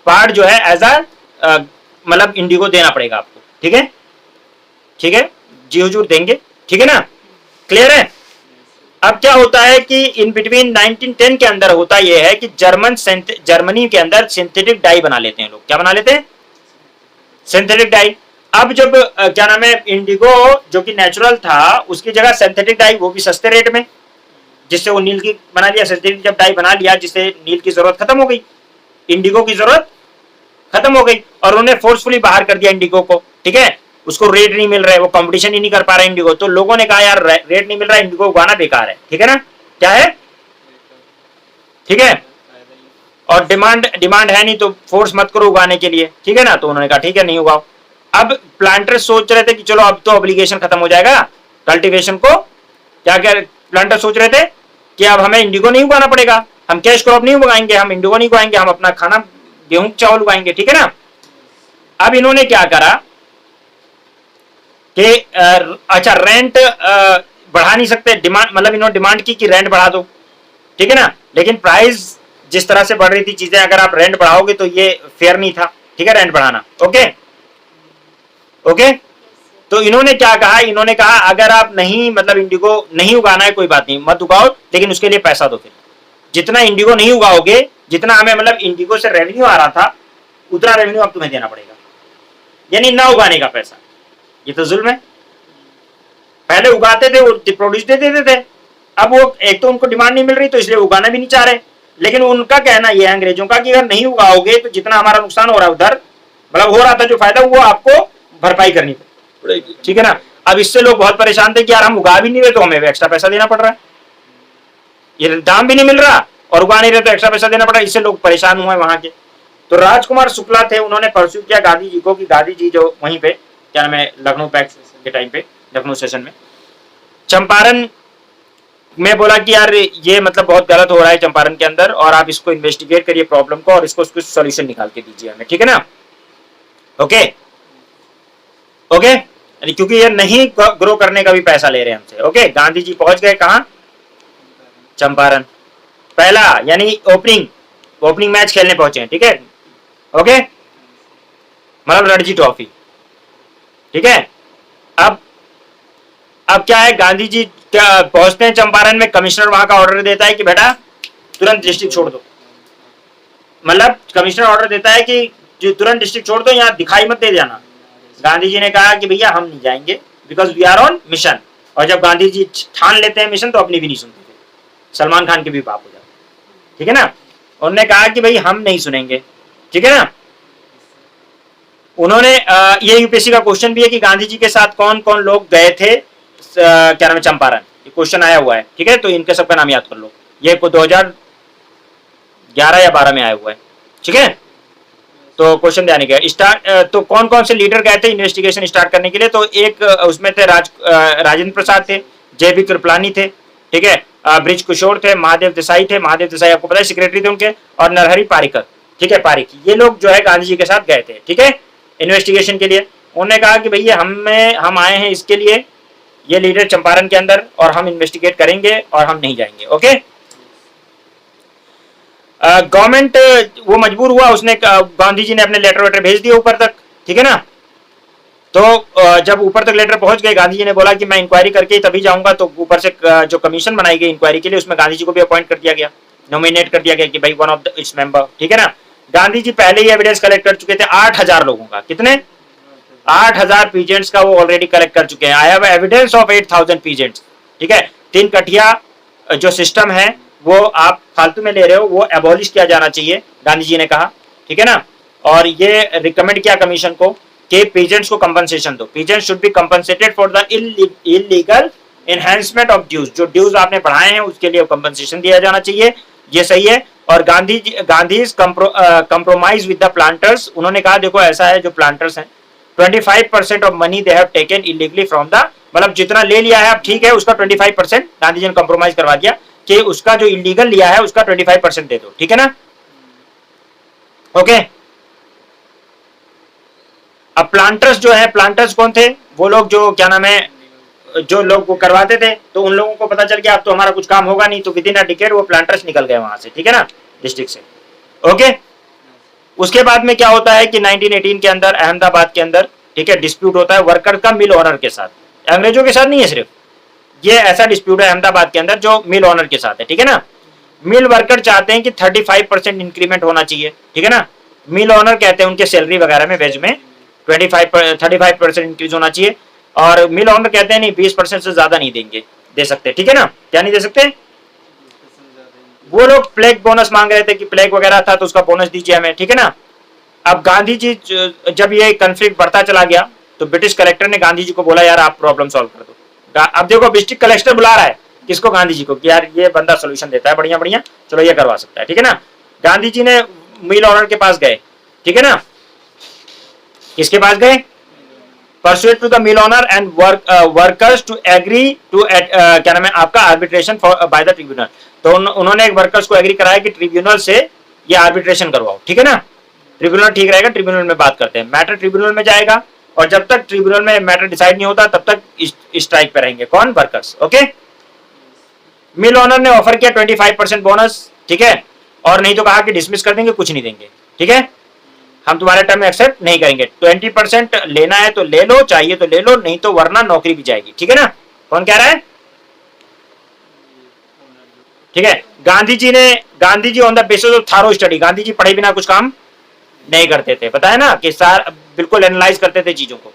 पार्ट जो है एज अ मतलब इंडिगो देना पड़ेगा आपको, ठीक है, ठीक है जी हुजूर देंगे, ठीक है ना, क्लियर है। अब क्या होता है कि इन बिटवीन 1910 के अंदर होता यह है कि जर्मनी के अंदर सिंथेटिक डाई बना लेते हैं लोग। क्या बना लेते हैं, सिंथेटिक डाई। अब जब क्या नाम है, इंडिगो जो कि नेचुरल था उसकी जगह सिंथेटिक डाई, वो भी सस्ते रेट में, जिससे वो नील की बना लिया। सिंथेटिक जब डाई बना लिया जिससे नील की जरूरत खत्म हो गई, इंडिगो की जरूरत खत्म हो गई, और उन्होंने फोर्सफुली बाहर कर दिया इंडिगो को, ठीक है। उसको रेट नहीं मिल रहा है, वो कंपटीशन ही नहीं कर पा रहा इंडिगो। तो लोगों ने कहा यार रेट नहीं मिल रहा, इंडिगो उगाना बेकार है, ठीक है ना, क्या है, ठीक है। और डिमांड है नहीं तो फोर्स मत करो उगाने के लिए, ठीक है ना। तो उन्होंने कहा ठीक है नहीं उगाओ। अब प्लांटर्स सोच रहे थे कि चलो अब तो ऑब्लिगेशन खत्म हो जाएगा कल्टीवेशन को, क्या क्या प्लांटर सोच रहे थे कि अब हमें इंडिगो नहीं उगाना पड़ेगा, हम कैश क्रॉप नहीं उगाएंगे, हम इंडिगो नहीं उगाएंगे, हम अपना खाना गेहूं चावल उगाएंगे, ठीक है ना। अब इन्होंने क्या करा कि अच्छा रेंट बढ़ा नहीं सकते, डिमांड मतलब इन्होंने डिमांड की कि रेंट बढ़ा दो, ठीक है ना, लेकिन प्राइस जिस तरह से बढ़ रही थी चीजें, अगर आप रेंट बढ़ाओगे तो ये फेयर नहीं था, ठीक है, रेंट बढ़ाना। ओके ओके, तो इन्होंने क्या कहा, इन्होंने कहा अगर आप नहीं मतलब इंडिगो नहीं उगाना है कोई बात नहीं, मत उगाओ, लेकिन उसके लिए पैसा दो। फिर जितना इंडिगो नहीं उगाओगे, जितना हमें मतलब इंडिगो से रेवेन्यू आ रहा था, उतना रेवेन्यू अब तुम्हें देना पड़ेगा, यानी ना उगाने का पैसा। ये तो जुल्म है। पहले उगाते थे, वो प्रोड्यूस दे देते थे, अब वो एक तो उनको डिमांड नहीं मिल रही तो इसलिए उगाना भी नहीं चाह रहे, लेकिन उनका कहना यह है अंग्रेजों का कि अगर नहीं उगाओगे तो जितना हमारा नुकसान हो रहा है उधर, मतलब हो रहा था जो फायदा, वो आपको भरपाई करनी पड़ेगी, ठीक है ना। अब इससे लोग बहुत परेशान थे कि यार हम उगा भी नहीं रहे तो हमें एक्स्ट्रा पैसा देना पड़ रहा है, ये दाम भी नहीं मिल रहा और उगा नहीं रहे तो एक्स्ट्रा पैसा देना पड़ रहा है, इससे लोग परेशान हुए वहां के। तो राजकुमार शुक्ला थे, उन्होंने परस्यू किया गांधी जी को कि गांधी जी जो वहीं पे क्या नाम है लखनऊ पैक्ट के टाइम पे, लखनऊ सेशन में चंपारण में बोला कि यार ये मतलब बहुत गलत हो रहा है चंपारण के अंदर, और आप इसको इन्वेस्टिगेट करिए प्रॉब्लम को और इसको कुछ सॉल्यूशन निकाल के दीजिए हमें, ठीक है ना। ओके ओके, क्योंकि ये नहीं ग्रो करने का भी पैसा ले रहे हैं हमसे। ओके, गांधी जी पहुंच गए कहां, चंपारण, पहला यानी ओपनिंग मैच खेलने पहुंचे हैं, ठीक है। ओके, मतलब रणजी ट्रॉफी, ठीक है। अब क्या है, गांधी जी क्या पहुंचते हैं चंपारण में, कमिश्नर वहां का ऑर्डर देता है कि बेटा तुरंत डिस्ट्रिक्ट छोड़ दो, मतलब कमिश्नर ऑर्डर देता है कि जो तुरंत डिस्ट्रिक्ट छोड़ दो, यहाँ दिखाई मत दे जाना। गांधी जी ने कहा कि भैया हम नहीं जाएंगे, because we are on mission. और जब गांधी जी ठान लेते हैं मिशन तो अपनी भी नहीं सुनते थे, सलमान खान के भी बाप हो जाते, ठीक है ना। उन्होंने कहा कि भाई हम नहीं सुनेंगे, ठीक है ना। उन्होंने ये यूपीएससी का क्वेश्चन भी है कि गांधी जी के साथ कौन कौन लोग गए थे क्या नाम है चंपारण, ये क्वेश्चन आया हुआ है, ठीक है। तो इनके सबका नाम याद कर लो, ये 2011 या 12 में आया हुआ है, ठीक है। तो क्वेश्चन ध्यान गया स्टार्ट, तो कौन कौन से लीडर गए थे इन्वेस्टिगेशन स्टार्ट करने के लिए, तो एक उसमें थे राजेंद्र प्रसाद थे, जयवी कृपलानी थे, ठीक है, ब्रिज किशोर थे, महादेव देसाई थे, महादेव देसाई आपको पता है सेक्रेटरी थे उनके, और नरहरि पारिकर, ठीक है, पारिक, ये लोग जो है गांधी जी के साथ गए थे, ठीक है, इन्वेस्टिगेशन के लिए। उन्होंने कहा कि भैया हम आए हैं इसके लिए, ये लीडर चंपारण के अंदर, और हम इन्वेस्टिगेट करेंगे और हम नहीं जाएंगे। ओके, गवर्नमेंट वो मजबूर हुआ, उसने गांधी जी ने अपने लेटर वेटर भेज दिए ऊपर तक, ठीक है ना। तो जब ऊपर तक लेटर पहुंच गए, गांधी जी ने बोला कि मैं इंक्वायरी करके तभी जाऊंगा, तो ऊपर से जो कमीशन बनाई गई इंक्वायरी के लिए, उसमें गांधी जी को भी अपॉइंट कर दिया गया, नॉमिनेट कर दिया गया कि भाई one of the its member, ठीक है ना। गांधी जी पहले ही एविडेंस कलेक्ट कर चुके थे 8000 लोगों का, कितने 8000 पीजेंट्स का वो ऑलरेडी कलेक्ट कर चुके हैं। I have evidence of 8000 peasants, ठीक है। 3 कठिया जो सिस्टम है वो आप फालतू में ले रहे हो, वो एबॉलिश किया जाना चाहिए, गांधी जी ने कहा, ठीक है ना। और ये रिकमेंड किया कमीशन को कि पीजेंट्स को कंपनसेशन दो, peasants should be compensated for the illegal enhancement of dues, जो ड्यूज आपने बढ़ाए हैं उसके लिए कंपनसेशन दिया जाना चाहिए, ये सही है। और Gandhi compromise with the planters, उन्होंने कहा देखो ऐसा है जो प्लांटर्स हैं 25% of money they have taken illegally from the, मतलब जितना ले लिया है अब ठीक है, उसका 25% गांधी जी ने कंप्रोमाइज करवा दिया कि उसका जो इलीगल लिया है उसका 25% दे दो, ठीक है ना। ओके, अब प्लांटर्स जो है, प्लांटर्स कौन थे, वो लोग जो क्या नाम है, जो लोग वो करवाते थे, तो उन लोगों को पता चल गया अब तो हमारा कुछ काम होगा नहीं, तो विद इन अ डिकेड वो प्लांटर्स निकल गए वहां से, ठीक है ना, डिस्ट्रिक्ट से। ओके, उसके बाद में क्या होता है कि 1918 के अंदर अहमदाबाद के अंदर, ठीक है, डिस्प्यूट होता है वर्कर का मिल ओनर के साथ, अंग्रेजों के साथ नहीं है सिर्फ, ये ऐसा डिस्प्यूट है अहमदाबाद के अंदर जो मिल ओनर के साथ है, ठीक है ना। मिल वर्कर चाहते हैं कि 35% इंक्रीमेंट होना चाहिए, ठीक है ना। मिल ओनर कहते हैं उनके सैलरी वगैरह में वेज में 35% इंक्रीज होना चाहिए, और मिल ओनर कहते हैं नहीं 20% से ज्यादा नहीं देंगे, दे सकते, ठीक है ना, क्या नहीं दे सकते। वो लोग प्लेग बोनस मांग रहे थे कि प्लेग वगैरह था तो उसका बोनस दीजिए हमें, ठीक है ना। अब गांधी जी जब ये कन्फ्लिक्ट बढ़ता चला गया तो ब्रिटिश कलेक्टर ने गांधी जी को बोला यार आप प्रॉब्लम सॉल्व कर दो। अब देखो डिस्ट्रिक्ट कलेक्टर बुला रहा है किसको, गांधी जी को, कि यार ये बंदा सोल्यूशन देता है बढ़िया बढ़िया, चलो ये करवा सकता है, ठीक है ना। गांधी जी ने मिल ओनर के पास गए, ठीक है ना, किसके पास गए, persuade to the mill owner and workers to agree to क्या नाम है आपका आर्बिट्रेशन बाय द ट्रिब्यूनल। तो उन्होंने एक वर्कर्स को एग्री कराया कि ट्रिब्यूनल से ये आर्बिट्रेशन करवाओ, ठीक है ना। ट्रिब्यूनल ठीक रहेगा, ट्रिब्यूनल में बात करते हैं। मैटर ट्रिब्यूनल में जाएगा और जब तक ट्रिब्यूनल में मैटर डिसाइड नहीं होता तब तक स्ट्राइक पे रहेंगे। कौन? वर्कर्स। ओके, मिल ओनर ने ऑफर किया 25% बोनस, ठीक है, और नहीं तो कहा कि डिसमिस कर देंगे, कुछ नहीं देंगे, ठीक है, हम तुम्हारे टर्म में एक्सेप्ट नहीं करेंगे। 20% लेना है तो ले लो, चाहिए तो ले लो, नहीं तो वरना नौकरी भी जाएगी, ठीक है ना। कौन कह रहा है? ठीक है, Gandhi ji on the basis of थारो स्टडी, गांधी जी पढ़े बिना कुछ काम नहीं करते थे, बताया ना कि सार बिल्कुल एनालाइज करते थे चीजों को।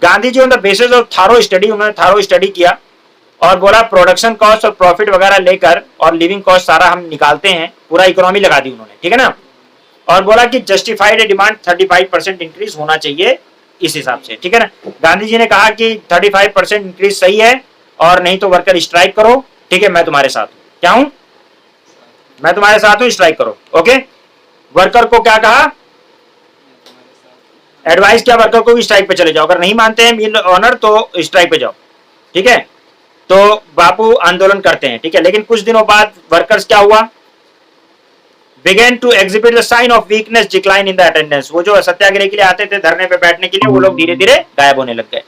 Gandhi ji on the basis of थारो स्टडी, उन्होंने थारो स्टडी किया और बोला प्रोडक्शन कॉस्ट और प्रॉफिट वगैरह लेकर और लिविंग कॉस्ट सारा हम निकालते हैं, पूरा इकोनॉमी लगा दी उन्होंने, ठीक है ना, और बोला कि जस्टिफाइड डिमांड 35% इंक्रीज होना चाहिए इस हिसाब से, ठीक है ना। गांधी जी ने कहा कि 35% इंक्रीज सही है और नहीं तो वर्कर स्ट्राइक करो, ठीक है, मैं तुम्हारे साथ हूं। क्या हूं? मैं तुम्हारे साथ हूं, स्ट्राइक करो। ओके, वर्कर को क्या कहा? एडवाइस किया वर्कर को भी स्ट्राइक पे चले जाओ, अगर नहीं मानते हैं मिल ऑनर तो स्ट्राइक पे जाओ, ठीक है। तो बापू आंदोलन करते हैं, ठीक है, लेकिन कुछ दिनों बाद वर्कर्स क्या हुआ? Began to exhibit the sign of weakness, decline in the attendance. वो जो सत्याग्रह के लिए आते थे, धरने पे बैठने के लिए, वो लोग धीरे धीरे गायब होने लग गए,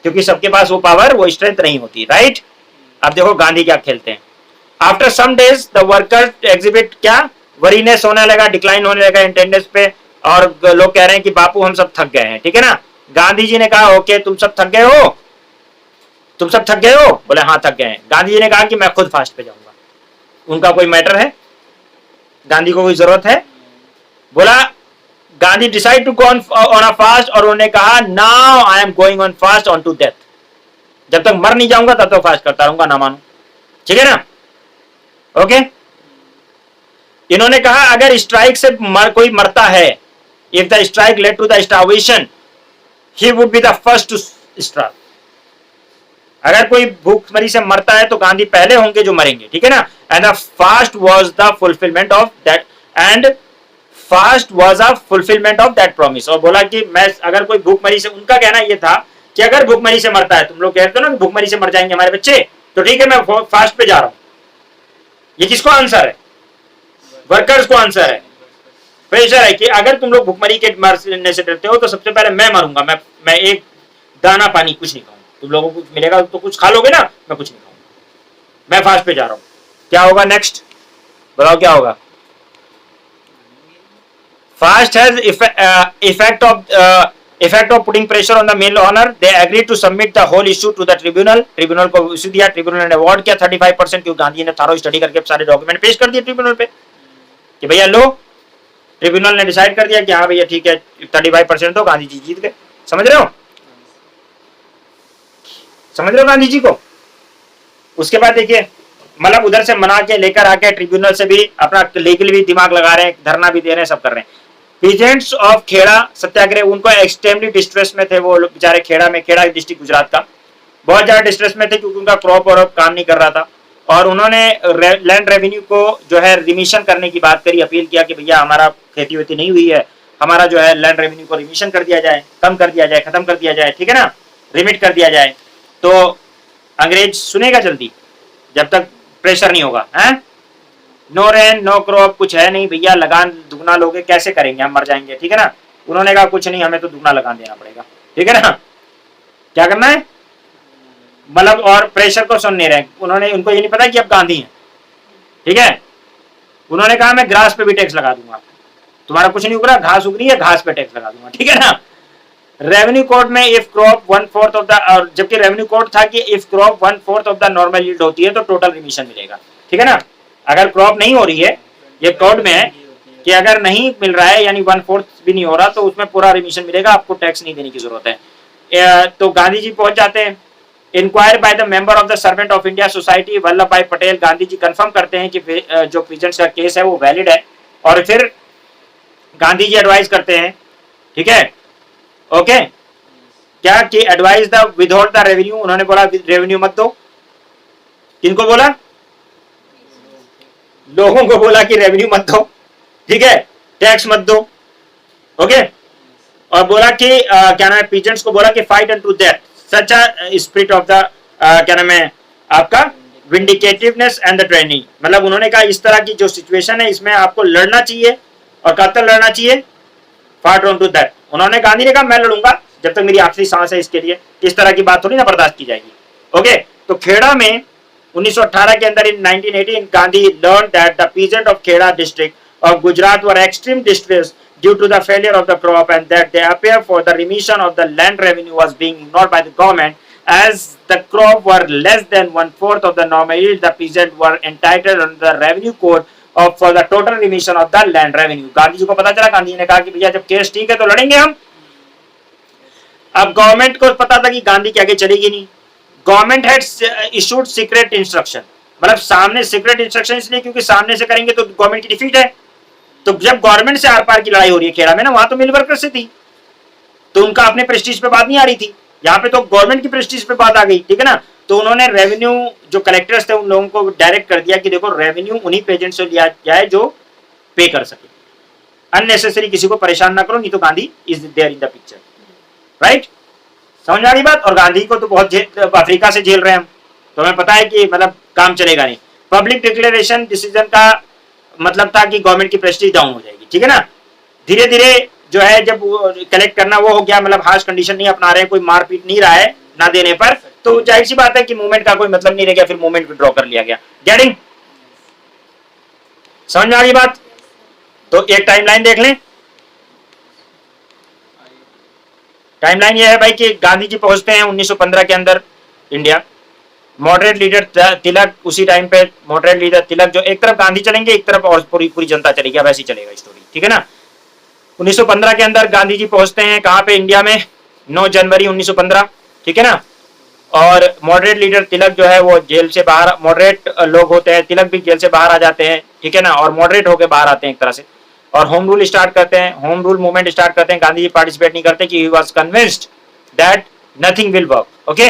क्योंकि सबके पास वो पावर, वो स्ट्रेंथ नहीं होती, राइट। अब देखो गांधी क्या खेलते हैं। After some days the workers exhibit क्या वरीनेस होने लगा, डिक्लाइन होने लगा अटेंडेंस पे, और लोग कह रहे हैं कि बापू हम सब थक गए हैं, ठीक है ना। गांधी जी ने कहा ओके तुम सब थक गए हो, तुम सब थक गए हो, बोले हाँ थक गए हैं। गांधी जी ने कहा कि मैं खुद फास्ट पे जाऊंगा। उनका कोई मैटर है? गांधी को कोई जरूरत है? बोला Gandhi decide to go on a fast, और उन्होंने कहा now I am going on fast on to death, जब तक मर नहीं जाऊंगा तब तक फास्ट करता रहूंगा, ना मानू, ठीक है ना। ओके, इन्होंने कहा अगर स्ट्राइक से कोई मरता है, if the strike led to the starvation he would be the first to strike. अगर कोई भूखमरी से मरता है तो गांधी पहले होंगे जो मरेंगे, ठीक है ना। And the fast was the fulfilment of that, and fast was a fulfilment of that promise. और बोला कि मैं अगर कोई भूखमरी से, उनका कहना यह था कि अगर भूखमरी से मरता है, तुम लोग कहते हो ना भूखमरी से मर जाएंगे हमारे बच्चे, तो ठीक है मैं फास्ट पे जा रहा हूं। ये किसको आंसर है? वर्कर्स को आंसर है, प्रेशर है कि अगर तुम लोग भूखमरी के मरने से डरते हो तो सबसे पहले मैं मरूंगा, मैं एक दाना पानी कुछ नहीं खाऊंगा, तुम लोगों को कुछ मिलेगा तो कुछ खा लोगे ना, मैं कुछ नहीं खाऊंगा, मैं फास्ट पे जा रहा हूं। क्या होगा नेक्स्ट? बताओ क्या होगा? Fast has effect of putting pressure on the mill owner, they agree to submit the whole issue to the tribunal. Tribunal को इशू दिया, ट्रिब्यूनल ने अवार्ड किया 35%, क्योंकि गांधी ने थारो स्टडी करके सारे डॉक्यूमेंट पेश कर दिए ट्रिब्यूनल पे कि भैया लो, ट्रिब्यूनल ने डिसाइड कर दिया कि हाँ भैया ठीक है 35% तो गांधी जी जीत गए। समझ रहे हो? समझ रहे हो गांधी जी को? उसके बाद देखिए, मतलब उधर से मना के लेकर आके ट्रिब्यूनल से भी अपना लीगल भी दिमाग लगा रहे हैं, धरना भी दे रहे हैं, सब कर रहे हैं। पीजेंट्स ऑफ खेड़ा सत्याग्रह, उनको एक्सट्रीमली डिस्ट्रेस में थे वो लोग बेचारे, खेड़ा में, खेड़ा डिस्ट्रिक्ट गुजरात का, बहुत ज्यादा डिस्ट्रेस में थे क्योंकि उनका क्रॉप और काम नहीं कर रहा था, और उन्होंने लैंड रेवेन्यू को जो है रिमिशन करने की बात करी, अपील किया कि भैया हमारा खेती वेती नहीं हुई है, हमारा जो है लैंड रेवेन्यू को रिमिशन कर दिया जाए, कम कर दिया जाए, खत्म कर दिया जाए, ठीक है ना, रिमिट कर दिया जाए। तो अंग्रेज सुनेगा जल्दी जब तक प्रेशर नहीं होगा, है नो रेन नो क्रॉप, कुछ है नहीं भैया, लगान दुगना लोगे, कैसे करेंगे, हम मर जाएंगे, ठीक है ना। उन्होंने कहा कुछ नहीं, हमें तो दुगना लगान देना पड़ेगा, ठीक है ना। क्या करना है मतलब, और प्रेशर को सुन नहीं रहे उन्होंने, उनको ये नहीं पता कि अब गांधी है, ठीक है। उन्होंने कहा मैं ग्रास पे भी टैक्स लगा दूंगा, तुम्हारा कुछ नहीं उग रहा, घास उग रही है, घास पे टैक्स लगा दूंगा, ठीक है ना। रेवेन्यू कोड में इफ क्रॉप 1/4 ऑफ द, और जबकि रेवेन्यू कोड था कि if crop 1/4 of the normal yield होती है तो टोटल रिमिशन मिलेगा, ठीक है ना। अगर क्रॉप नहीं हो रही है, ये कोड में है कि अगर नहीं मिल रहा है यानी 1/4 भी नहीं हो रहा तो उसमें पूरा रिमिशन मिलेगा, आपको टैक्स नहीं देने की जरूरत है। तो गांधी जी पहुंच जाते हैं। Enquire by the member of the servant of India society Vallabh Bhai Patel, Gandhi ji confirm करते हैं कि जो पीजेंट्स का केस है वो वैलिड है, और फिर गांधी जी एडवाइस करते हैं, ठीक है, ओके, क्या कि advice the withhold the revenue, उन्होंने बोला रेवेन्यू मत दो, किनको बोला? लोगों को बोला कि रेवेन्यू मत दो, ठीक है, टैक्स मत दो, ओके, और बोला कि क्या नाम है, पीजेंट्स को बोला कि fight unto death such a spirit of the क्या नाम है आपका विंडिकेटिवनेस एंड द ट्रेनिंग, मतलब उन्होंने कहा इस तरह की जो सिचुएशन है इसमें आपको लड़ना चाहिए, और कब तक लड़ना चाहिए? फाट ऑन टू दैट। उन्होंने, गांधी ने कहा मैं लड़ूंगा जब तक मेरी आखिरी सांस है इसके लिए, इस तरह की बात थोड़ी ना बर्दाश्त की जाएगी। ओके, तो खेड़ा में 1918 के अंदर in 1918 Gandhi learn that the peasant of Kheda district of Gujarat were extreme distress due to the failure of the crop and that they appear for the remission of the land revenue was being ignored by the government as the crop were less than 1/4 of the normal yield. The peasants were entitled under the revenue code of for the total remission of the land revenue. Gandhi ji को पता चला, गांधी जी ने कहा कि भैया जब case ठीक है तो लड़ेंगे हम। अब गवर्नमेंट को पता था कि गांधी के आगे चलेगी नहीं। Government had issued secret instruction, मतलब सामने सीक्रेट इंस्ट्रक्शन इसलिए क्योंकि सामने से करेंगे तो गवर्नमेंट की डिफीट है। तो जब गवर्नमेंट से आर पार की लड़ाई हो रही है खेड़ा में ना, वहां तो मिल वर्कर से थी, तो उनका अपने प्रेस्टीज पे बात नहीं आ रही थी। यहाँ पे तो गवर्नमेंट की प्रेस्टीज पे बात आ गई, ठीक है ना। तो उन्होंने रेवेन्यू जो कलेक्टर्स थे उन लोगों को डायरेक्ट कर दिया कि देखो रेवेन्यू उन्हीं पेजेंट से लिया जाए जो पे कर सके, अननेसेसरी किसी को परेशान ना करो, नहीं तो Gandhi is there in the picture, right. समझ आ रही बात। और गांधी को तो बहुत अफ्रीका से झेल रहे हैं हम, तो हमें पता है कि मतलब काम चलेगा नहीं। पब्लिक डिक्लेरेशन डिसीजन का मतलब था कि गवर्नमेंट की प्रेस्टीज डाउन हो जाएगी, ठीक है ना। धीरे धीरे जो है जब कलेक्ट करना वो हो गया, मतलब हार्श कंडीशन नहीं अपना रहे हैं, कोई मारपीट नहीं रहा है ना देने पर, तो जाहिर सी बात है कि मूवमेंट का कोई मतलब नहीं रह गया, फिर मूवमेंट विड्रॉ कर लिया गया। गेटिंग, समझ में आ रही बात। तो एक टाइमलाइन देख लें। टाइमलाइन ये है भाई कि गांधी जी पहुंचते हैं 1915 के अंदर इंडिया। मॉडरेट लीडर तिलक उसी टाइम पे, मॉडरेट लीडर तिलक जो एक तरफ गांधी चलेंगे एक तरफ और पूरी जनता चलेगी, अब ऐसी चलेगा स्टोरी, ठीक है ना। 1915 के अंदर गांधी जी पहुंचते हैं कहां पे, इंडिया में, 9 जनवरी 1915, ठीक है ना। और मॉडरेट लीडर तिलक जो है वो जेल से बाहर, मॉडरेट लोग होते हैं, तिलक भी जेल से बाहर आ जाते हैं, ठीक है ना, और मॉडरेट होकर बाहर आते हैं एक तरह से, और होम रूल स्टार्ट करते हैं, होम रूल मूवमेंट स्टार्ट करते हैं। गांधी जी पार्टिसिपेट नहीं करते कि he was convinced that nothing will work, okay.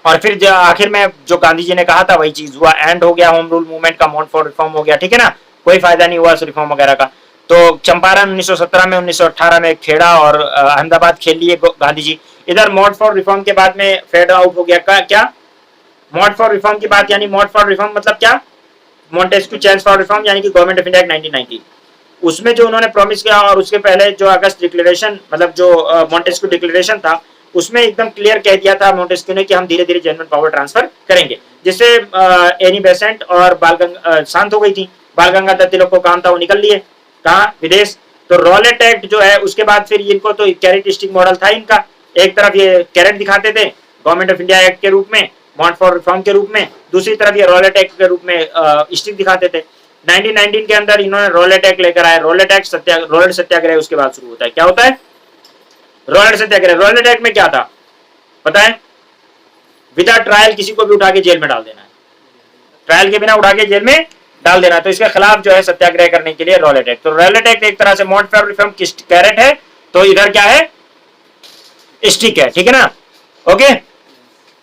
और फिर आखिर में जो गांधी जी ने कहा था वही चीज हुआ, एंड हो गया होम रूल मूवमेंट का, माउंट फॉर रिफॉर्म हो गया, ठीक है ना, कोई फायदा नहीं हुआ रिफॉर्म वगैरह का। तो चंपारण 1917 में, 1918 में खेड़ा और अहमदाबाद खेल लिए गांधी जी। इधर मॉड फॉर रिफॉर्म के बाद में फेड आउट हो गया क्या, मॉड फॉर रिफॉर्म की बात, यानी मॉड फॉर रिफॉर्म मतलब क्या, मॉन्टेस्क्यू चेंज फॉर रिफॉर्म, यानी कि गवर्नमेंट ऑफ इंडिया 1990, उसमें जो उन्होंने प्रॉमिस किया, और उसके पहले जो अगस्त डिक्लेरेशन, मतलब जो मॉन्टेस्क्यू डिक्लेरेशन था, उसमें एकदम क्लियर कह दिया था मॉन्टेस्क्यू ने कि हम धीरे धीरे जेन्युइन पावर ट्रांसफर करेंगे, जिससे एनी बेसेंट और शांत हो गई थी। बाल गंगाधर तिलक को काम था, वो निकल लिए कहा, विदेश। तो रॉलेट एक्ट जो है उसके बाद फिर इनको तो कैरेट स्टिक मॉडल था इनका, एक तरफ ये कैरेट दिखाते थे गवर्नमेंट ऑफ इंडिया एक्ट के रूप में, मॉन्ट फॉर रिफॉर्म के रूप में, दूसरी तरफ ये रॉलेट एक्ट के रूप में स्टिक दिखाते थे। 1919 के अंदर इन्होंने रॉलेट एक्ट लेकर आए। रॉलेट एक्ट रॉलेट सत्याग्रह उसके बाद शुरू होता है। क्या होता है रॉलेट सत्याग्रह? रॉलेट एक्ट में क्या था पता है? विदाउट ट्रायल किसी को भी उठा के जेल में डाल देना है, ट्रायल के बिना उठा के जेल में डाल देना है। तो इसके खिलाफ जो है सत्याग्रह करने के लिए रॉलेट एक्ट। तो रॉलेट एक्ट एक तरह से मॉन्ट फॉर रिफॉर्म की कैरेट है, तो इधर क्या है, स्टिक है, ठीक है ना। ओके,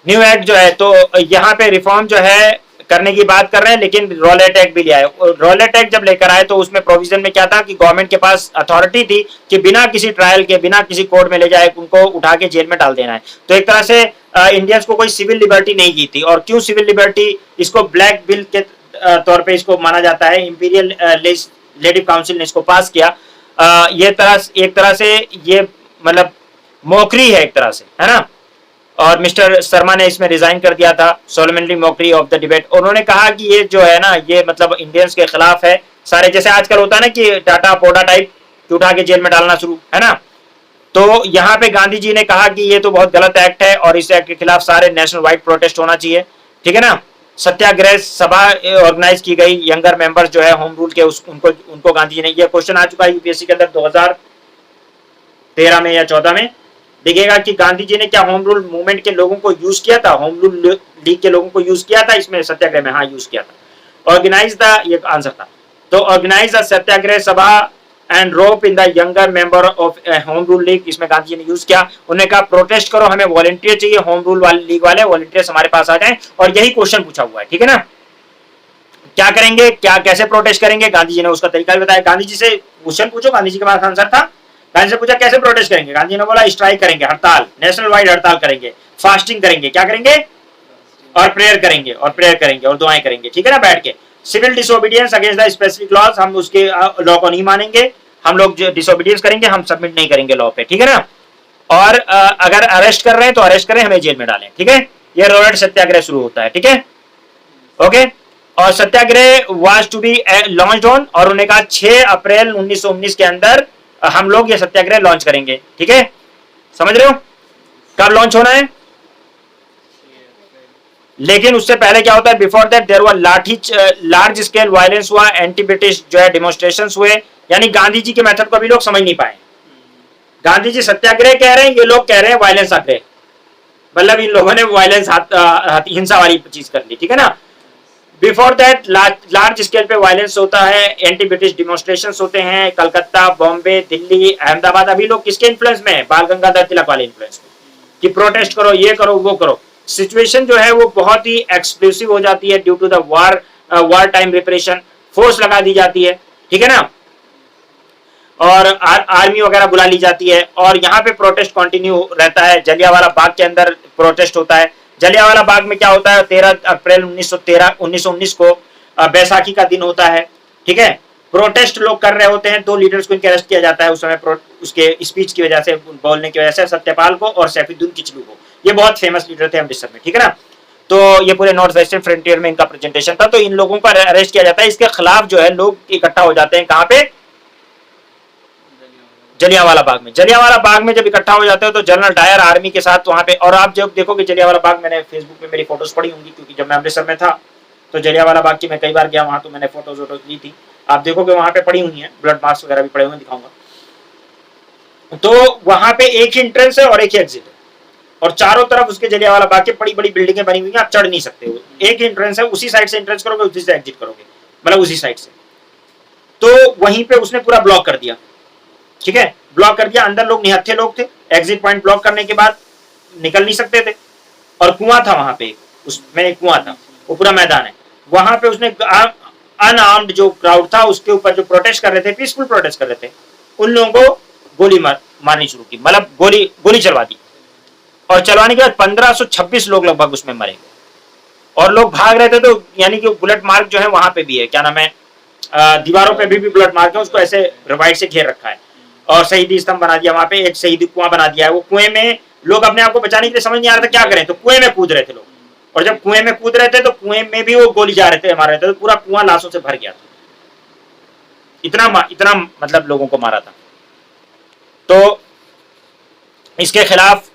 न्यू एक्ट जो है, तो यहाँ पे रिफॉर्म जो है करने की बात कर रहे हैं, लेकिन रॉलेट एक्ट भी ले आए। रॉलेट एक्ट जब लेकर आए तो उसमें प्रोविजन में क्या था कि गवर्नमेंट के पास अथॉरिटी थी कि बिना किसी ट्रायल के, बिना किसी कोर्ट में ले जाए उनको उठा के जेल में डाल देना है। तो एक तरह से इंडियंस को कोई सिविल लिबर्टी नहीं की थी। और क्यों सिविल लिबर्टी? इसको ब्लैक बिल के तौर पे इसको माना जाता है। इंपीरियल लेजिस्लेटिव काउंसिल ने इसको पास किया। ये एक तरह से ये मतलब मौकरी है एक तरह से, है ना। और मिस्टर शर्मा ने इसमें रिजाइन कर दिया था, सोलमेंटली मॉकरी ऑफ द डिबेट। उन्होंने कहा कि ये जो है ना, ये मतलब इंडियंस के खिलाफ है सारे, जैसे आजकल होता है ना कि टाटा पोडा टाइप कि उठा के जेल में डालना शुरू, है ना। तो यहाँ पे गांधी जी ने कहा कि ये तो बहुत गलत एक्ट है और इस एक्ट के खिलाफ सारे नेशनल वाइड प्रोटेस्ट होना चाहिए, ठीक है ना। सत्याग्रह सभा ऑर्गेनाइज की गई, यंगर मेंबर्स जो है होम रूल के उनको गांधी जी ने, ये क्वेश्चन आ चुका है यूपीएससी के अंदर 2013 में या 14 में, दिखेगा कि गांधी जी ने क्या होम रूल मूवमेंट के लोगों को यूज किया था, होम रूल लीग के लोगों को यूज किया था इसमें सत्याग्रह में? हाँ, यूज किया था। ऑर्गेनाइज द, ये आंसर था। तो ऑर्गेनाइज द सत्याग्रह सभा and rope in the younger member of home rule league, इसमें गांधी जी ने यूज किया। उन्होंने कहा प्रोटेस्ट करो, हमें वॉलंटियर चाहिए, होम रूल वाले लीग वाले वॉलंटियर्स हमारे पास आ जाएं। और यही क्वेश्चन पूछा हुआ है, ठीक है ना। क्या करेंगे, क्या कैसे प्रोटेस्ट करेंगे, गांधी जी ने उसका तरीका भी बताया। गांधी जी से क्वेश्चन पूछो, गांधी जी के पास आंसर था। गांधी से पूछा कैसे प्रोटेस्ट करेंगे, गांधी ने बोला स्ट्राइक करेंगे, हड़ताल, नेशनल वाइड हड़ताल करेंगे, फास्टिंग करेंगे, क्या करेंगे, और प्रेयर करेंगे, और दुआएं करेंगे, ठीक है ना, बैठ के। Civil disobedience against the specific laws, हम उसके लॉ को नहीं मानेंगे। हम लोग जो डिसोबीडियंस करेंगे, हम सबमिट नहीं करेंगे लॉ पे, ठीक है ना। और अगर अरेस्ट कर रहे हैं तो अरेस्ट करें, हमें जेल में डालें, ठीक है। ये रोलर सत्याग्रह शुरू होता है, ठीक है, ओके। और satyagraha was to be launch on, और उन्होंने कहा 6 अप्रैल 1919 के अंदर हम लोग ये सत्याग्रह लॉन्च करेंगे, ठीक है। समझ रहे हो कब लॉन्च होना है। लेकिन उससे पहले क्या होता है, before that there were large scale violence हुआ, एंटी ब्रिटिश जो है डिमोन्स्ट्रेशंस हुए। यानी गांधी जी के मेथड को अभी लोग समझ नहीं पाए। गांधी जी सत्याग्रह कह रहे हैं, ये लोग कह रहे हैं वायलेंस आग्रह, मतलब इन लोगों ने वायलेंस हिंसा वाली चीज कर ली, ठीक है ना। बिफोर दैट लार्ज स्केल पे वायलेंस होता है, एंटी ब्रिटिश डिमोन्स्ट्रेशंस होते हैं, कलकत्ता, बॉम्बे, दिल्ली, अहमदाबाद। अभी लोग किसके इन्फ्लुएंस में है, बाल गंगाधर तिलक वाले इन्फ्लुएंस में, कि प्रोटेस्ट करो, ये करो, वो करो। सिचुएशन जो है वो बहुत ही एक्सप्लोसिव हो जाती है due to the war time repression, force लगा दी जाती है, ठीक है ना। और आर्मी वगैरह बुला ली जाती है, और यहाँ पे प्रोटेस्ट कंटिन्यू रहता है। जलियांवाला बाग के अंदर प्रोटेस्ट होता है। जलियांवाला बाग में क्या होता है, 13 अप्रैल 1919 को बैसाखी का दिन होता है, ठीक है। प्रोटेस्ट लोग कर रहे होते हैं, 2 लीडर्स को इनके अरेस्ट किया जाता है उस समय, उसके स्पीच की वजह से, बोलने की वजह से, सत्यपाल को और सैफुद्दीन किचलू को। ये बहुत फेमस लीडर थे अमृतसर में, ठीक है ना। तो ये पूरे नॉर्थ वेस्टर्न फ्रंटियर में इनका प्रेजेंटेशन था। तो इन लोगों को अरेस्ट किया जाता है। इसके खिलाफ जो है लोग इकट्ठा हो जाते हैं, कहां पे, जलियांवाला बाग में। जलियांवाला बाग में जब इकट्ठा हो जाते हो तो जनरल डायर आर्मी के साथ वहां पे, और आप जब देखोगे जलियांवाला बाग, मैंने फेसबुक पे मेरी फोटोज पड़ी होंगी, क्योंकि जब मैं अमृतसर में था तो जलियांवाला बाग की मैं कई बार गया वहां, तो मैंने फोटोज ली थी। आप देखोगे वहां पे पड़ी हुई है, ब्लड मार्क्स वगैरह भी पड़े हुए, दिखाऊंगा। तो वहां पे एक ही एंट्रेंस है और एक ही एग्जिट है, और चारों तरफ उसके जलियांवाला बाग के बड़ी बड़ी बिल्डिंगें बनी हुई हैं, आप चढ़ नहीं सकते हो। एक ही एंट्रेंस है, उसी साइड से एंट्रेंस करोगे, उसी से एग्जिट करोगे, मतलब उसी साइड से। तो वहीं पे उसने पूरा ब्लॉक कर दिया, ठीक है, ब्लॉक कर दिया। अंदर लोग निहत्थे लोग थे, एग्जिट पॉइंट ब्लॉक करने के बाद निकल नहीं सकते थे। और कुआं था वहां पे, उसमें एक कुआं था, वो पूरा मैदान है। वहां पे उसने अनआर्म्ड जो क्राउड था उसके ऊपर, जो प्रोटेस्ट कर रहे थे, पीसफुल प्रोटेस्ट कर रहे थे, उन लोगों को गोली मारनी शुरू की, मतलब गोली चलवा दी। और चलवाने के बाद 1526 लोग लगभग उसमें मरे, और लोग भाग रहे थे। तो यानी कि बुलेट मार्क जो है वहां पे भी है, क्या नाम है, दीवारों पे भी बुलेट मार्क है, उसको ऐसे रिवाइड से घेर रखा है। और शहीदी स्तंभ बना दिया वहां पे, एक शहीदी कुआं बना दिया है। वो कुएं में लोग अपने आप को बचाने के लिए समझ नहीं आ रहा था क्या करें, तो कुएं में कूद रहे थे लोग। और जब कुएं में कूद रहे थे तो कुएं में भी वो गोली जा रहे थे, मार रहे थे, तो पूरा कुआं लाशों से भर गया था। इतना मतलब लोगों को मारा था। तो इसके खिलाफ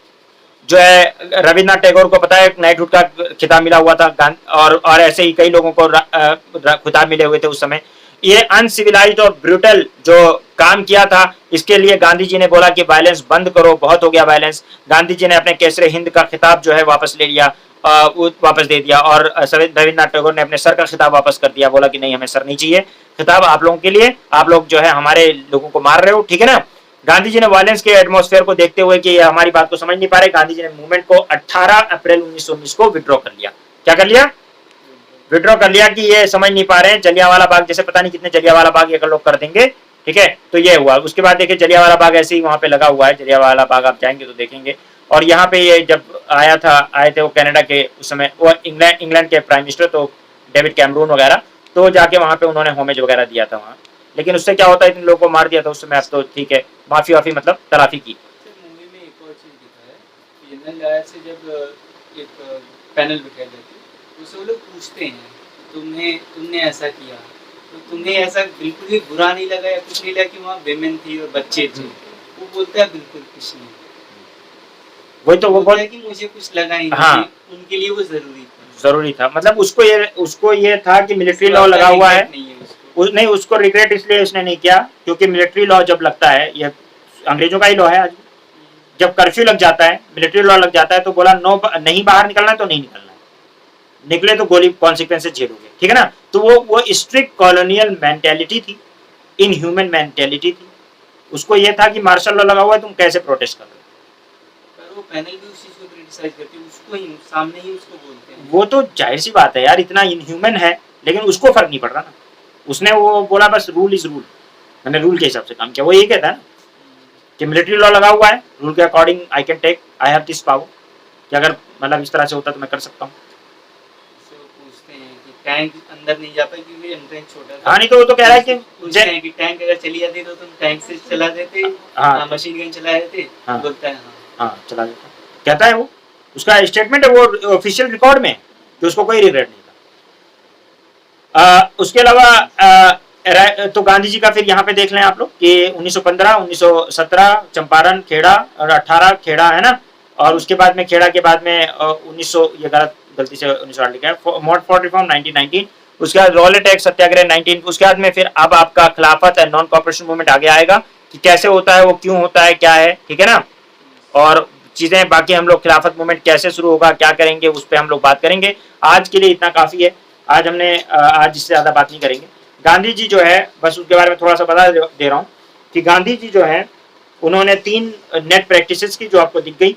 जो है रविन्द्रनाथ टैगोर को पता है नाइटहुड का खिताब मिला हुआ था, और ऐसे ही कई लोगों को खिताब मिले हुए थे उस समय। ये अनसिविलाइज्ड और ब्रूटल जो काम किया था, इसके लिए गांधी जी ने बोला कि वायलेंस बंद करो, बहुत हो गया वायलेंस। गांधी जी ने अपने केसरे हिंद का खिताब जो है वापस ले लिया, वापस दे दिया। और रविन्द्रनाथ टैगोर ने अपने सर का खिताब वापस कर दिया, बोला कि नहीं, हमें सर नहीं चाहिए, खिताब आप लोगों के लिए, आप लोग जो है हमारे लोगों को मार रहे हो, ठीक है ना। गांधी जी ने वायलेंस के एटमॉस्फेयर को देखते हुए कि ये हमारी बात को समझ नहीं पा रहे, गांधी जी ने मूवमेंट को 18 अप्रैल 1919 को विड्रॉ कर लिया। क्या कर लिया, विड्रॉ कर लिया, कि ये समझ नहीं पा रहे हैं, जलियांवाला बाग जैसे पता नहीं कितने जलियांवाला बाग ये लोग कर देंगे, ठीक है। तो ये हुआ। उसके बाद देखिए जलियांवाला बाग ऐसे ही वहां पे लगा हुआ है, जलियांवाला बाग आप जाएंगे तो देखेंगे। और यहाँ पे ये जब आए थे वो कनाडा के, उस समय वो इंग्लैंड के प्राइम मिनिस्टर, तो डेविड कैमरून वगैरह, तो जाके वहां पे उन्होंने होमेज वगैरह दिया था वहाँ। लेकिन उससे क्या होता है, इन लोगों को मार दिया था उस समय, अब तो ठीक है, माफी वाफी मतलब तलाफी की। मूवी में एक और चीज दिखा है, जनरल डायर से जब एक पैनल बिठाई जाती है, उससे वो लोग पूछते हैं तुमने ऐसा किया, तो तुम्हें ऐसा बिल्कुल भी बुरा नहीं लगा या कुछ नहीं लगा कि वहाँ वेमेन थी और बच्चे थे? वो बोलता है बिल्कुल कुछ नहीं। वही तो वो बोलता है कि मुझे कुछ लगा ही नहीं, हाँ, उनके लिए वो जरूरी था। मतलब उसको ये था कि मिलिट्री लॉ लगा हुआ है, नहीं, उसको रिग्रेट इसलिए उसने नहीं किया क्योंकि मिलिट्री लॉ जब लगता है, ये अंग्रेजों का ही लॉ है आज, जब कर्फ्यू लग जाता है, मिलिट्री लॉ लग जाता है, तो बोला नो, नहीं बाहर निकलना है तो नहीं निकलना है, निकले तो गोली कॉन्सिक्वेंसेस झेलोगे, ठीक है ना। तो वो स्ट्रिक्ट कॉलोनियल मेंटेलिटी थी, इनह्यूमन मेंटेलिटी थी। उसको ये था कि मार्शल लॉ लगा हुआ है, तुम कैसे प्रोटेस्ट कर रहे हो। वो पैनल भी उस चीज को क्रिटिसाइज करती है, उसको ही सामने ही उसको बोलते हैं। वो तो जाहिर सी बात है यार, इतना इनह्यूमन है, लेकिन उसको फर्क नहीं पड़ रहा ना। उसने वो बोला बस रूल इज रूल, मैंने रूल के हिसाब से काम किया। वो यही कहता है ना कि मिलिट्री लॉ लगा हुआ है, रूल के according I can take, I have this power, कि अगर मतलब इस तरह से होता तो मैं कर सकता हूँ। पूछते हैं कि टैंक अंदर नहीं जा पाए क्योंकि एंट्रेंस छोटा था। हाँ, नहीं तो वो तो कह रहा है कि पूछते हैं कि टैंक अगर चली जाती तो तुम टैंक से चला देते, हाँ, मशीन गन चला देते। हाँ। बोलता है हाँ। हाँ, चला देता कहता है वो, उसका स्टेटमेंट है, वो ऑफिशियल रिकॉर्ड में कि उसको कोई रिग्रेट नहीं था। उसके अलावा तो गांधी जी का फिर यहाँ पे देख लें आप लोग कि 1915, 1917 चंपारण, खेड़ा और 18 खेड़ा है ना, और उसके बाद में खेड़ा के बाद में 1900, ये गलती से 1908 लिखा है, मॉड फॉर रिफॉर्म 1919, उसके बाद रॉलेट एक्ट सत्याग्रह 19, उसके बाद में फिर अब आपका खिलाफत एंड नॉन कॉपरेशन मूवमेंट आगे आएगा कि कैसे होता है, वो क्यों होता है, क्या है, ठीक है ना, और चीजें बाकी हम लोग खिलाफत मूवमेंट कैसे शुरू होगा, क्या करेंगे, उस पर हम लोग बात करेंगे। आज के लिए इतना काफी है, आज हमने आज इससे ज्यादा बात नहीं करेंगे। गांधी जी जो है, बस उसके बारे में थोड़ा सा बता दे रहा हूँ कि गांधी जी जो है उन्होंने 3 नेट प्रैक्टिसेस की जो आपको दिख गई,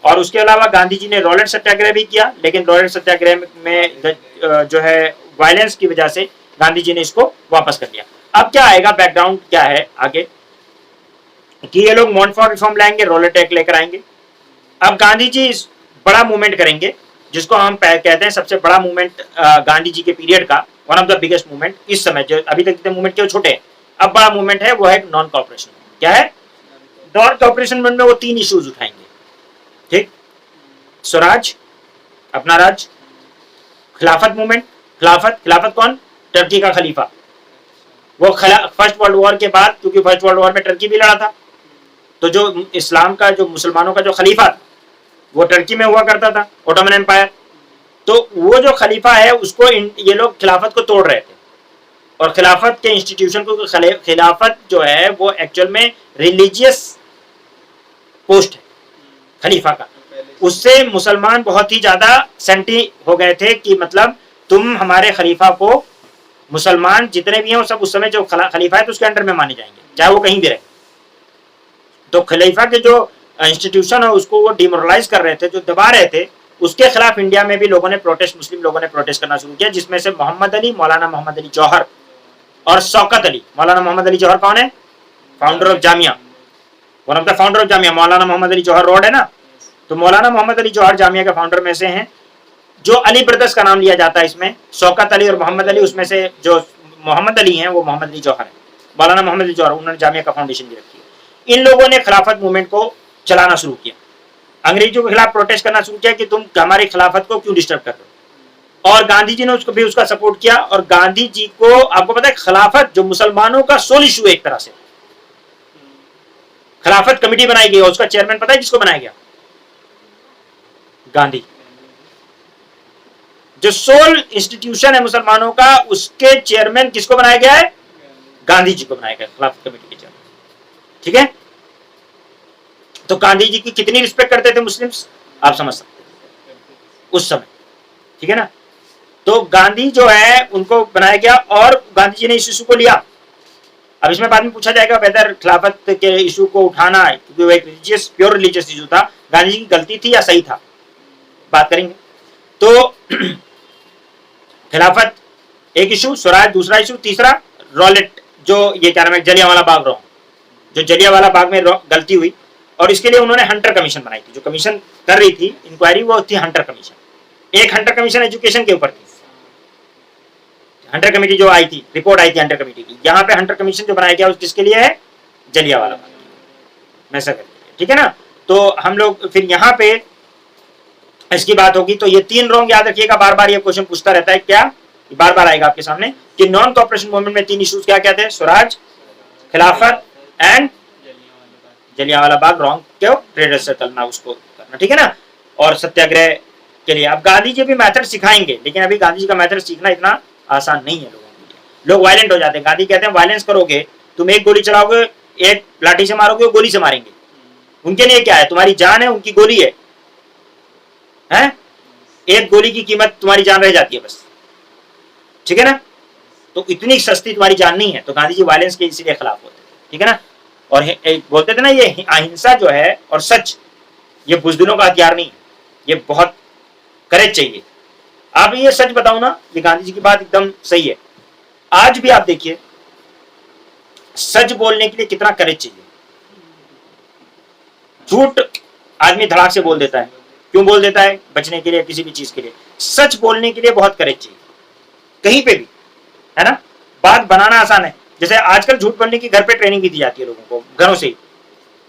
और उसके अलावा गांधी जी ने रॉलेट सत्याग्रह भी किया, लेकिन रॉलेट सत्याग्रह में जो है वायलेंस की वजह से गांधी जी ने इसको वापस कर लिया। अब क्या आएगा, बैकग्राउंड क्या है आगे, कि ये लोग मॉन्ट फॉर रिफॉर्म लाएंगे, रॉलेट एक्ट लेकर आएंगे। अब गांधी जी इस बड़ा मूवमेंट करेंगे जिसको हम कहते हैं सबसे बड़ा मूवमेंट गांधी जी के पीरियड का, one of the biggest movement इस समय, जो अभी तक जितने मूवमेंट के छोटे हैं, अब बड़ा मूवमेंट है, वो है नॉन कॉपरेशन। क्या है नॉन कॉपरेशन मूवमेंट में? वो 3 इश्यूज उठाएंगे, ठीक, स्वराज, अपना राज, खिलाफत मूवमेंट। खिलाफत कौन? टर्की का खलीफा। वो फर्स्ट वर्ल्ड वॉर के बाद, क्योंकि फर्स्ट वर्ल्ड वॉर में टर्की भी लड़ा था, तो जो इस्लाम का, जो मुसलमानों का जो खलीफा था वो टर्की में हुआ करता था, ओटोमन एम्पायर। तो वो जो खलीफा है उसको ये लोग खिलाफत को तोड़ रहे थे, और खिलाफत के इंस्टीट्यूशन को, खिलाफत जो है वो एक्चुअल में रिलीजियस पोस्ट है खलीफा का। उससे मुसलमान बहुत ही ज्यादा सेंटी हो गए थे कि मतलब तुम हमारे खलीफा को, मुसलमान जितने भी हैं वो सब उस समय जो खलीफा है तो उसके अंडर में माने जाएंगे, चाहे वो कहीं भी रहे। तो खलीफा के जो इंस्टीट्यूशन है उसको वो डिमोरलाइज कर रहे थे, जो दबा रहे थे, उसके खिलाफ इंडिया में भी लोगों ने प्रोटेस्ट, मुस्लिम लोगों ने प्रोटेस्ट करना शुरू किया, जिसमें से मोहम्मद अली, मौलाना मोहम्मद अली जौहर और शौकत अली। मौलाना मोहम्मद अली जौहर कौन है? Founder of Jamia, one of the founder of Jamia. Maulana Mohammad Ali Johar road है ना, तो मौलाना मोहम्मद अली जौहर जामिया के फाउंडर में से हैं। जो अली ब्रदर्स का नाम लिया जाता है इसमें, शौकत अली और मोहम्मद अली, उसमें से जो मोहम्मद अली हैं वो मोहम्मद अली जौहर है। मौलाना मोहम्मद अली जौहर, उन्होंने जामिया का फाउंडेशन भी रखी है। इन लोगों ने खिलाफत मूवमेंट को चलाना शुरू किया, अंग्रेजों के खिलाफ प्रोटेस्ट करना शुरू किया कि तुम हमारी खिलाफत को क्यों डिस्टर्ब कर रहे हो, और गांधी जी ने उसको भी उसका सपोर्ट किया। और गांधी जी को, आपको पता है, खिलाफत जो मुसलमानों का सोल इशू है एक तरह से, खिलाफत कमेटी बनाई गई, उसका चेयरमैन पता है किसको बनाया गया? गांधी। जो सोल इंस्टीट्यूशन है मुसलमानों का, उसके चेयरमैन किसको बनाया गया है? गांधी जी को बनाया गया, खिलाफत कमेटी के चेयरमैन। ठीक है, तो गांधी जी की कितनी रिस्पेक्ट करते थे मुस्लिम्स, आप समझ सकते हैं उस समय, ठीक है ना। तो गांधी जो है उनको बनाया गया, और गांधी जी ने इस इशू को लिया। अब इसमें बाद में पूछा जाएगा वेदर खिलाफत के इशू को उठाना है, क्योंकि वो एक रिलीजियस, प्योर रिलीजियस इशू था, गांधी जी की गलती थी या सही था, बात करेंगे। तो खिलाफत एक इशू, स्वराज दूसरा इशू, तीसरा रॉलेट, जो ये क्या नाम है, जलियांवाला बाग रॉन्ग, जो जलियांवाला बाग में गलती हुई, और इसके लिए उन्होंने हंटर कमीशन बनाई थी। जो कमीशन कर रही थी इंक्वायरी, वो थी हंटर कमीशन। एक हंटर कमीशन एजुकेशन के ऊपर थी, हंटर कमेटी जो आई थी, रिपोर्ट आई थी हंटर कमेटी की। यहाँ पे हंटर कमीशन जो बनाया गया किसके लिए है? जलियांवाला बाग में, ठीक है ना। तो हम लोग फिर यहाँ पे इसकी बात होगी। तो ये 3 रॉन्ग याद रखिएगा, बार बार ये क्वेश्चन पूछता रहता है, क्या बार बार आएगा आपके सामने कि नॉन कॉपरेशन मूवमेंट में 3 इश्यूज क्या क्या थे? स्वराज, खिलाफत एंड जलियांवाला बाग रॉन्ग, क्यों? ट्रेडर्स से चलना, उसको करना, ठीक है ना। और सत्याग्रह के लिए अब गांधी जी भी मेथड सिखाएंगे, लेकिन अभी गांधी जी का मेथड सीखना इतना आसान नहीं है लोगों के लिए। लोग वायलेंट हो जाते हैं। गांधी कहते हैं वायलेंस करोगे, तुम एक गोली चलाओगे, एक लाठी से मारोगे, वो गोली से मारेंगे। उनके लिए क्या है? तुम्हारी जान है, उनकी गोली है, हैं? एक गोली की कीमत तुम्हारी जान रह जाती है बस, ठीक है ना। तो इतनी सस्ती तुम्हारी जान नहीं है। तो गांधी जी वायलेंस के इसीलिए खिलाफ होते थे, ठीक है ना। और बोलते थे ना, ये अहिंसा जो है और सच, ये बुजदिलों का हथियार नहीं है, ये बहुत करेज चाहिए। आप ये सच बताओ ना, ये गांधी जी की बात एकदम सही है। आज भी आप देखिए, सच बोलने के लिए कितना करेज चाहिए। झूठ आदमी धड़ाक से बोल देता है, क्यों बोल देता है? बचने के लिए, किसी भी चीज के लिए। सच बोलने के लिए बहुत करेज चाहिए। कहीं पे भी, है ना। बात बनाना आसान है, जैसे आजकल झूठ बोलने की घर पे ट्रेनिंग भी दी जाती है लोगों को, घरों से ही।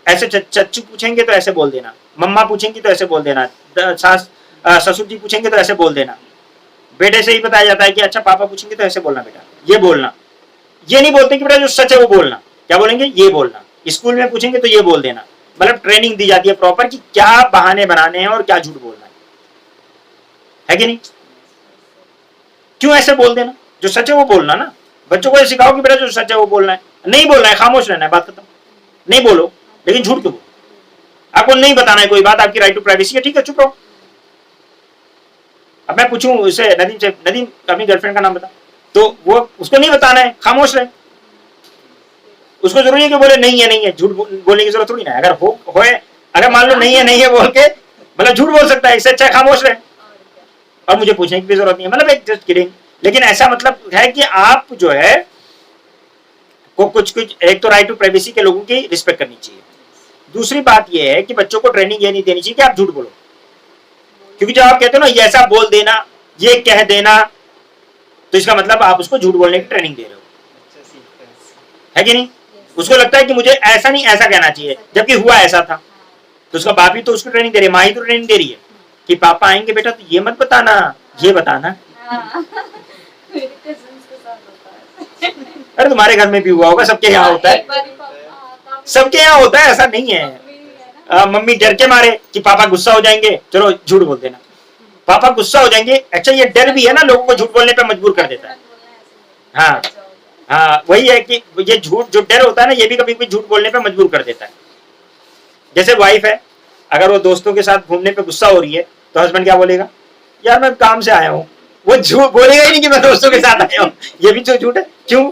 ऐसे चच्चू पूछेंगे तो ऐसे बोल देना, मम्मा पूछेंगी तो ऐसे बोल देना, सास ससुर जी पूछेंगे तो ऐसे बोल देना। बेटे से ही बताया जाता है कि अच्छा पापा पूछेंगे तो ऐसे बोलना बेटा, ये बोलना। ये नहीं बोलते कि बेटा जो सच है वो बोलना, क्या बोलेंगे, ये बोलना। स्कूल में पूछेंगे तो ये बोल देना। मतलब ट्रेनिंग दी जाती है प्रॉपर कि क्या बहाने बनाने हैं और क्या झूठ बोलना है कि नहीं। क्यों ऐसे बोल देना, जो सच है वो बोलना ना। बच्चों को ये सिखाओ कि बेटा जो सच है वो बोलना है, नहीं बोलना है, खामोश रहना है, बात खत्म। नहीं बोलो, लेकिन झूठ क्यों बोलो। आपको नहीं बताना है कोई बात, आपकी राइट टू प्राइवेसी है, ठीक है, चुप रहो। अब मैं पूछूं उसे, नदीम से, नदीम अपनी गर्लफ्रेंड का नाम बता, तो वो उसको नहीं बताना है, खामोश रहे। उसको जरूरी है कि बोले नहीं है, नहीं है, झूठ बोलने की जरूरत थोड़ी ना है। अगर होए, अगर मान लो नहीं है बोल के मतलब झूठ बोल सकता है, इससे अच्छा खामोश रहे और मुझे पूछने की भी जरूरत नहीं है। मतलब एक जस्ट किडिंग, लेकिन ऐसा मतलब है कि आप जो है को कुछ एक तो राइट टू प्राइवेसी के लोगों की रिस्पेक्ट करनी चाहिए। दूसरी बात यह है कि बच्चों को ट्रेनिंग ये नहीं देनी चाहिए कि आप झूठ बोलो, क्योंकि जब आप कहते हो ना ये ऐसा बोल देना, ये कह देना, तो इसका मतलब आप उसको झूठ बोलने की ट्रेनिंग दे रहे हो, है कि नहीं। उसको लगता है कि मुझे ऐसा नहीं ऐसा कहना चाहिए, जबकि हुआ ऐसा था। तो उसका बाप ही तो उसको ट्रेनिंग दे रही है, माँ ही तो ट्रेनिंग दे रही है कि पापा आएंगे बेटा तो ये मत बताना, ये बताना। अरे तुम्हारे घर में भी हुआ होगा, सबके यहाँ होता है, सबके यहाँ होता है, ऐसा नहीं है। मम्मी डर के मारे कि पापा गुस्सा हो जाएंगे, चलो झूठ बोल देना, पापा गुस्सा हो जाएंगे। अच्छा ये डर भी है ना, लोगों को झूठ बोलने पे मजबूर कर देता है। हाँ हाँ, वही है कि ये झूठ, जो डर होता है ना, ये भी कभी कभी झूठ बोलने पे मजबूर कर देता है। जैसे वाइफ है, अगर वो दोस्तों के साथ घूमने पे गुस्सा हो रही है तो हस्बैंड क्या बोलेगा, यार मैं काम से आया हूँ। वो झूठ बोलेगा ही नहीं कि मैं दोस्तों के साथ आया हूँ, ये भी जो झूठ है। क्यों,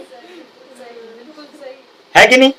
है कि नहीं।